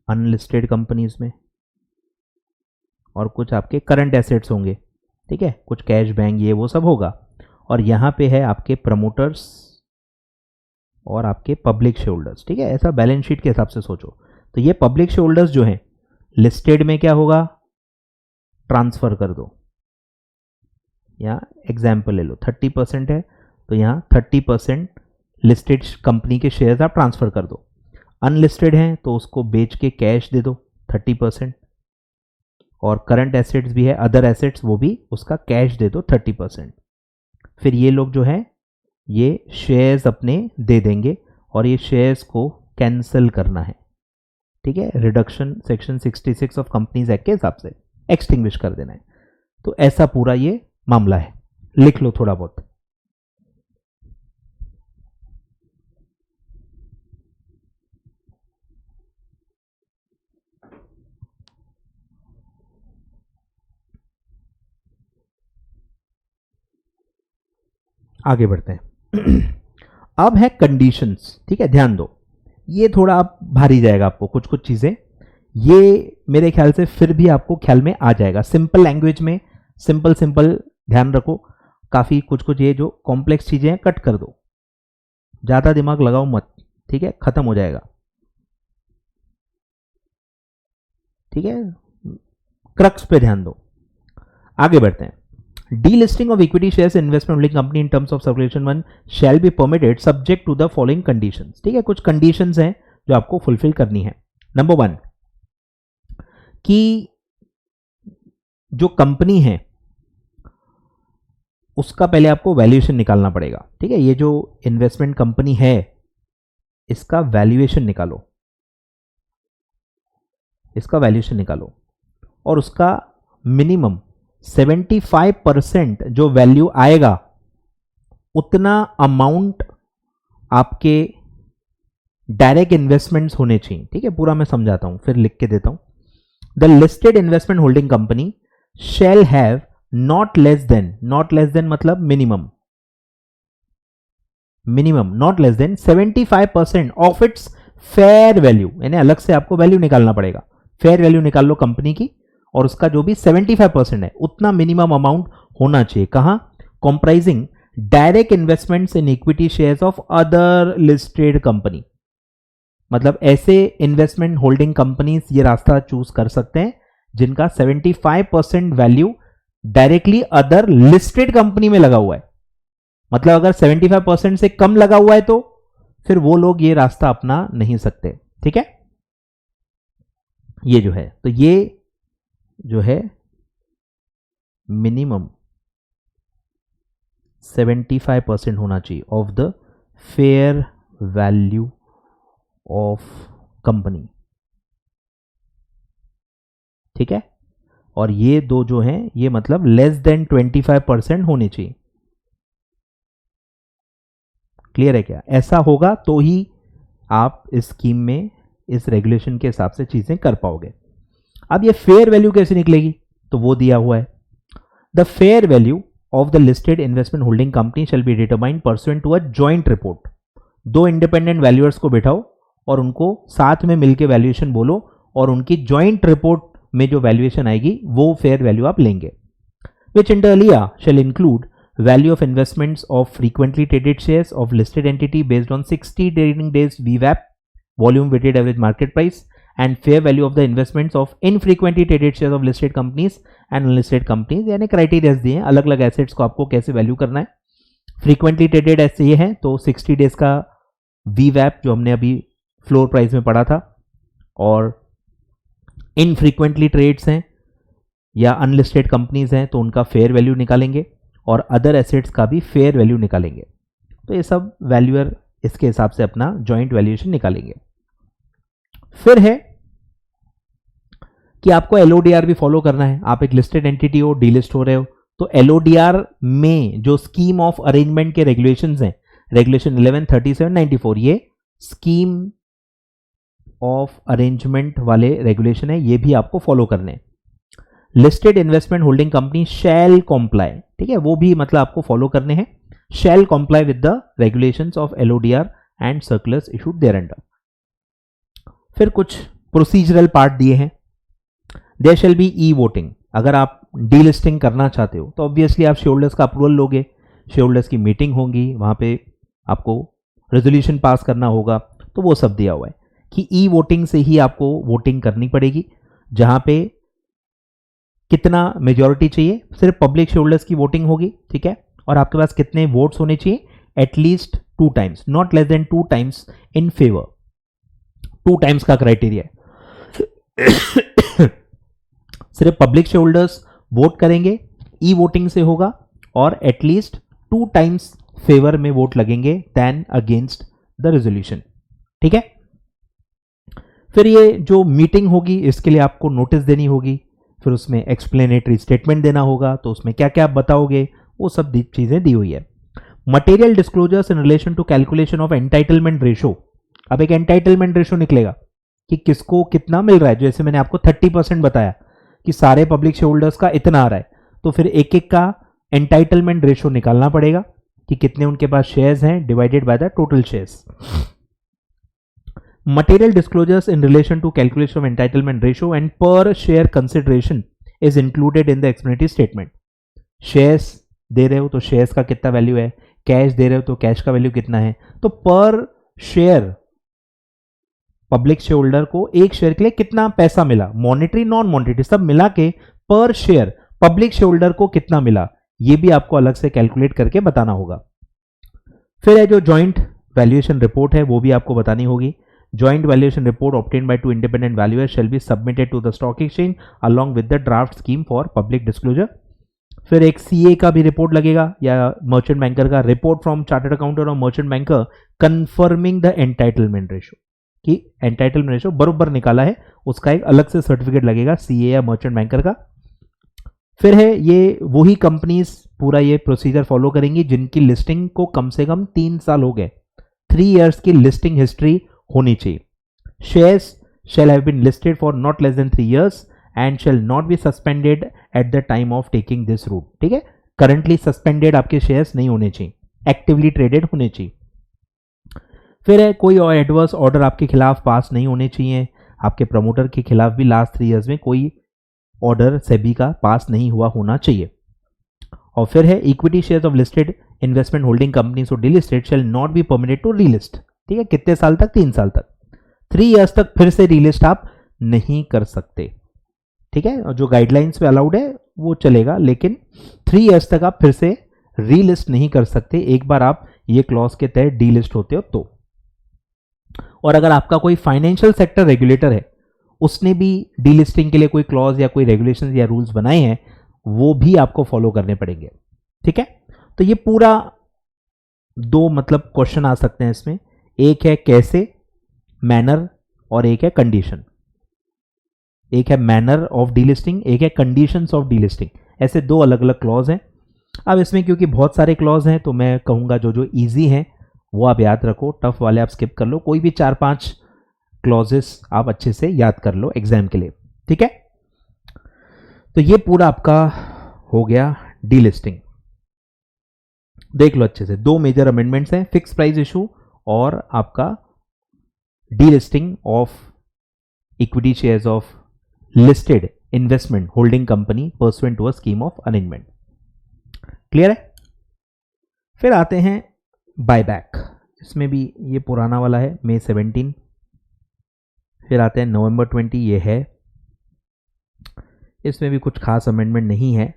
अनलिस्टेड कंपनीज में, और कुछ आपके करंट एसेट्स होंगे। ठीक है, कुछ कैश, बैंक, ये वो सब होगा। और यहां पे है आपके प्रमोटर्स और आपके पब्लिक शेयर होल्डर्स। ठीक है, ऐसा बैलेंस शीट के हिसाब से सोचो। तो ये पब्लिक शेयर होल्डर्स जो हैं, लिस्टेड में क्या होगा? ट्रांसफर कर दो। या एग्जाम्पल ले लो, 30% है तो यहां 30% लिस्टेड कंपनी के शेयर्स आप ट्रांसफर कर दो। अनलिस्टेड हैं तो उसको बेच के कैश दे दो 30%, और करंट एसेट्स भी है, अदर एसेट्स, वो भी उसका कैश दे दो 30%। फिर ये लोग जो है ये शेयर्स अपने दे देंगे और ये शेयर्स को कैंसिल करना है। ठीक है, reduction section 66 of companies act के हिसाब से एक्सटिंग्विश कर देना है। तो ऐसा पूरा ये मामला है, लिख लो थोड़ा बहुत। आगे बढ़ते हैं। अब है कंडीशंस। ठीक है, ध्यान दो, ये थोड़ा आप भारी जाएगा आपको, कुछ कुछ चीजें ये मेरे ख्याल से फिर भी आपको ख्याल में आ जाएगा। सिंपल लैंग्वेज में, सिंपल सिंपल ध्यान रखो। काफी कुछ कुछ ये जो कॉम्प्लेक्स चीजें हैं कट कर दो, ज्यादा दिमाग लगाओ मत। ठीक है, खत्म हो जाएगा। ठीक है, क्रक्स पे ध्यान दो। आगे बढ़ते हैं। Delisting of equity shares in investment holding company in terms of subsection 1 shall be permitted subject to the following conditions. ठीक है, कुछ कंडीशंस हैं जो आपको फुलफिल करनी है। नंबर 1 कि जो कंपनी है उसका पहले आपको वैल्यूएशन निकालना पड़ेगा। ठीक है, ये जो इन्वेस्टमेंट कंपनी है इसका वैल्यूएशन निकालो, इसका वैल्यूएशन निकालो, और उसका मिनिमम 75% जो वैल्यू आएगा उतना अमाउंट आपके डायरेक्ट इन्वेस्टमेंट्स होने चाहिए। ठीक है, पूरा मैं समझाता हूं, फिर लिख के देता हूं। The listed investment holding company shall have not less than मतलब minimum not less than 75% of its fair value, यानी अलग से आपको वैल्यू निकालना पड़ेगा। फेयर वैल्यू निकाल लो कंपनी की, और उसका जो भी 75% है उतना मिनिमम अमाउंट होना चाहिए। कहां? Comprising direct investments in equity shares of other listed company. मतलब ऐसे इन्वेस्टमेंट होल्डिंग कंपनीज ये रास्ता चूज कर सकते हैं जिनका 75% value directly other listed company में लगा हुआ है। मतलब अगर 75% से कम लगा हुआ है तो फिर वो लोग ये रास्ता अपना नहीं सकते। ठीक है, ये जो है, तो ये जो है मिनिमम 75% होना चाहिए of the fair value of company. ठीक है, और ये दो जो हैं ये मतलब लेस देन 25% होने चाहिए। क्लियर है क्या? ऐसा होगा तो ही आप इस स्कीम में इस रेगुलेशन के हिसाब से चीजें कर पाओगे। अब ये फेयर वैल्यू कैसे निकलेगी? तो वो दिया हुआ है, the fair value of the listed investment holding company shall be determined pursuant to a joint report. दो इंडिपेंडेंट वैल्यूअर्स को बिठाओ और उनको साथ में मिलकर वैल्यूएशन बोलो, और उनकी जॉइंट रिपोर्ट में जो वैल्यूएशन आएगी वो फेयर वैल्यू आप लेंगे। विच इंटर लिया shall include value of investments of frequently traded shares of listed entity based on 60 trading days VWAP, volume weighted average market price, and fair value of the investments of infrequently traded share of listed companies and unlisted companies, यानी criterias दिए हैं अलग अलग assets को आपको कैसे value करना है। फ्रीक्वेंटली ट्रेडेड ऐसे ये है तो 60 डेज का वीवैप जो हमने अभी फ्लोर प्राइस में पढ़ा था, और इनफ्रीक्वेंटली ट्रेड्स हैं या अनलिस्टेड कंपनीज हैं तो उनका फेयर वैल्यू निकालेंगे और अदर एसेट्स का भी फेयर वैल्यू निकालेंगे। तो ये सब वैल्यूअर इसके हिसाब से अपना जॉइंट वैल्यूएशन निकालेंगे। फिर है कि आपको एलओडीआर भी फॉलो करना है। आप एक लिस्टेड एंटिटी हो, डीलिस्ट हो रहे हो, तो एलओडीआर में जो स्कीम ऑफ अरेंजमेंट के रेगुलेशंस हैं, रेगुलेशन 11, 37, 94, ये स्कीम ऑफ अरेंजमेंट वाले रेगुलेशन है, ये भी आपको फॉलो करने हैं। Listed investment holding company shall comply, ठीक है, वो भी मतलब आपको फॉलो करने हैं। Shall comply with the regulations of LODR and circulars issued there under. फिर कुछ प्रोसीजरल पार्ट दिए हैं। There shall be e voting. अगर आप डीलिस्टिंग करना चाहते हो तो ऑब्वियसली आप शेयर होल्डर्स का अप्रूवल लोगे, शेयर होल्डर्स की मीटिंग होगी, वहां पे आपको रेजोल्यूशन पास करना होगा, तो वो सब दिया हुआ है कि ई वोटिंग से ही आपको वोटिंग करनी पड़ेगी, जहां पे कितना मेजॉरिटी चाहिए, सिर्फ पब्लिक शेयर होल्डर्स की वोटिंग होगी, ठीक है, और आपके पास कितने वोट्स होने चाहिए, at least 2 times, not less then 2 times in favour, 2 times का क्राइटेरिया है। सिर्फ पब्लिक शेयर होल्डर्स वोट करेंगे, ई वोटिंग से होगा, और एटलीस्ट 2 टाइम्स फेवर में वोट लगेंगे देन अगेंस्ट द रेजोल्यूशन, ठीक है। फिर ये जो मीटिंग होगी इसके लिए आपको नोटिस देनी होगी, फिर उसमें एक्सप्लेनेटरी स्टेटमेंट देना होगा, तो उसमें क्या क्या आप बताओगे वो सब चीजें दी हुई है। Material disclosures in relation to calculation of entitlement ratio. अब एक एंटाइटलमेंट रेशो निकलेगा कि किसको कितना मिल रहा है, जैसे मैंने आपको 30% बताया कि सारे पब्लिक शेयर होल्डर्स का इतना आ रहा है, तो फिर एक एक का एंटाइटलमेंट रेशो निकालना पड़ेगा कि कितने उनके पास शेयर्स हैं divided by the total shares. Material disclosures in relation to calculation of entitlement ratio and per share consideration is included in the explanatory statement. Shares दे रहे हो तो शेयर्स का कितना वैल्यू है, कैश दे रहे हो तो कैश का वैल्यू कितना है, तो पर शेयर पब्लिक शेयर होल्डर को एक शेयर के लिए कितना पैसा मिला, मॉनेटरी नॉन मॉनेटरी सब मिला के पर शेयर पब्लिक शेयर होल्डर को कितना मिला, ये भी आपको अलग से कैलकुलेट करके बताना होगा। फिर है जो जॉइंट वैल्यूएशन रिपोर्ट है वो भी आपको बतानी होगी। Joint valuation report obtained by 2 independent valuers shall be submitted to the stock exchange along with the draft scheme for public disclosure. फिर एक सीए का भी रिपोर्ट लगेगा या मर्चेंट बैंकर का, रिपोर्ट फ्रॉम चार्टर्ड अकाउंटेंट और merchant banker confirming the entitlement ratio, कि entitlement ratio बरोबर निकाला है, उसका एक अलग से सर्टिफिकेट लगेगा सीए या मर्चेंट बैंकर का। फिर है ये वही कंपनीज पूरा ये प्रोसीजर फॉलो करेंगी जिनकी लिस्टिंग को कम से कम 3 साल हो गए, 3 इयर्स की लिस्टिंग हिस्ट्री होनी चाहिए। Shares shall have been listed for not less than 3 years and shall not be suspended at the time of taking this route, ठीक है, करंटली सस्पेंडेड आपके शेयर्स नहीं होने चाहिए, एक्टिवली ट्रेडेड होने चाहिए। फिर है कोई और एडवर्स ऑर्डर आपके खिलाफ पास नहीं होने चाहिए, आपके प्रमोटर के खिलाफ भी लास्ट 3 इयर्स में कोई ऑर्डर सेबी का पास नहीं हुआ होना चाहिए। और फिर है equity shares of listed investment holding company so delisted shall not be permitted to relist, ठीक है, कितने साल तक, 3 साल तक, 3 इयर्स तक फिर से रीलिस्ट आप नहीं कर सकते, ठीक है, और जो गाइडलाइंस पे अलाउड है वो चलेगा, लेकिन 3 इयर्स तक आप फिर से रीलिस्ट नहीं कर सकते एक बार आप ये क्लॉज के तहत डीलिस्ट होते हो तो। और अगर आपका कोई फाइनेंशियल सेक्टर रेगुलेटर है उसने भी डीलिस्टिंग के लिए कोई क्लॉज या कोई रेगुलेशन या रूल्स बनाए हैं, वो भी आपको फॉलो करने पड़ेंगे, ठीक है। तो ये पूरा 2 मतलब क्वेश्चन आ सकते हैं इसमें, एक है कैसे, मैनर, और एक है कंडीशन। एक है मैनर ऑफ डीलिस्टिंग, एक है कंडीशंस ऑफ डीलिस्टिंग, ऐसे 2 अलग अलग क्लॉज हैं। अब इसमें क्योंकि बहुत सारे क्लॉज हैं तो मैं कहूंगा जो जो इजी हैं वो आप याद रखो, टफ वाले आप स्किप कर लो, कोई भी 4-5 क्लॉजेस आप अच्छे से याद कर लो एग्जाम के लिए, ठीक है। तो ये पूरा आपका हो गया डीलिस्टिंग। देख लो अच्छे से, 2 मेजर अमेंडमेंट्स हैं, फिक्स प्राइस इशू और आपका delisting of equity shares of listed investment holding company pursuant to a scheme of arrangement. Clear है। फिर आते हैं बायबैक, इसमें भी ये पुराना वाला है, May 17, फिर आते हैं नवंबर 20, ये है, इसमें भी कुछ खास अमेंडमेंट नहीं है।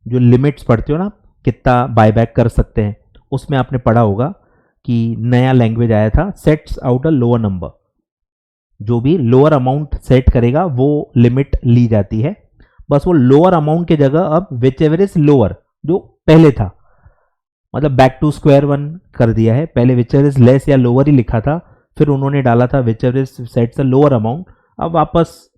जो लिमिट्स पढ़ते हो ना, कितना बायबैक कर सकते हैं, उसमें आपने पढ़ा होगा कि नया लैंग्वेज आया था, sets out a lower number. जो भी लोअर अमाउंट सेट करेगा वो लिमिट ली जाती है। बस वो लोअर अमाउंट की जगह अब विच एवर इज लोअर, जो पहले था, मतलब बैक टू स्क्वायर वन कर दिया है। पहले विच एवर इज लेस या लोअर ही लिखा था, फिर उन्होंने डाला था which ever is sets a lower amount. अब वापस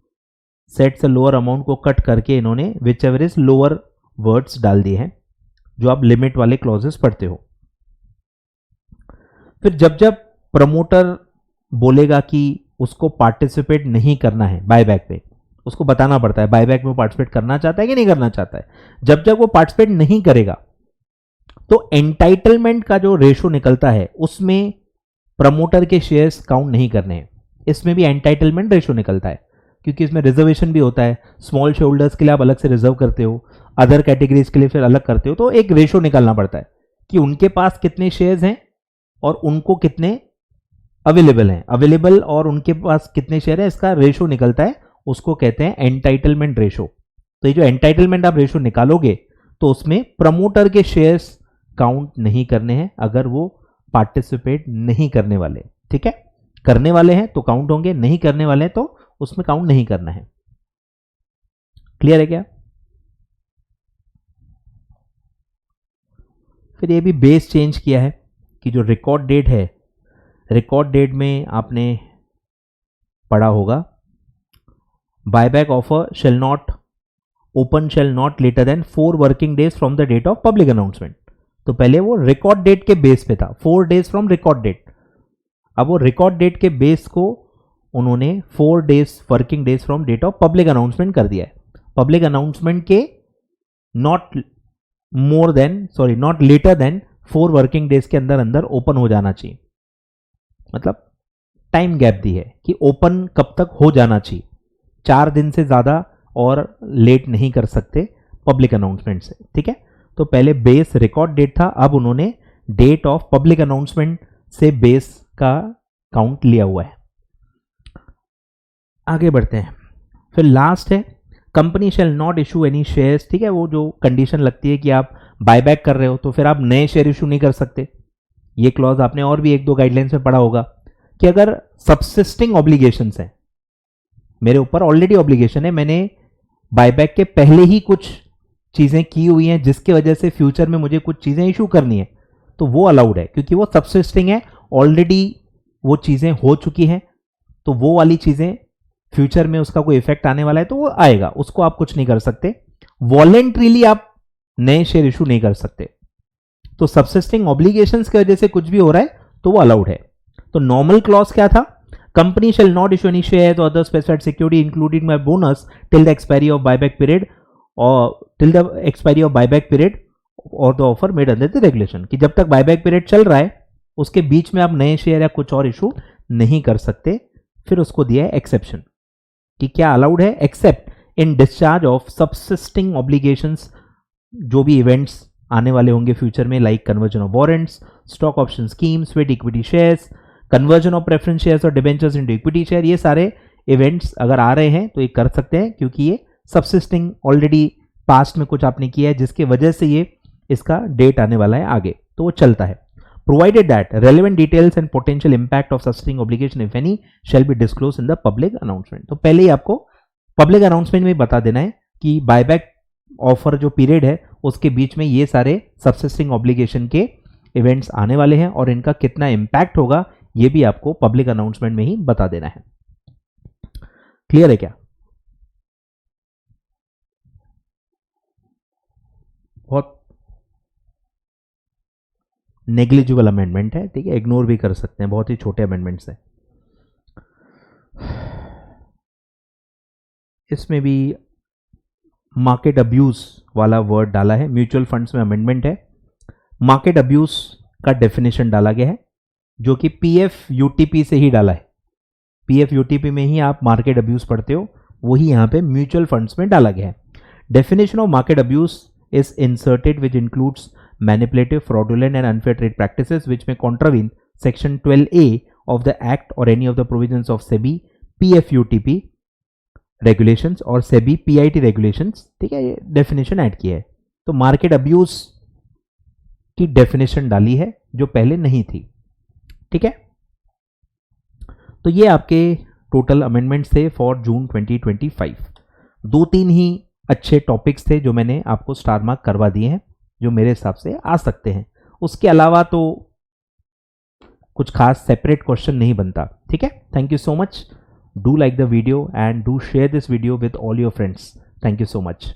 सेट्स अ लोअर अमाउंट को कट करके इन्होंने which ever is lower words डाल दिए हैं, जो आप लिमिट वाले क्लॉजेस पढ़ते हो। फिर जब जब प्रमोटर बोलेगा कि उसको पार्टिसिपेट नहीं करना है बायबैक पे, उसको बताना पड़ता है बायबैक में पार्टिसिपेट करना चाहता है कि नहीं करना चाहता है। जब जब वो पार्टिसिपेट नहीं करेगा तो एंटाइटलमेंट का जो रेशो निकलता है उसमें प्रमोटर के शेयर्स काउंट नहीं करने हैं। इसमें भी एंटाइटलमेंट रेशो निकलता है, क्योंकि इसमें रिजर्वेशन भी होता है। स्मॉल शेयर होल्डर्स के लिए आप अलग से रिजर्व करते हो, अदर कैटेगरीज के लिए फिर अलग करते हो, तो एक रेशो निकालना पड़ता है कि उनके पास कितने शेयर्स हैं और उनको कितने अवेलेबल हैं। अवेलेबल और उनके पास कितने शेयर है, इसका रेशो निकलता है, उसको कहते हैं एंटाइटलमेंट रेशो। तो ये जो एंटाइटलमेंट आप रेशो निकालोगे तो उसमें प्रमोटर के शेयर्स काउंट नहीं करने हैं अगर वो पार्टिसिपेट नहीं करने वाले। ठीक है, करने वाले हैं तो काउंट होंगे, नहीं करने वाले हैं तो उसमें काउंट नहीं करना है। क्लियर है क्या? फिर ये भी बेस चेंज किया है कि जो रिकॉर्ड डेट है, रिकॉर्ड डेट में आपने पढ़ा होगा buyback offer shall not open shall not later than 4 working days from the date of public announcement. तो पहले वो रिकॉर्ड डेट के बेस पे था, 4 डेज फ्रॉम रिकॉर्ड डेट। अब वो रिकॉर्ड डेट के बेस को उन्होंने 4 days working days from date of public announcement कर दिया है। पब्लिक अनाउंसमेंट के not later than 4 working days के अंदर अंदर ओपन हो जाना चाहिए। मतलब टाइम गैप दी है कि ओपन कब तक हो जाना चाहिए, 4 दिन से ज्यादा और लेट नहीं कर सकते पब्लिक अनाउंसमेंट से। ठीक है, तो पहले बेस रिकॉर्ड डेट था, अब उन्होंने डेट ऑफ पब्लिक अनाउंसमेंट से बेस का काउंट लिया हुआ है। आगे बढ़ते हैं। फिर लास्ट है company shall not issue any shares. ठीक है, वो जो कंडीशन लगती है कि आप बायबैक कर रहे हो तो फिर आप नए शेयर इशू नहीं कर सकते। ये क्लॉज आपने और भी 1-2 गाइडलाइंस में पढ़ा होगा कि अगर सबसिस्टिंग ऑब्लिगेशंस हैं, मेरे ऊपर ऑलरेडी ऑब्लिगेशन है, मैंने बायबैक के पहले ही कुछ चीजें की हुई हैं जिसकी वजह से फ्यूचर में मुझे कुछ चीजें इशू करनी है, तो वो अलाउड है क्योंकि वो सबसिस्टिंग है, ऑलरेडी वो चीजें हो चुकी हैं। तो वो वाली चीजें फ्यूचर में उसका कोई इफेक्ट आने वाला है तो वो आएगा, उसको आप कुछ नहीं कर सकते। वॉलेंट्रीली आप नए शेयर इशू नहीं कर सकते। तो सबसिस्टिंग ऑब्लिगेशंस की वजह से कुछ भी हो रहा है तो वो अलाउड है। तो नॉर्मल क्लॉज क्या था, company shall not issue any shares और other specified security including my bonus till the expiry of buyback period और the offer made under the regulation, कि जब तक बायबैक पीरियड चल रहा है उसके बीच में आप नए शेयर या कुछ और इशू नहीं कर सकते। फिर उसको दिया है एक्सेप्शन कि क्या अलाउड है, accept in discharge of subsisting obligations, जो भी इवेंट्स आने वाले होंगे फ्यूचर में, like conversion of warrants, stock option schemes with equity shares, conversion of preference shares और डिबेंचर्स इनटू इक्विटी शेयर। ये सारे इवेंट्स अगर आ रहे हैं तो ये कर सकते हैं क्योंकि ये सबसिस्टिंग ऑलरेडी पास्ट में कुछ आपने किया है जिसकी वजह से ये इसका डेट आने वाला है आगे, तो वो चलता है। Provided that relevant details and potential impact of subsidiary obligation, if any, shall be disclosed in the public announcement। तो पहले ही आपको पब्लिक अनाउंसमेंट में बता देना है कि बायबैक ऑफर जो पीरियड है उसके बीच में ये सारे सबसिस्टिंग ऑब्लिगेशन के इवेंट्स आने वाले हैं और इनका कितना इंपैक्ट होगा ये भी आपको पब्लिक अनाउंसमेंट में ही बता देना है। क्लियर है क्या? बहुत नेग्लिजिबल अमेंडमेंट है, ठीक है, इग्नोर भी कर सकते हैं, बहुत ही छोटे अमेंडमेंट्स हैं। इसमें भी मार्केट अब्यूज वाला वर्ड डाला है। म्यूचुअल फंड्स में अमेंडमेंट है, मार्केट अब्यूज का डेफिनेशन डाला गया है जो कि पीएफ यूटीपी से ही डाला है। पीएफ यूटीपी में ही आप मार्केट अब्यूज पढ़ते हो, वही यहां पे म्यूचुअल फंड्स में डाला गया है। Definition of market abuse is inserted which includes manipulative, fraudulent and unfair trade practices which may contravene section 12A of the act और any of the provisions of SEBI PFUTP regulations और SEBI PIT regulations, ठीक है, ये definition add किया है। तो market abuse की definition डाली है जो पहले नहीं थी, ठीक है। तो ये आपके टोटल अमेंडमेंट्स थे फॉर जून 2025। 2-3 ही अच्छे टॉपिक्स थे जो मैंने आपको स्टार मार्क करवा दिए हैं, जो मेरे हिसाब से आ सकते हैं। उसके अलावा तो कुछ खास सेपरेट क्वेश्चन नहीं बनता, ठीक है। Thank you so much. Do like the video and do share this video with all your friends. Thank you so much.